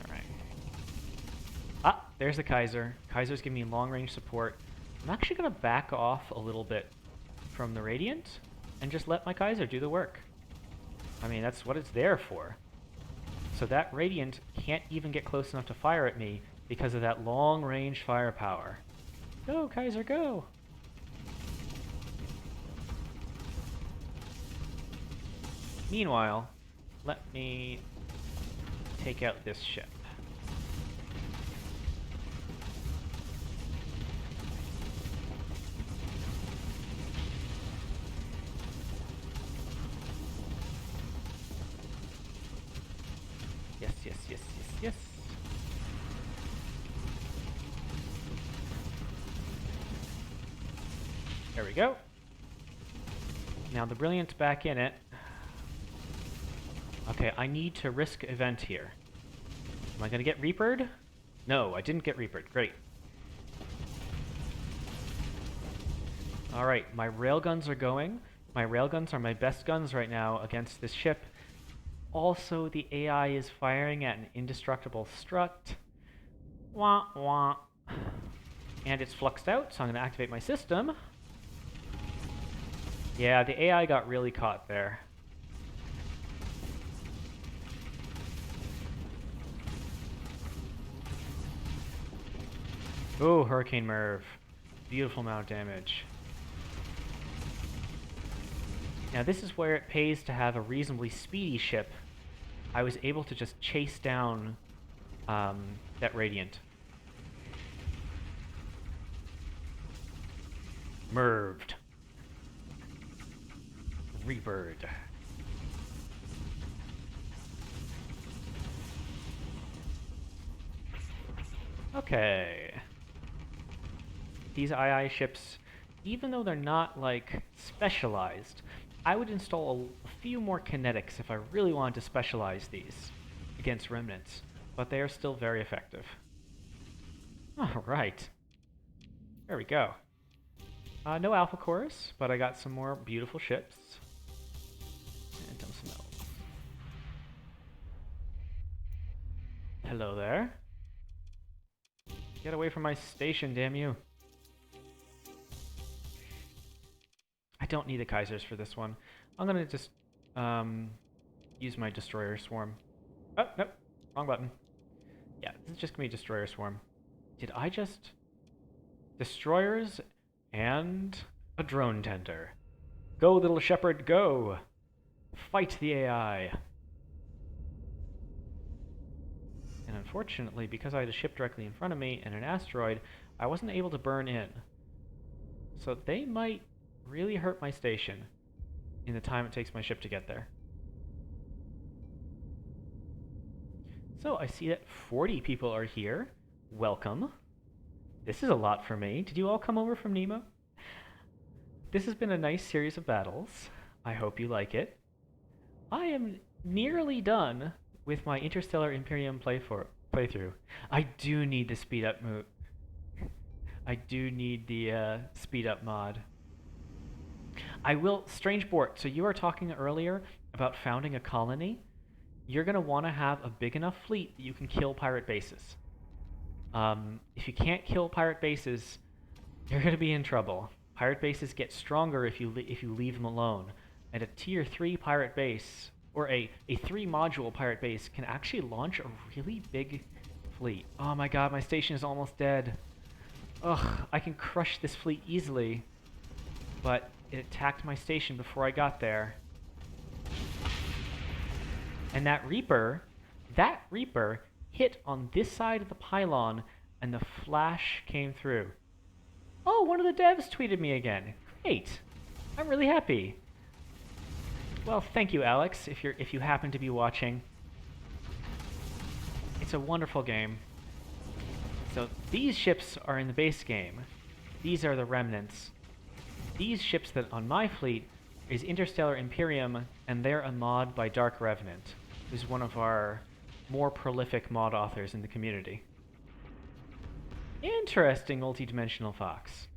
Alright. Ah, there's the Kaiser. Kaiser's giving me long-range support. I'm actually going to back off a little bit from the Radiant and just let my Kaiser do the work. I mean, that's what it's there for. So that Radiant can't even get close enough to fire at me because of that long-range firepower. Go, Kaiser, go! Meanwhile, let me take out this ship. There we go. Now the Brilliant's back in it. Okay, I need to risk event here. Am I gonna get Reapered? No, I didn't get Reapered. Great. Alright, my railguns are going. My railguns are my best guns right now against this ship. Also, the AI is firing at an indestructible strut. Wah, wah. And it's fluxed out, so I'm going to activate my system. Yeah, the AI got really caught there. Oh, Hurricane Merv. Beautiful amount of damage. Now this is where it pays to have a reasonably speedy ship. I was able to just chase down that Radiant. Merved. Reapered. Okay. These II ships, even though they're not, like, specialized, I would install a few more kinetics if I really wanted to specialize these against remnants, but they are still very effective. Alright. There we go. No alpha cores, but I got some more beautiful ships. And some elves. Hello there. Get away from my station, damn you. I don't need the Kaisers for this one. I'm gonna just use my Destroyer Swarm. Oh, nope. Wrong button. Yeah, this is just gonna be Destroyer Swarm. Did I just... Destroyers and a Drone Tender. Go, little shepherd, go! Fight the AI! And unfortunately, because I had a ship directly in front of me and an asteroid, I wasn't able to burn in. So they might really hurt my station in the time it takes my ship to get there. So I see that 40 people are here. Welcome. This is a lot for me. Did you all come over from Nemo? This has been a nice series of battles. I hope you like it. I am nearly done with my Interstellar Imperium playthrough. I do need the speed up mode. I do need the speed up mod. I will, Strange Bort, so you were talking earlier about founding a colony. You're going to want to have a big enough fleet that you can kill pirate bases. If you can't kill pirate bases, you're going to be in trouble. Pirate bases get stronger if you leave them alone. And a tier 3 pirate base, or a 3-module pirate base, can actually launch a really big fleet. Oh my god, my station is almost dead. Ugh, I can crush this fleet easily. But it attacked my station before I got there. And that Reaper hit on this side of the pylon, and the flash came through. Oh, one of the devs tweeted me again. Great. I'm really happy. Well, thank you, Alex, if you happen to be watching. It's a wonderful game. So these ships are in the base game. These are the remnants. These ships that on my fleet is Interstellar Imperium, and they're a mod by Dark Revenant, who's one of our more prolific mod authors in the community. Interesting, multi-dimensional fox.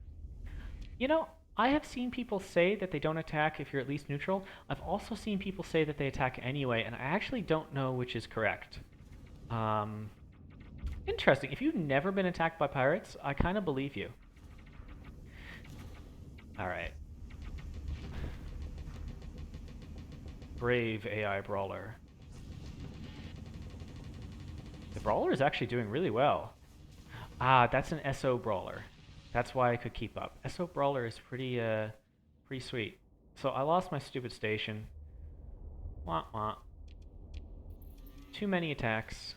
You know, I have seen people say that they don't attack if you're at least neutral. I've also seen people say that they attack anyway, and I actually don't know which is correct. Interesting. If you've never been attacked by pirates, I kind of believe you. Alright. Brave AI Brawler. The Brawler is actually doing really well. Ah, that's an SO Brawler. That's why I could keep up. SO Brawler is pretty sweet. So I lost my stupid station. Wah wah. Too many attacks.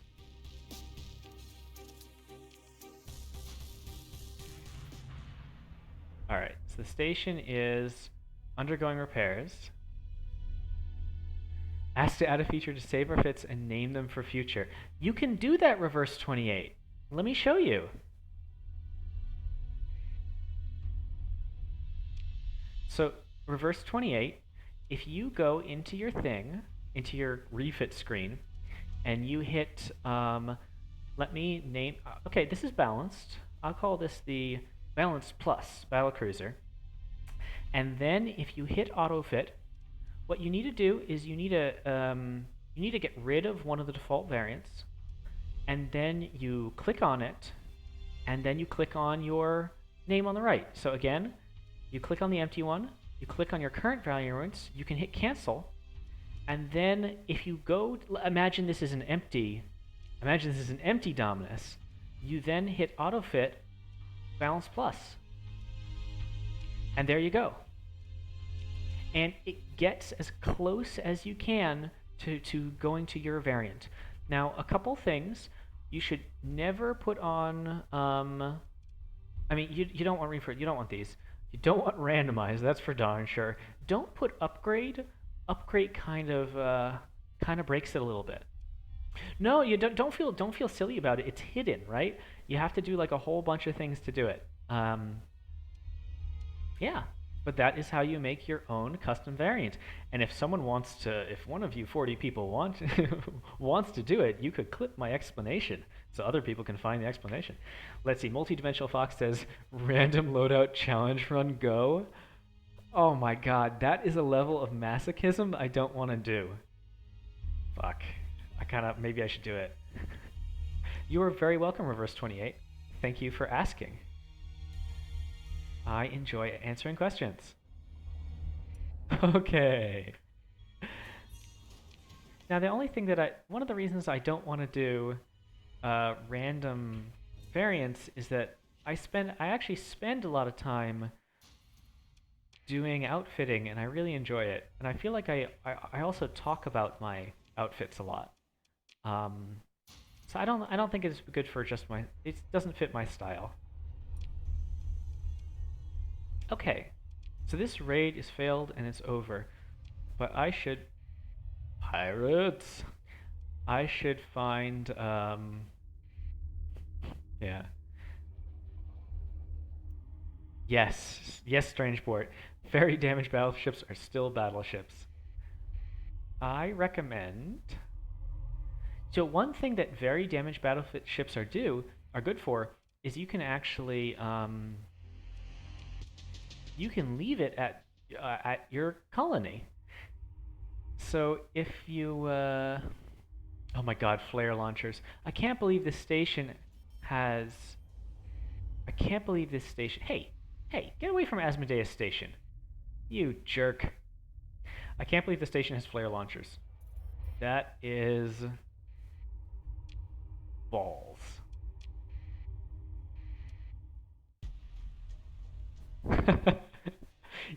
Alright, so the station is undergoing repairs. Ask to add a feature to save our fits and name them for future. You can do that, Reverse 28. Let me show you. So reverse 28, if you go into your thing, into your refit screen, and you hit, let me name, okay, this is balanced. I'll call this the balanced plus battlecruiser. And then if you hit auto fit, what you need to do is you need to get rid of one of the default variants, and then you click on it, and then you click on your name on the right. So again, you click on the empty one, you click on your current variants, you can hit cancel, and then if you go, imagine this is an empty Dominus, you then hit autofit balance plus, and there you go. And it gets as close as you can to going to your variant. Now, a couple things. You should never put on, I mean, you don't want refit, you don't want these. You don't want randomize, that's for darn sure. Don't put upgrade. Upgrade kind of breaks it a little bit. No, you don't feel silly about it. It's hidden, right? You have to do like a whole bunch of things to do it. Yeah, but that is how you make your own custom variant. And if someone wants to, if one of you 40 people wants to do it, you could clip my explanation so other people can find the explanation. Let's see, Multidimensional Fox says, random loadout challenge run go. Oh my god, that is a level of masochism I don't want to do. Fuck. Maybe I should do it. You are very welcome, Reverse 28. Thank you for asking. I enjoy answering questions. Okay. Now the only thing that one of the reasons I don't want to do random variants is that I actually spend a lot of time doing outfitting, and I really enjoy it. And I feel like I also talk about my outfits a lot. So I don't think it's good for just it doesn't fit my style. Okay, so this raid is failed and it's over, but I should pirates. I should find yeah. Yes, Strangeport. Very damaged battleships are still battleships. I recommend. So one thing that very damaged battleships are good for is you can actually you can leave it at your colony. So if you oh my god, flare launchers! I can't believe this station has. I can't believe this station. Hey, get away from Asmodeus Station, you jerk! I can't believe the station has flare launchers. That is balls.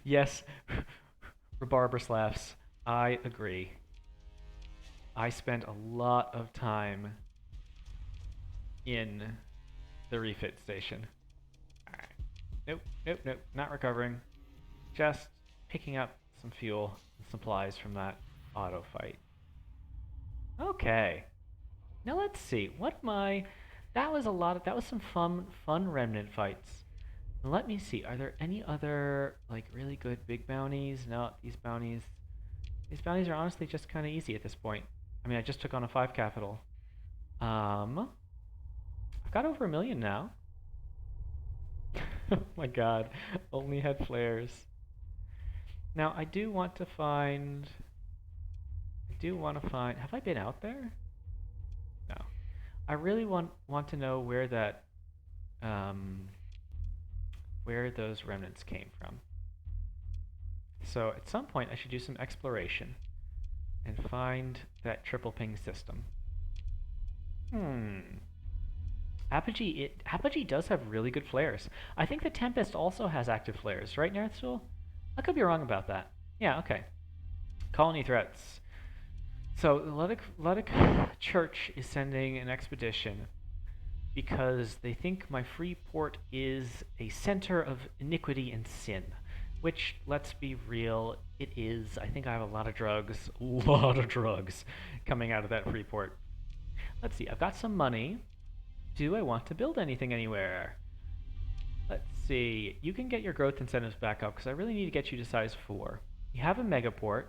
Yes, Rabarbarous laughs. I agree. I spent a lot of time in the refit station. Alright. Nope. Not recovering. Just picking up some fuel and supplies from that auto fight. Okay. Now let's see. That was some fun remnant fights. Let me see. Are there any other like really good big bounties? No, these bounties are honestly just kind of easy at this point. I mean, I just took on a 5 capital. I've got over 1 million now. Oh my god, only had flares. Now I do want to find. Have I been out there? No. I really want to know where that where those remnants came from. So at some point I should do some exploration and find that triple ping system. Apogee does have really good flares. I think the Tempest also has active flares, right, Nerthstool? I could be wrong about that. Yeah, okay. Colony threats. So the Ludic Church is sending an expedition because they think my free port is a center of iniquity and sin. Which, let's be real, it is. I think I have a lot of drugs coming out of that free port. Let's see, I've got some money. Do I want to build anything anywhere? Let's see. You can get your growth incentives back up because I really need to get you to size 4. You have a megaport.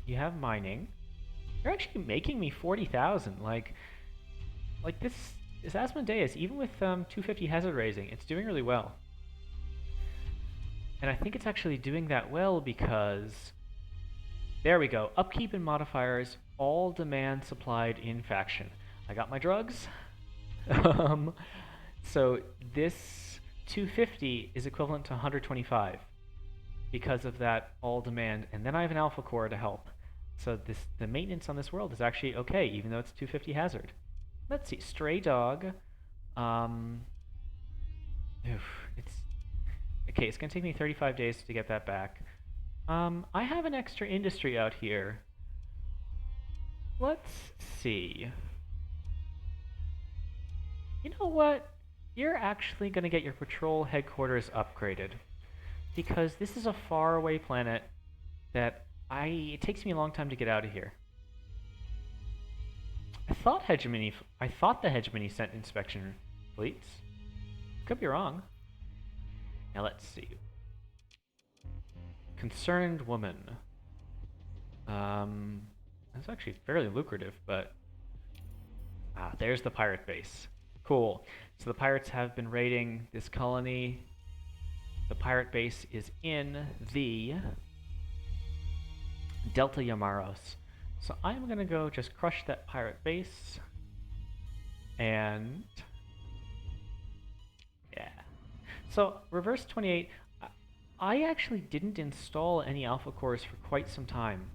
You have mining. You're actually making me 40,000. Like this Asmodeus, even with 250 hazard raising, it's doing really well. And I think it's actually doing that well because there we go. Upkeep and modifiers, all demand supplied in faction. I got my drugs. So this 250 is equivalent to 125 because of that all demand, and then I have an alpha core to help. So the maintenance on this world is actually okay, even though it's 250 hazard. Let's see, stray dog. It's okay. It's gonna take me 35 days to get that back. I have an extra industry out here. Let's see. You know what? You're actually gonna get your patrol headquarters upgraded because this is a faraway planet that it takes me a long time to get out of here. I thought the hegemony sent inspection fleets. Could be wrong. Now let's see. Concerned woman. That's actually fairly lucrative, but there's the pirate base. Cool. So the pirates have been raiding this colony. The pirate base is in the Delta Yamaros. So I'm gonna go just crush that pirate base. And yeah. So reverse 28, I actually didn't install any alpha cores for quite some time.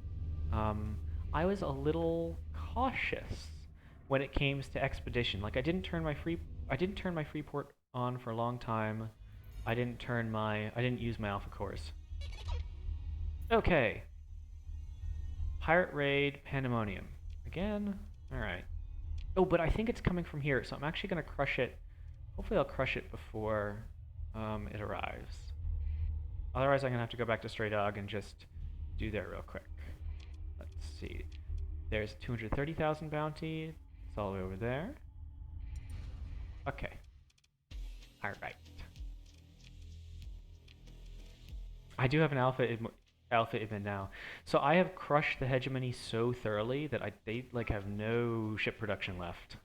I was a little cautious when it came to expedition. Like I didn't turn my Freeport on for a long time. I didn't use my alpha cores. Okay. Pirate raid pandemonium. Again? Alright. Oh, but I think it's coming from here, so I'm actually gonna crush it. Hopefully I'll crush it before it arrives. Otherwise I'm gonna have to go back to Stray Dog and just do that real quick. Let's see. There's 230,000 bounty. It's all the way over there. Okay. Alright. I do have an alpha admin now. So I have crushed the hegemony so thoroughly that they like have no ship production left.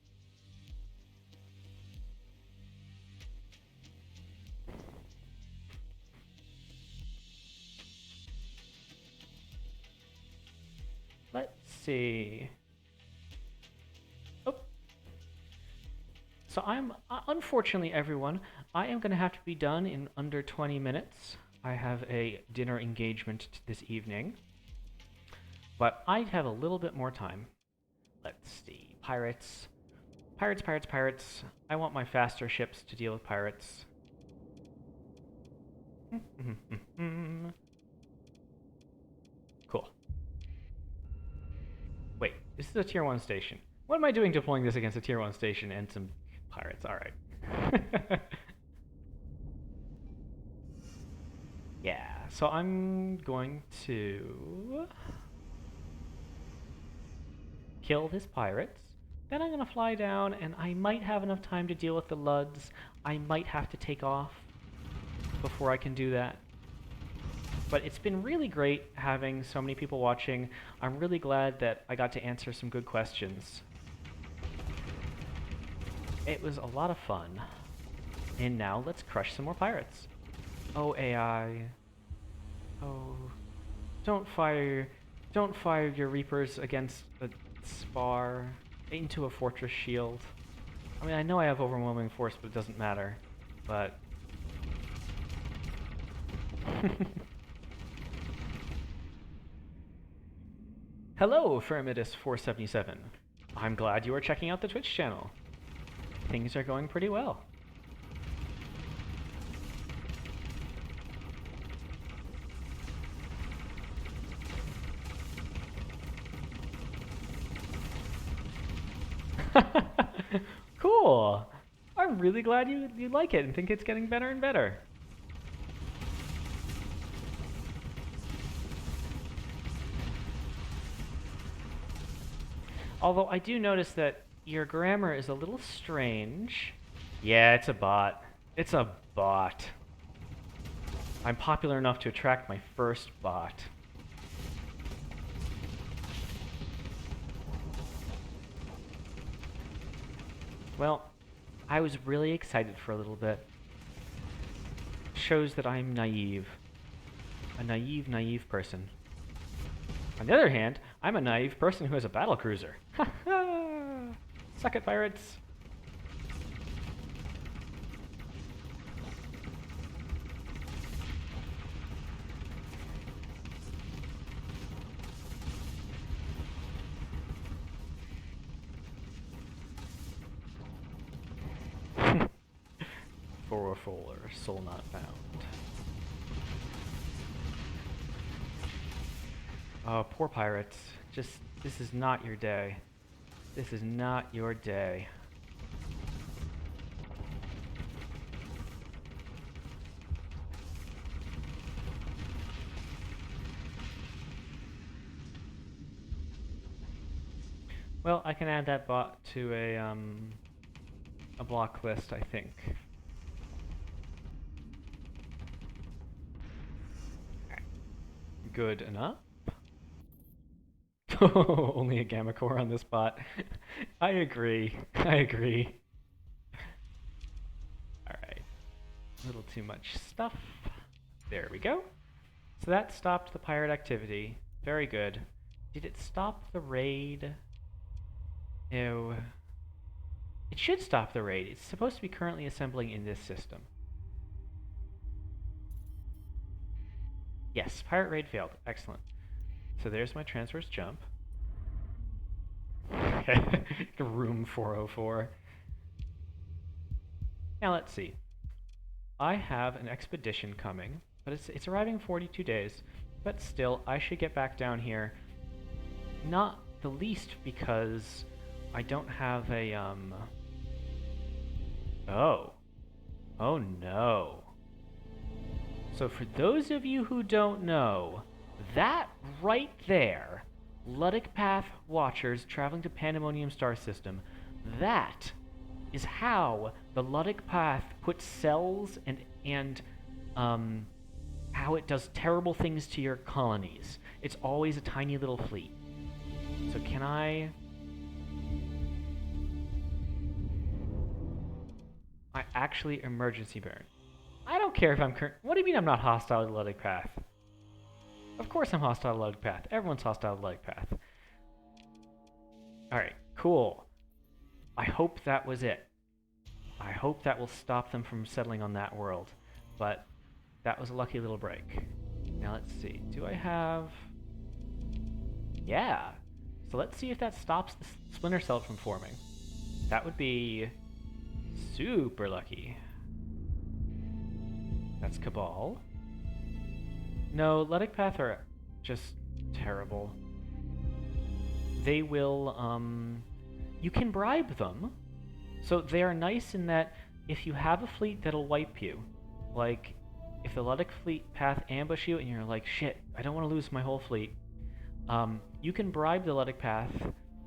Let's see. Oh. So I'm unfortunately, everyone, I am going to have to be done in under 20 minutes. I have a dinner engagement this evening, but I have a little bit more time. Let's see. Pirates. Pirates, pirates, pirates. I want my faster ships to deal with pirates. Cool. Wait, this is a tier 1 station. What am I doing deploying this against a tier 1 station and some pirates? Alright. Yeah, so I'm going to kill this pirates. Then I'm going to fly down, and I might have enough time to deal with the Luds. I might have to take off before I can do that. But it's been really great having so many people watching. I'm really glad that I got to answer some good questions. It was a lot of fun. And now let's crush some more pirates. Oh, AI. Oh. Don't fire your Reapers against a spar into a fortress shield. I mean, I know I have overwhelming force, but it doesn't matter. But hello, Firmidus477. I'm glad you are checking out the Twitch channel. Things are going pretty well. Cool. I'm really glad you like it and think it's getting better and better. Although I do notice that your grammar is a little strange. Yeah, it's a bot. It's a bot. I'm popular enough to attract my first bot. Well, I was really excited for a little bit. Shows that I'm naive. A naive person. On the other hand, I'm a naive person who has a battlecruiser. Ha ha! Suck it, pirates! For a fuller, soul not found. Oh, poor pirates. This is not your day. This is not your day. Well, I can add that bot to a block list, I think. Good enough. Only a gamma core on this bot. I agree. I agree. Alright. A little too much stuff. There we go. So that stopped the pirate activity. Very good. Did it stop the raid? No. It should stop the raid. It's supposed to be currently assembling in this system. Yes, pirate raid failed. Excellent. So there's my transverse jump. Room 404. Now let's see. I have an expedition coming, but it's arriving in 42 days. But still, I should get back down here. Not the least because I don't have a Oh. Oh no. So for those of you who don't know, that right there, Ludic Path Watchers traveling to Pandemonium Star System, that is how the Ludic Path puts cells and how it does terrible things to your colonies. It's always a tiny little fleet. So can I actually emergency burn? I don't care if I'm What do you mean I'm not hostile to Ludic Path? Of course I'm hostile to Ludic Path. Everyone's hostile to Ludic Path. Alright, cool. I hope that was it. I hope that will stop them from settling on that world. But that was a lucky little break. Now let's see. Do I have... Yeah. So let's see if that stops the Splinter Cell from forming. That would be super lucky. That's Cabal. No, Ludic Path are just terrible. They will, you can bribe them. So they are nice in that if you have a fleet that'll wipe you, like if the Ludic fleet path ambush you and you're like, shit, I don't want to lose my whole fleet, you can bribe the Ludic path,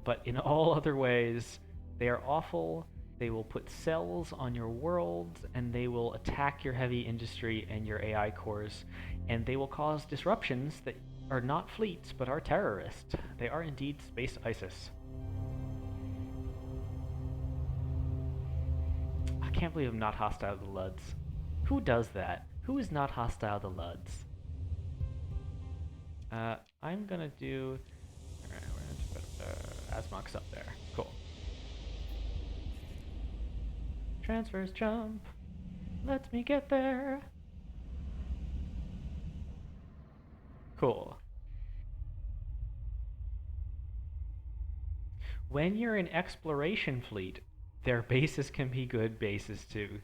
but in all other ways, they are awful. They will put cells on your world, and they will attack your heavy industry and your AI cores, and they will cause disruptions that are not fleets, but are terrorists. They are indeed space ISIS. I can't believe I'm not hostile to the Luds. Who does that? Who is not hostile to Luds? I'm gonna do... Alright, we're gonna put Asmox up there. Cool. Transverse jump. Let me get there. Cool. When you're an exploration fleet, their bases can be good bases to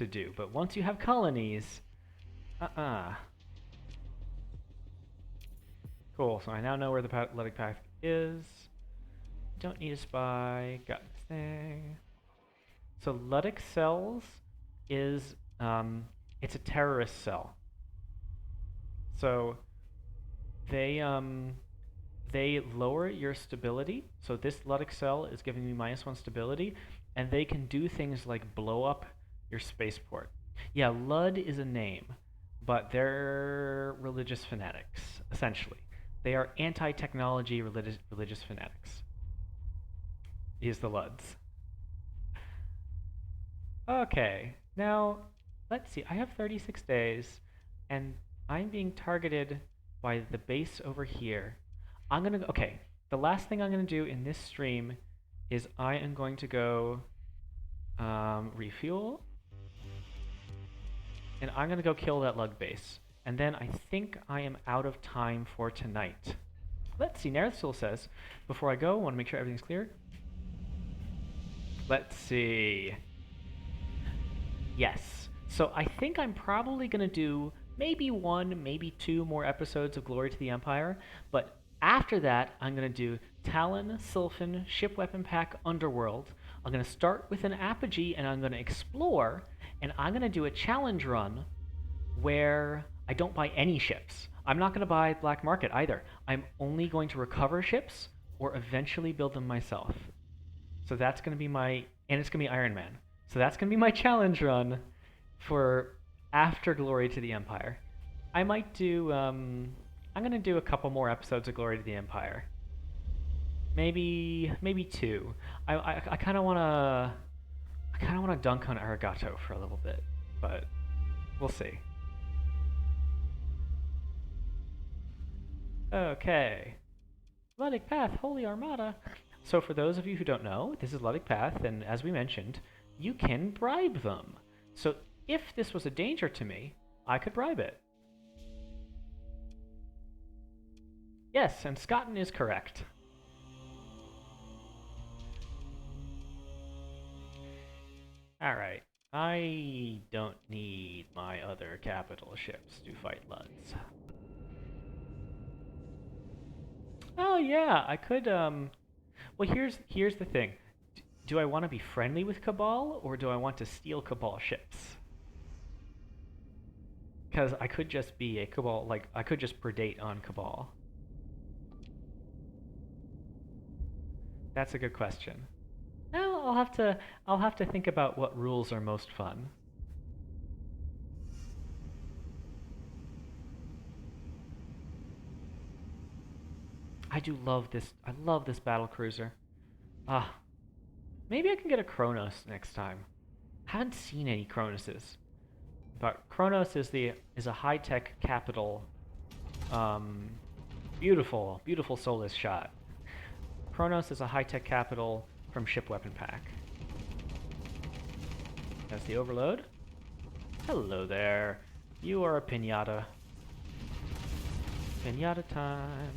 do. But once you have colonies, Cool, so I now know where the Ludic Path is. Don't need a spy. Got this thing. So Ludic cells is, it's a terrorist cell. So they lower your stability. So this Ludic cell is giving me -1 stability, and they can do things like blow up your spaceport. Yeah, Lud is a name, but they're religious fanatics, essentially. They are anti-technology religious fanatics. Is the Luds. Okay, now let's see. I have 36 days, and I'm being targeted by the base over here. Okay, the last thing I'm gonna do in this stream is I am going to go refuel, and I'm gonna go kill that lug base. And then I think I am out of time for tonight. Let's see, Nerthul says, before I go, I want to make sure everything's clear. Let's see. Yes. So I think I'm probably going to do maybe 1, maybe 2 more episodes of Glory to the Empire, but after that, I'm going to do Talon, Sylphin, Ship Weapon Pack, Underworld. I'm going to start with an apogee, and I'm going to explore, and I'm going to do a challenge run where I don't buy any ships. I'm not going to buy Black Market either. I'm only going to recover ships or eventually build them myself. So that's going to be my... And it's going to be Iron Man. So that's going to be my challenge run for after Glory to the Empire. I might do... I'm going to do a couple more episodes of Glory to the Empire. Maybe 2. I kind of want to... I kind of want to dunk on Arigato for a little bit, but we'll see. Okay. Luddic Path, Holy Armada. So for those of you who don't know, this is Luddic Path, and as we mentioned, you can bribe them. So if this was a danger to me, I could bribe it. Yes, and Scotten is correct. Alright, I don't need my other capital ships to fight Luds. Oh yeah, I could, well here's the thing. Do I want to be friendly with Cabal, or do I want to steal Cabal ships? Because I could just be a Cabal, like, I could just predate on Cabal. That's a good question. Well, I'll have to think about what rules are most fun. I do love this. I love this battle cruiser. Maybe I can get a Kronos next time. I haven't seen any Kronoses. But Kronos is a high-tech capital. Beautiful, beautiful soulless shot. Kronos is a high-tech capital from Ship Weapon Pack. That's the overload. Hello there. You are a pinata. Pinata time.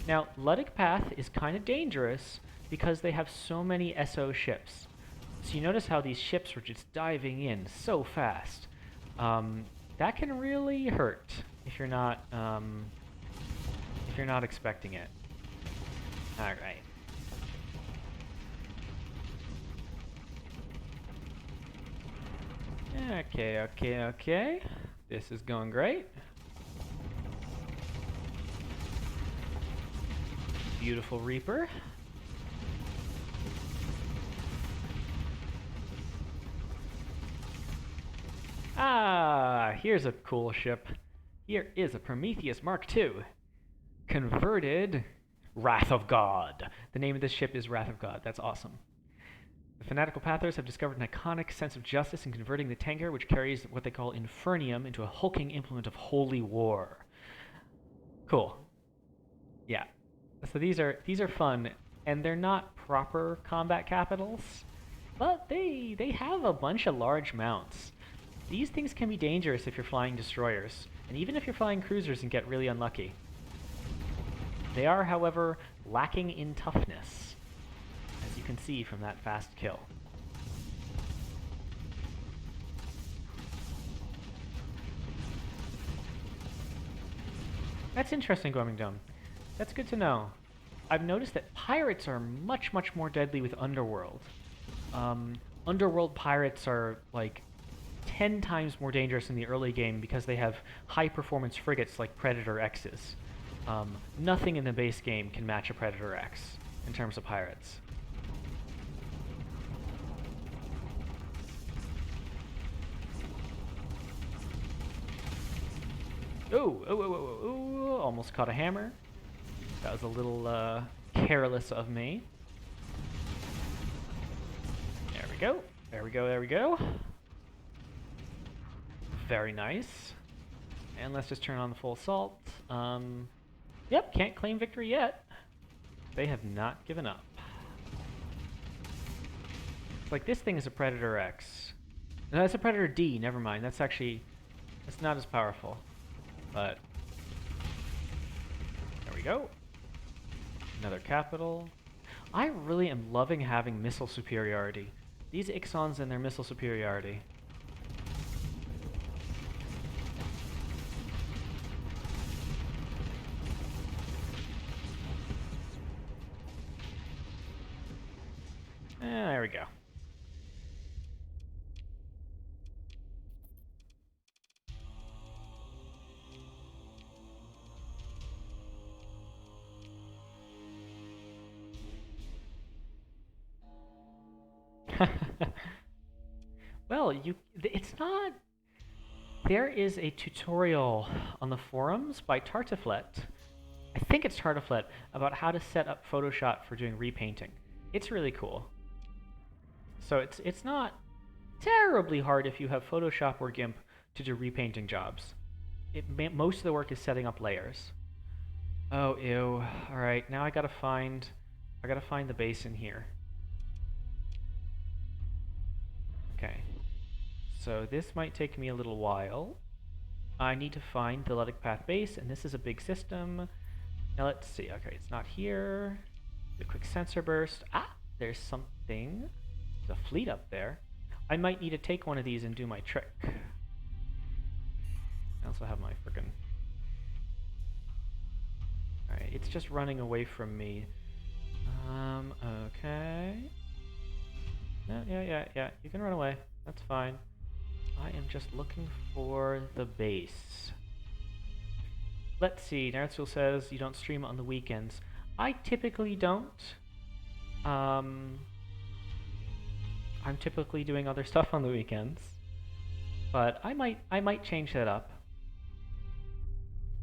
Now, Luddic Path is kind of dangerous because they have so many SO ships. So you notice how these ships were just diving in so fast. That can really hurt if you're not expecting it. All right. Okay. This is going great. Beautiful Reaper. Here's a cool ship. Here is a Prometheus Mark II. Converted Wrath of God. The name of this ship is Wrath of God. That's awesome. The Fanatical Pathers have discovered an iconic sense of justice in converting the tanker, which carries what they call Infernium, into a hulking implement of holy war. Cool. Yeah. So these are fun, and they're not proper combat capitals, but they have a bunch of large mounts. These things can be dangerous if you're flying destroyers, and even if you're flying cruisers and get really unlucky. They are, however, lacking in toughness, as you can see from that fast kill. That's interesting, Guomingdong. That's good to know. I've noticed that pirates are much, much more deadly with Underworld. Underworld pirates are, like, 10 times more dangerous in the early game because they have high-performance frigates like Predator X's. Nothing in the base game can match a Predator X in terms of pirates. Oh, almost caught a hammer. That was a little careless of me. There we go. There we go, there we go. Very nice. And let's just turn on the full assault. Yep, can't claim victory yet. They have not given up. It's like this thing is a Predator X. No, it's a Predator D, never mind. That's not as powerful. But there we go. Another capital. I really am loving having missile superiority. These Ixons and their missile superiority. There we go. Well, it's not... There is a tutorial on the forums by Tartiflet, I think it's Tartiflet, about how to set up Photoshop for doing repainting. It's really cool. So it's not terribly hard if you have Photoshop or GIMP to do repainting jobs. Most of the work is setting up layers. Oh, ew. Alright, now I gotta find the basin here. Okay. So this might take me a little while. I need to find the Ludic Path base, and this is a big system. Now let's see. Okay, it's not here. Do a quick sensor burst. Ah, there's something. There's a fleet up there. I might need to take one of these and do my trick. I also have my frickin'... Alright, it's just running away from me. Okay. Yeah, you can run away. That's fine. I am just looking for the base. Let's see, Nertzul says you don't stream on the weekends. I typically don't. I'm typically doing other stuff on the weekends. But I might change that up.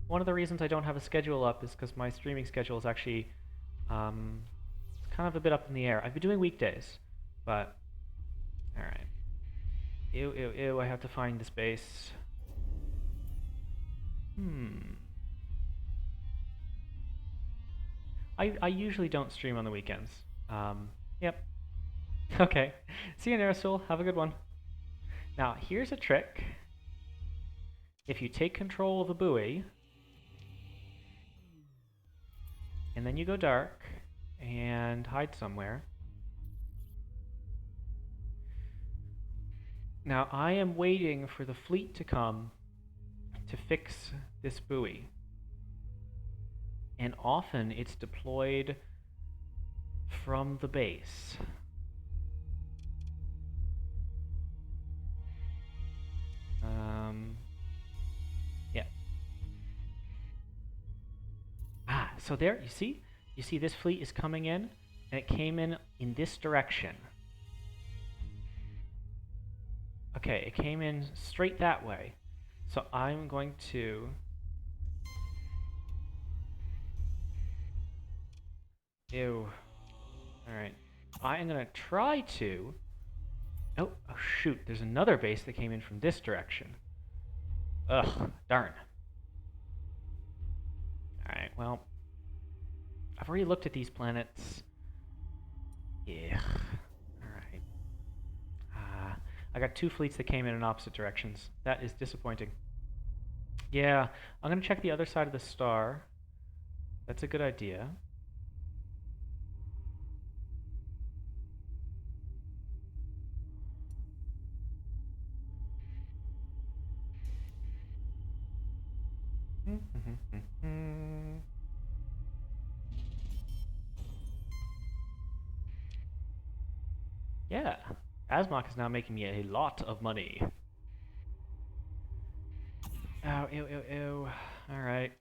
One of the reasons I don't have a schedule up is because my streaming schedule is actually it's kind of a bit up in the air. I've been doing weekdays, but alright. Ew, I have to find this base. I usually don't stream on the weekends. Yep. Okay. See you, Nersul. Have a good one. Now, here's a trick. If you take control of a buoy, and then you go dark, and hide somewhere. Now, I am waiting for the fleet to come to fix this buoy. And often it's deployed from the base. Yeah. Ah, so there, you see this fleet is coming in, and it came in this direction. Okay, it came in straight that way. So I'm going to... Ew. Alright. I am going to try to... Oh, shoot. There's another base that came in from this direction. Ugh, darn. Alright, well... I've already looked at these planets. Yeah. Alright. I got two fleets that came in opposite directions. That is disappointing. Yeah, I'm going to check the other side of the star. That's a good idea. Yeah, Asmok is now making me a lot of money. Oh, ew. Alright.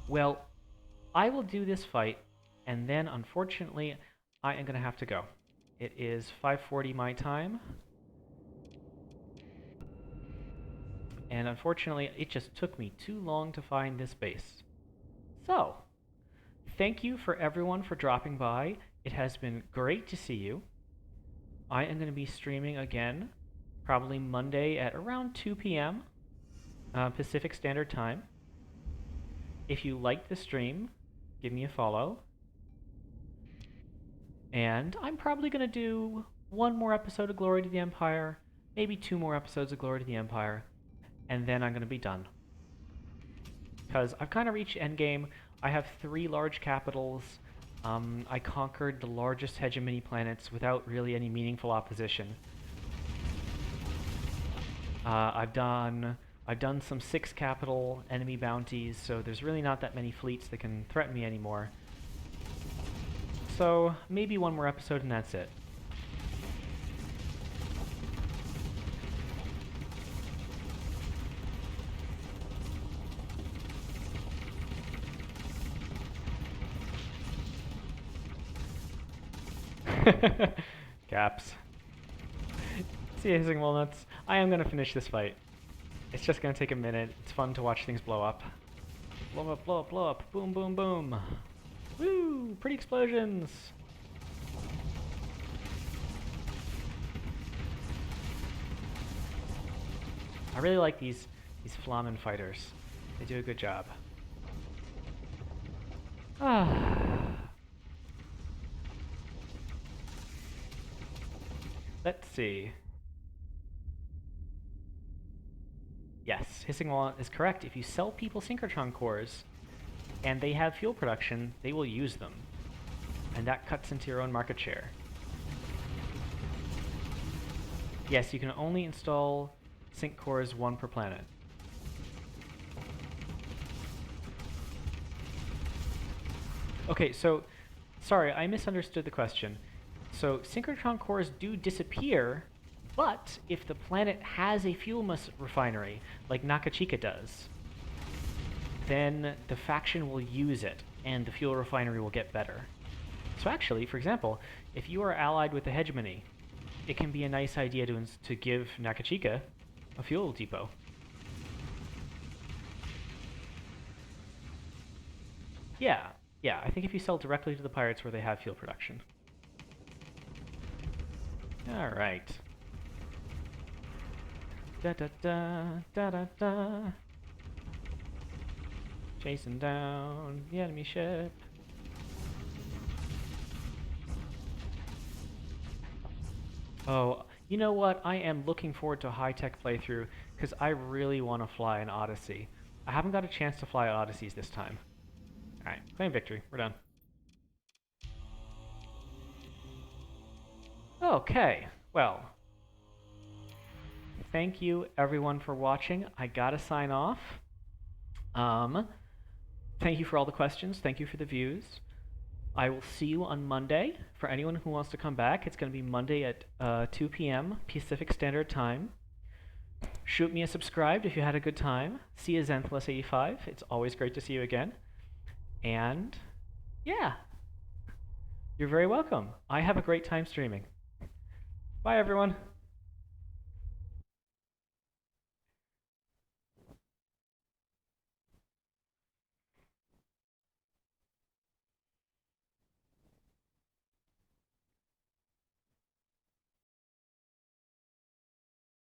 Well, I will do this fight, and then unfortunately, I am going to have to go. It is 5:40 my time. and unfortunately it just took me too long to find this base. So, thank you for everyone for dropping by. It has been great to see you. I am going to be streaming again, probably Monday at around 2 p.m. Pacific Standard Time. If you liked the stream, give me a follow. And I'm probably going to do one more episode of Glory to the Empire, maybe 2 more episodes of Glory to the Empire, and then I'm going to be done. Because I've kind of reached endgame. I have 3 large capitals. I conquered the largest hegemony planets without really any meaningful opposition. I've done some 6 capital enemy bounties, so there's really not that many fleets that can threaten me anymore. So maybe one more episode and that's it. Caps. See you, Hissing Walnuts. I am gonna finish this fight. It's just gonna take a minute. It's fun to watch things blow up. Blow up, blow up, blow up. Boom, boom, boom. Woo! Pretty explosions! I really like these Flamen fighters. They do a good job. Let's see. Yes, Hissing Walnut is correct. If you sell people synchrotron cores and they have fuel production, they will use them. And that cuts into your own market share. Yes, you can only install sync cores 1 per planet. Okay, so, sorry, I misunderstood the question. So, synchrotron cores do disappear, but if the planet has a fuel refinery, like Nakachika does, then the faction will use it, and the fuel refinery will get better. So actually, for example, if you are allied with the hegemony, it can be a nice idea to give Nakachika a fuel depot. Yeah, I think if you sell directly to the pirates where they have fuel production. Alright. Da-da-da, chasing down the enemy ship. Oh, you know what? I am looking forward to a high-tech playthrough, because I really want to fly an Odyssey. I haven't got a chance to fly Odysseys this time. Alright, claim victory. We're done. Okay, well. Thank you, everyone, for watching. I gotta sign off. Thank you for all the questions. Thank you for the views. I will see you on Monday. For anyone who wants to come back, it's going to be Monday at 2 p.m. Pacific Standard Time. Shoot me a subscribe if you had a good time. See you, Xanthilus85. It's always great to see you again. And, yeah. You're very welcome. I have a great time streaming. Bye, everyone.